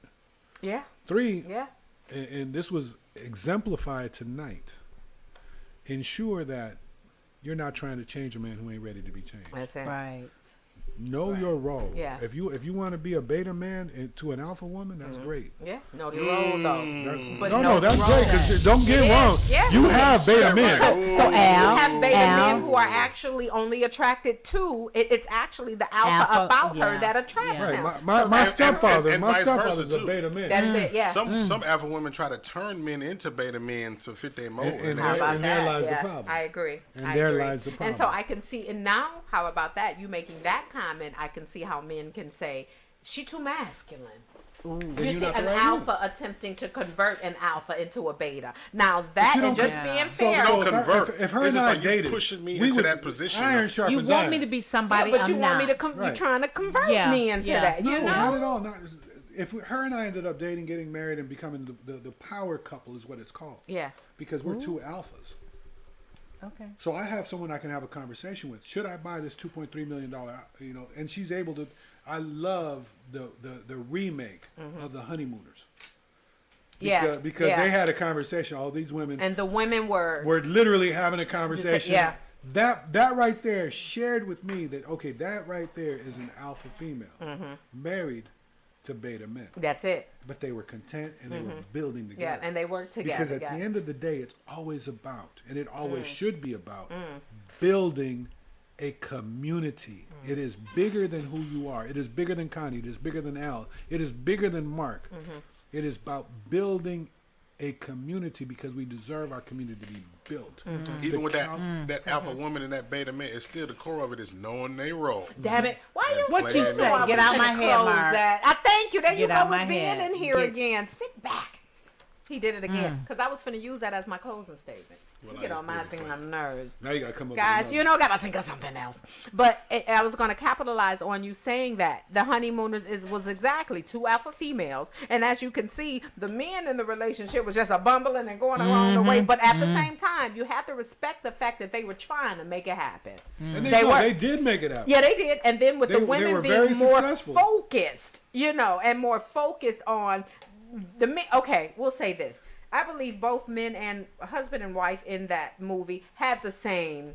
Yeah. 3, yeah. And this was exemplified tonight, ensure that you're not trying to change a man who ain't ready to be changed. That's it. Right. Know your role. Yeah. If you want to be a beta man to an alpha woman, that's great. Yeah. Know the role though. But That's great. Because don't get wrong. Yeah. You have beta men. So Al, you have beta men who are actually only attracted to it's actually the alpha about her that attracts him. Right. My stepfather. And My vice stepfather's versa, a too. beta man. That's it. Yeah. Some alpha women try to turn men into beta men to fit their mold. And How about there that? lies the Yeah, problem. I agree. And there lies the problem. And so I can see, and now, how about that? You making that comment, I can see how men can say, she too masculine. You see an alpha attempting to convert an alpha into a beta. Now that and just being fair. Don't convert. If her and I dated, pushing me into that position. Iron sharpens You want iron. me to be somebody but I'm you want not. me to you're trying to convert me into that. You No, know? not at all. If her and I ended up dating, getting married, and becoming the power couple is what it's called. Yeah. Because we're two alphas. Okay. So I have someone I can have a conversation with. Should I buy this $2.3 million? And she's able to. I love the remake of The Honeymooners. Because they had a conversation. All these women and the women were literally having a conversation. Yeah. That right there shared with me that that right there is an alpha female married to beta men. That's it. But they were content and they were building together. Yeah, and they worked together. Because at the end of the day, it's always about, and it always should be about, building a community. It is bigger than who you are. It is bigger than Connie. It is bigger than Al. It is bigger than Mark. It is about building a community because we deserve our community to be built. Even with that alpha woman and that beta man, it's still the core of it is knowing their role. Damn it! Why you? What you say? Get out my head, Mark. I thank you. There you Get go out with my being head. in here again. Sit back. He did it again because I was finna use that as my closing statement. Well, You get on my thing on nerves. Now you gotta come up Guys, with gotta think of something else. But I was going to capitalize on you saying that the honeymooners was exactly two alpha females, and as you can see, the men in the relationship was just a bumbling and going along the way. But at the same time, you have to respect the fact that they were trying to make it happen. And they did make it happen. Yeah, they did. And then with the They women were being very more successful. focused, and more focused on the men. Okay, we'll say this. I believe both men and husband and wife in that movie had the same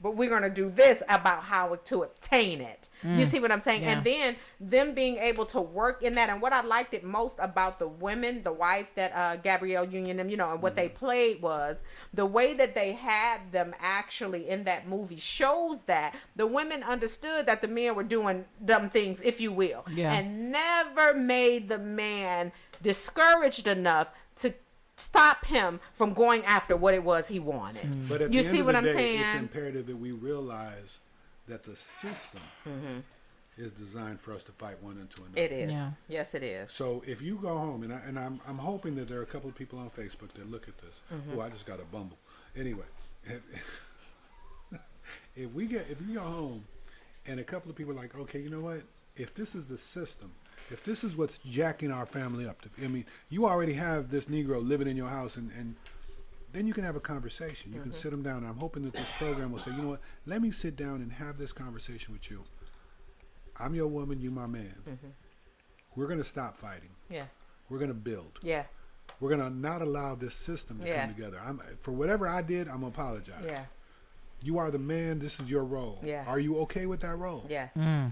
but we're going to do this about how to obtain it. You see what I'm saying? Yeah. And then them being able to work in that. And what I liked it most about the women, the wife that Gabrielle Union, them, and what they played was the way that they had them actually in that movie shows that the women understood that the men were doing dumb things, if you will, and never made the man discouraged enough to stop him from going after what it was he wanted. But at You the see end what of the I'm day, saying? it's imperative that we realize that the system is designed for us to fight one into another. It is. Yeah. Yes, it is. So if you go home, and I'm hoping that there are a couple of people on Facebook that look at this. Oh, I just got a bumble. Anyway, if you go home, and a couple of people are like, okay, you know what? If this is the system, if this is what's jacking our family up, I mean, you already have this Negro living in your house, and then you can have a conversation. You can sit them down. And I'm hoping that this program will say, you know what? Let me sit down and have this conversation with you. I'm your woman, you my man. We're going to stop fighting. Yeah. We're going to build. Yeah. We're going to not allow this system to come together. For whatever I did, I'm going to apologize. Yeah. You are the man. This is your role. Yeah. Are you okay with that role? Yeah.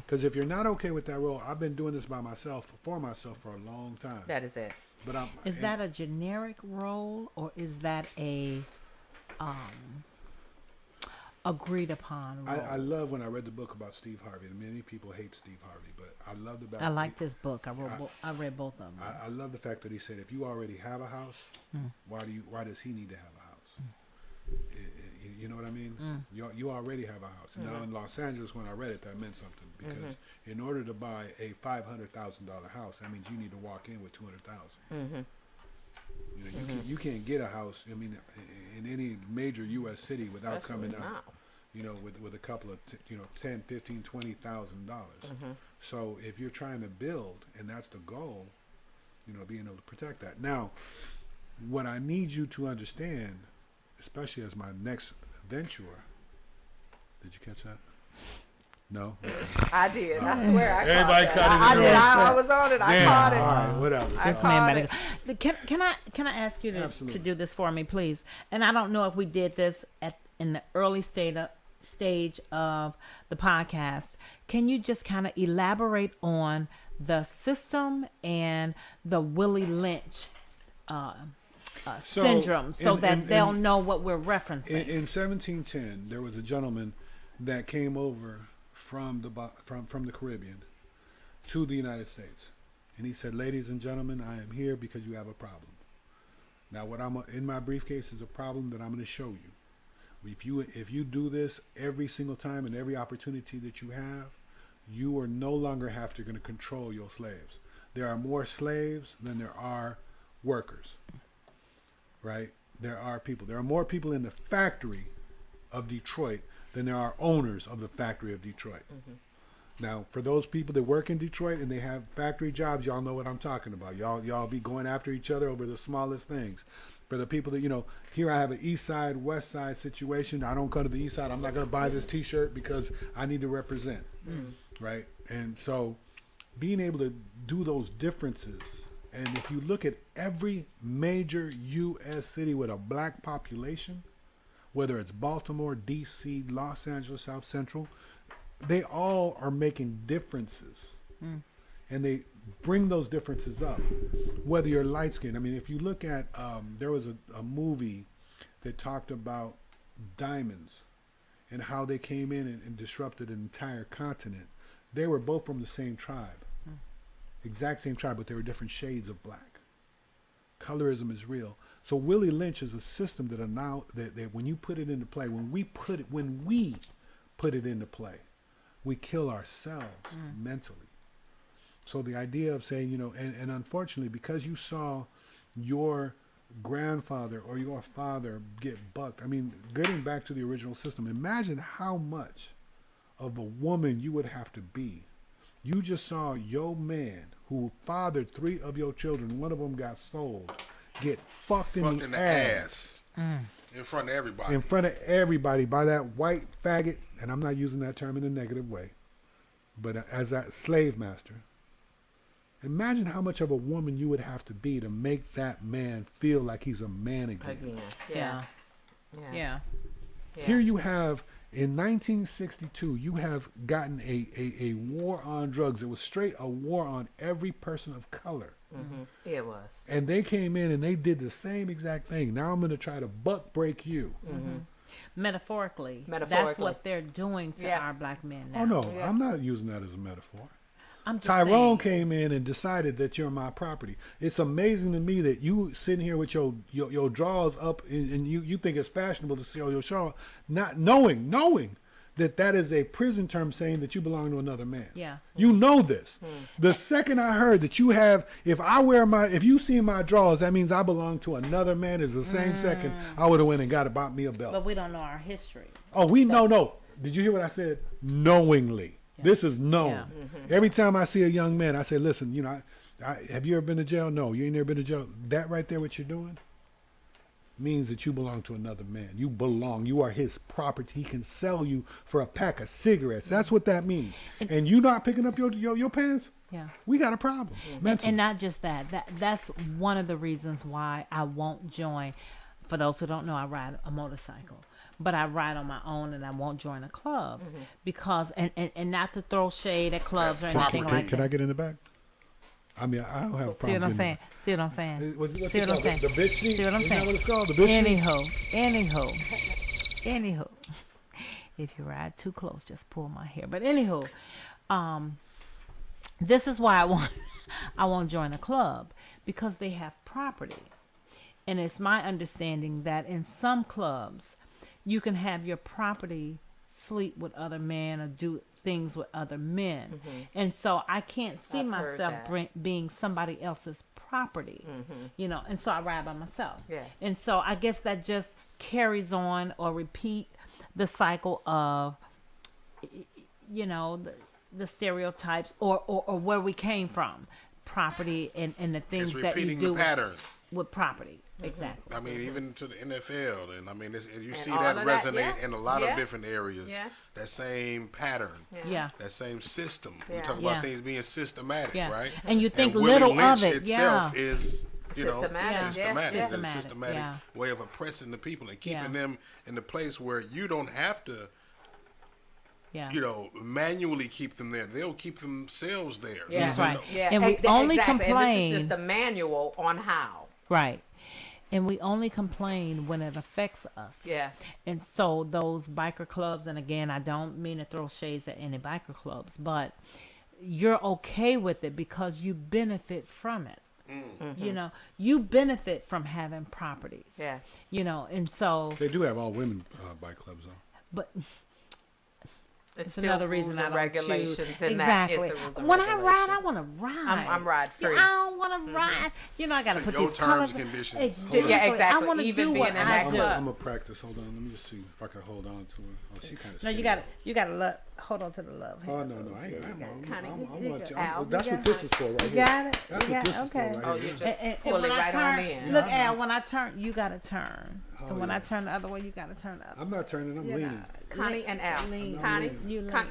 Because if you're not okay with that role, I've been doing this by myself, for myself, for a long time. That is it. But Is that a generic role, or is that a agreed upon role? I love when I read the book about Steve Harvey. And many people hate Steve Harvey, but I love the I like this book. I read both of them. I love the fact that he said, if you already have a house, why does he need to have a house? You know what I mean? You already have a house. Now in Los Angeles, when I read it, that meant something, because in order to buy a $500,000 house, that means you need to walk in with $200,000. You can't get a house, I mean, in any major U.S. city without coming out, with a couple of, $10,000, $15,000, $20,000. So if you're trying to build, and that's the goal, being able to protect that. Now, what I need you to understand, especially as my next venture, did you catch that? No? I did. I swear I Everybody caught cut that. it I in did. the I was on it. I caught it. All right, whatever. I Man, caught it. can I ask you to Absolutely. do this for me, please? And I don't know if we did this in the early stage of the podcast. Can you just kind of elaborate on the system and the Willie Lynch syndrome, so that they'll know what we're referencing? In 1710, there was a gentleman that came over from the Caribbean to the United States, and he said, "Ladies and gentlemen, I am here because you have a problem. Now, what I'm in my briefcase is a problem that I'm going to show you. If you do this every single time and every opportunity that you have, you are no longer going to control your slaves. There are more slaves than there are workers, right? There are more people in the factory of Detroit than there are owners of the factory of Detroit. Now, for those people that work in Detroit and they have factory jobs, y'all know what I'm talking about. Y'all be going after each other over the smallest things. For the people that, here I have an east side, west side situation. I don't go to the east side. I'm not going to buy this t-shirt because I need to represent, right? And so being able to do those differences, and if you look at every major U.S. city with a black population, whether it's Baltimore, D.C., Los Angeles, South Central, they all are making differences. And they bring those differences up, whether you're light-skinned. I mean, if you look at, there was a movie that talked about diamonds and how they came in and disrupted an entire continent. They were both from the same tribe, exact same tribe, but they were different shades of black. Colorism is real. So Willie Lynch is a system that that when you put it into play, when we put it into play, we kill ourselves mentally. So the idea of saying, and unfortunately, because you saw your grandfather or your father get bucked, I mean, getting back to the original system, imagine how much of a woman you would have to be. You just saw your man who fathered 3 of your children, one of them got sold, get fucked in the ass. In front of everybody. In front of everybody by that white faggot, and I'm not using that term in a negative way, but as that slave master. Imagine how much of a woman you would have to be to make that man feel like he's a man again. Yeah. Yeah. Here you have In 1962, you have gotten a war on drugs. It was straight a war on every person of color. It was. And they came in and they did the same exact thing. Now I'm going to try to buck break you. Metaphorically, that's Metaphorically. what they're doing to our black men now. Oh, no, I'm not using that as a metaphor. I'm just Tyrone saying. came in and decided that you're my property. It's amazing to me that you sitting here with your drawers up and you think it's fashionable to show your shawl, not knowing that is a prison term saying that you belong to another man. Yeah. You know this. The second I heard that you have, if you see my drawers, that means I belong to another man, is the same second I would have went and got about me a belt. But we don't know our history. Oh, no. Did you hear what I said? Knowingly. Yeah. This is known. Yeah. Every time I see a young man, I say, listen, have you ever been to jail? No, you ain't never been to jail. That right there, what you're doing, means that you belong to another man. You belong. You are his property. He can sell you for a pack of cigarettes. That's what that means. And you not picking up your pants? Yeah. We got a problem. Mentally. And not just that. That's one of the reasons why I won't join. For those who don't know, I ride a motorcycle. But I ride on my own and I won't join a club because and not to throw shade at clubs or anything like that. Can I get in the back? I mean, I don't have a problem. See what I'm saying? See what I'm saying? What's See what I'm saying? The bitch seat? See what I'm Isn't that saying? what it's called? The bitch seat? Anywho, if you ride too close, just pull my hair. But anywho, this is why I won't join a club, because they have property, and it's my understanding that in some clubs, you can have your property sleep with other men or do things with other men. And so I can't see I've myself heard being somebody else's property, and so I ride by myself. Yeah. And so I guess that just carries on or repeat the cycle of, the stereotypes or where we came from, property and the things It's that you repeating do the pattern. with property. Exactly. I mean, even to the NFL, and I mean, you see all that of that, resonate yeah. in a lot Yeah. of different areas. Yeah. That same pattern, Yeah. that same system. We Yeah. talk Yeah. about things being systematic, Yeah. right? And you think Willie little Lynch of it, itself yeah. is, Systematic, yeah. systematic. Yeah. It's a systematic Yeah. way of oppressing the people and keeping Yeah. them in the place where you don't have to, Yeah. manually keep them there. They'll keep themselves there. Yeah. That's right. Yeah. And we only exactly. complain. And this is just a manual on how. Right. And we only complain when it affects us. Yeah. And so those biker clubs, and again, I don't mean to throw shades at any biker clubs, but you're okay with it because you benefit from it. You benefit from having properties. Yeah. And so, They do have all women bike clubs, though. but It's another still reason rules I and don't regulations, choose. and Exactly. that is the rules and When I ride, regulations. I want to ride. I'm ride free. I don't want to ride. I got to So put your these terms colors. and conditions. Exactly. Yeah, exactly. I want to Even do being what in I that do. club. I'm gonna practice. Hold on, let me just see if I can hold on to it. Oh, she kind of. No, you got to hold on to the love. Oh no, I ain't. Al, That's what this is for, right You here. got it. That's You what got this it. is for, Okay. right Oh, here. you just And pull it when I right turn, on in. look, Al, when I turn, you got to turn. And when yeah. I turn the other way, you got to turn the other. I'm not turning. I'm leaning. Connie and Al. Lean. Connie, You lean. Con-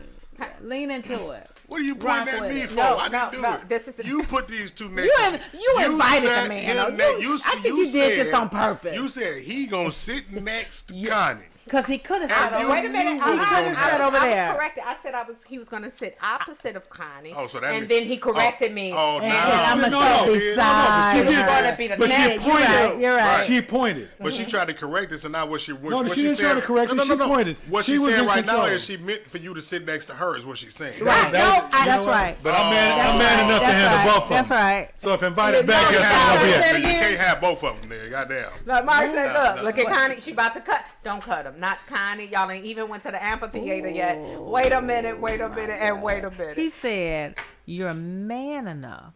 Lean into it. What are you Rock pointing at with me it. for? No, I didn't do no, it. this is- You put these two next to You invited sat the man. him though. ne- I think you did this on purpose. You said he gonna sit next to Connie. Because he could have And sat you over. Wait a minute. knew what was gonna sat over I there. was corrected. I said he was going to sit opposite of Connie. Oh, so that and means- then he corrected me. Oh, And now said, I'm no, going to no, sit no, beside she her. did It's going to be the But she next. pointed. You're right. She pointed. But she tried to correct us, and now what she what, No, what she didn't try said, to correct no, us, no, she no, no. pointed. What She she's was saying in right now control. is she meant for you to sit next to her. Is what she's saying. Right. That's right. But I'm man enough to handle both of them. That's right. So if invited back, No, it's no, not gonna be no, it. no, You can't have both of them there. Goddamn. Look, Mark said, No, look at Connie. She about to cut. Don't cut him. Not Connie. Y'all ain't even went to the amphitheater yet. Wait a minute, and wait a minute. He said, you're man enough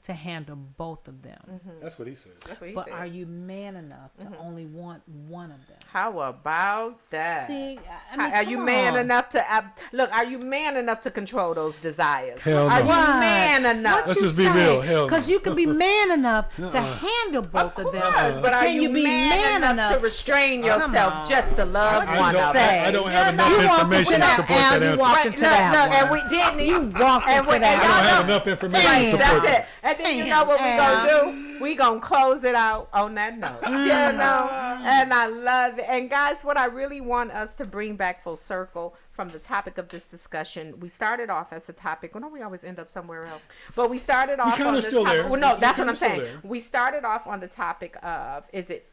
to handle both of them. That's what he said. That's what he But said. are you man enough to only want one of them? How about that? See, I mean, Are you come man on. enough to look? Are you man enough to control those desires? Hell Are no. you man enough? Let's just be real. Hell no. Because you can be man enough to handle both of them. Yes, but are Can you be man enough to restrain yourself just to love What one you of say? them? I don't have Yeah, enough you walked information into to that support alley, that you answer. walked Right, into look, that look, one. and we didn't. You walked and into we- that I don't and have y'all know- enough information to Damn, support That's that. it. And then you know what we gonna do? we gonna close it out on that note. And I love it. And guys, what I really want us to bring back full circle from the topic of this discussion, we started off as a topic. Well, no, we always end up somewhere else. But we started off on the topic. Well, no, that's what I'm saying. We started off on the topic of, is it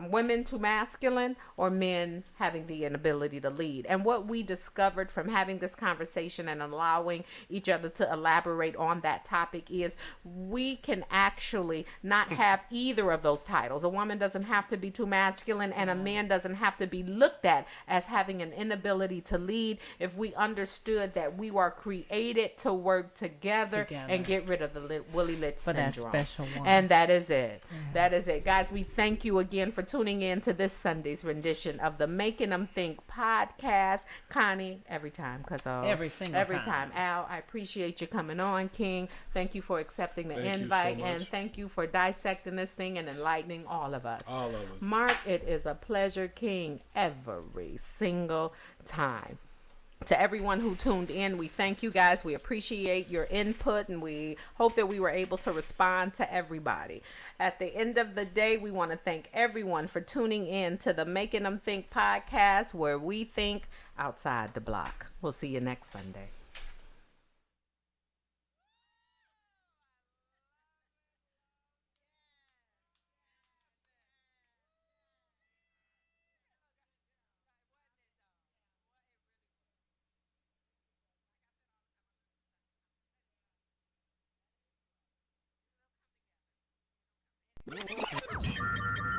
women too masculine or men having the inability to lead? And what we discovered from having this conversation and allowing each other to elaborate on that topic is we can actually not have either of those titles. A woman doesn't have to be too masculine, and a man doesn't have to be looked at as having an inability to lead if we understood that we were created to work together. And get rid of the Willie Litch syndrome. That special one. And that is it. That is it. Guys, we thank you again for tuning in to this Sunday's rendition of the Makin Em Think podcast. Connie, every time, every time. Al, I appreciate you coming on. King, thank you for accepting the invite, and thank you for dissecting this thing and enlightening all of us. Mark, it is a pleasure, King, every single time. To everyone who tuned in, we thank you guys. We appreciate your input, and we hope that we were able to respond to everybody. At the end of the day, we want to thank everyone for tuning in to the Makin Em Think podcast, where we think outside the block. We'll see you next Sunday.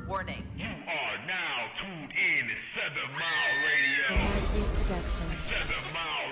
Warning. You are now tuned in to 7 Mile Radio. 7 Mile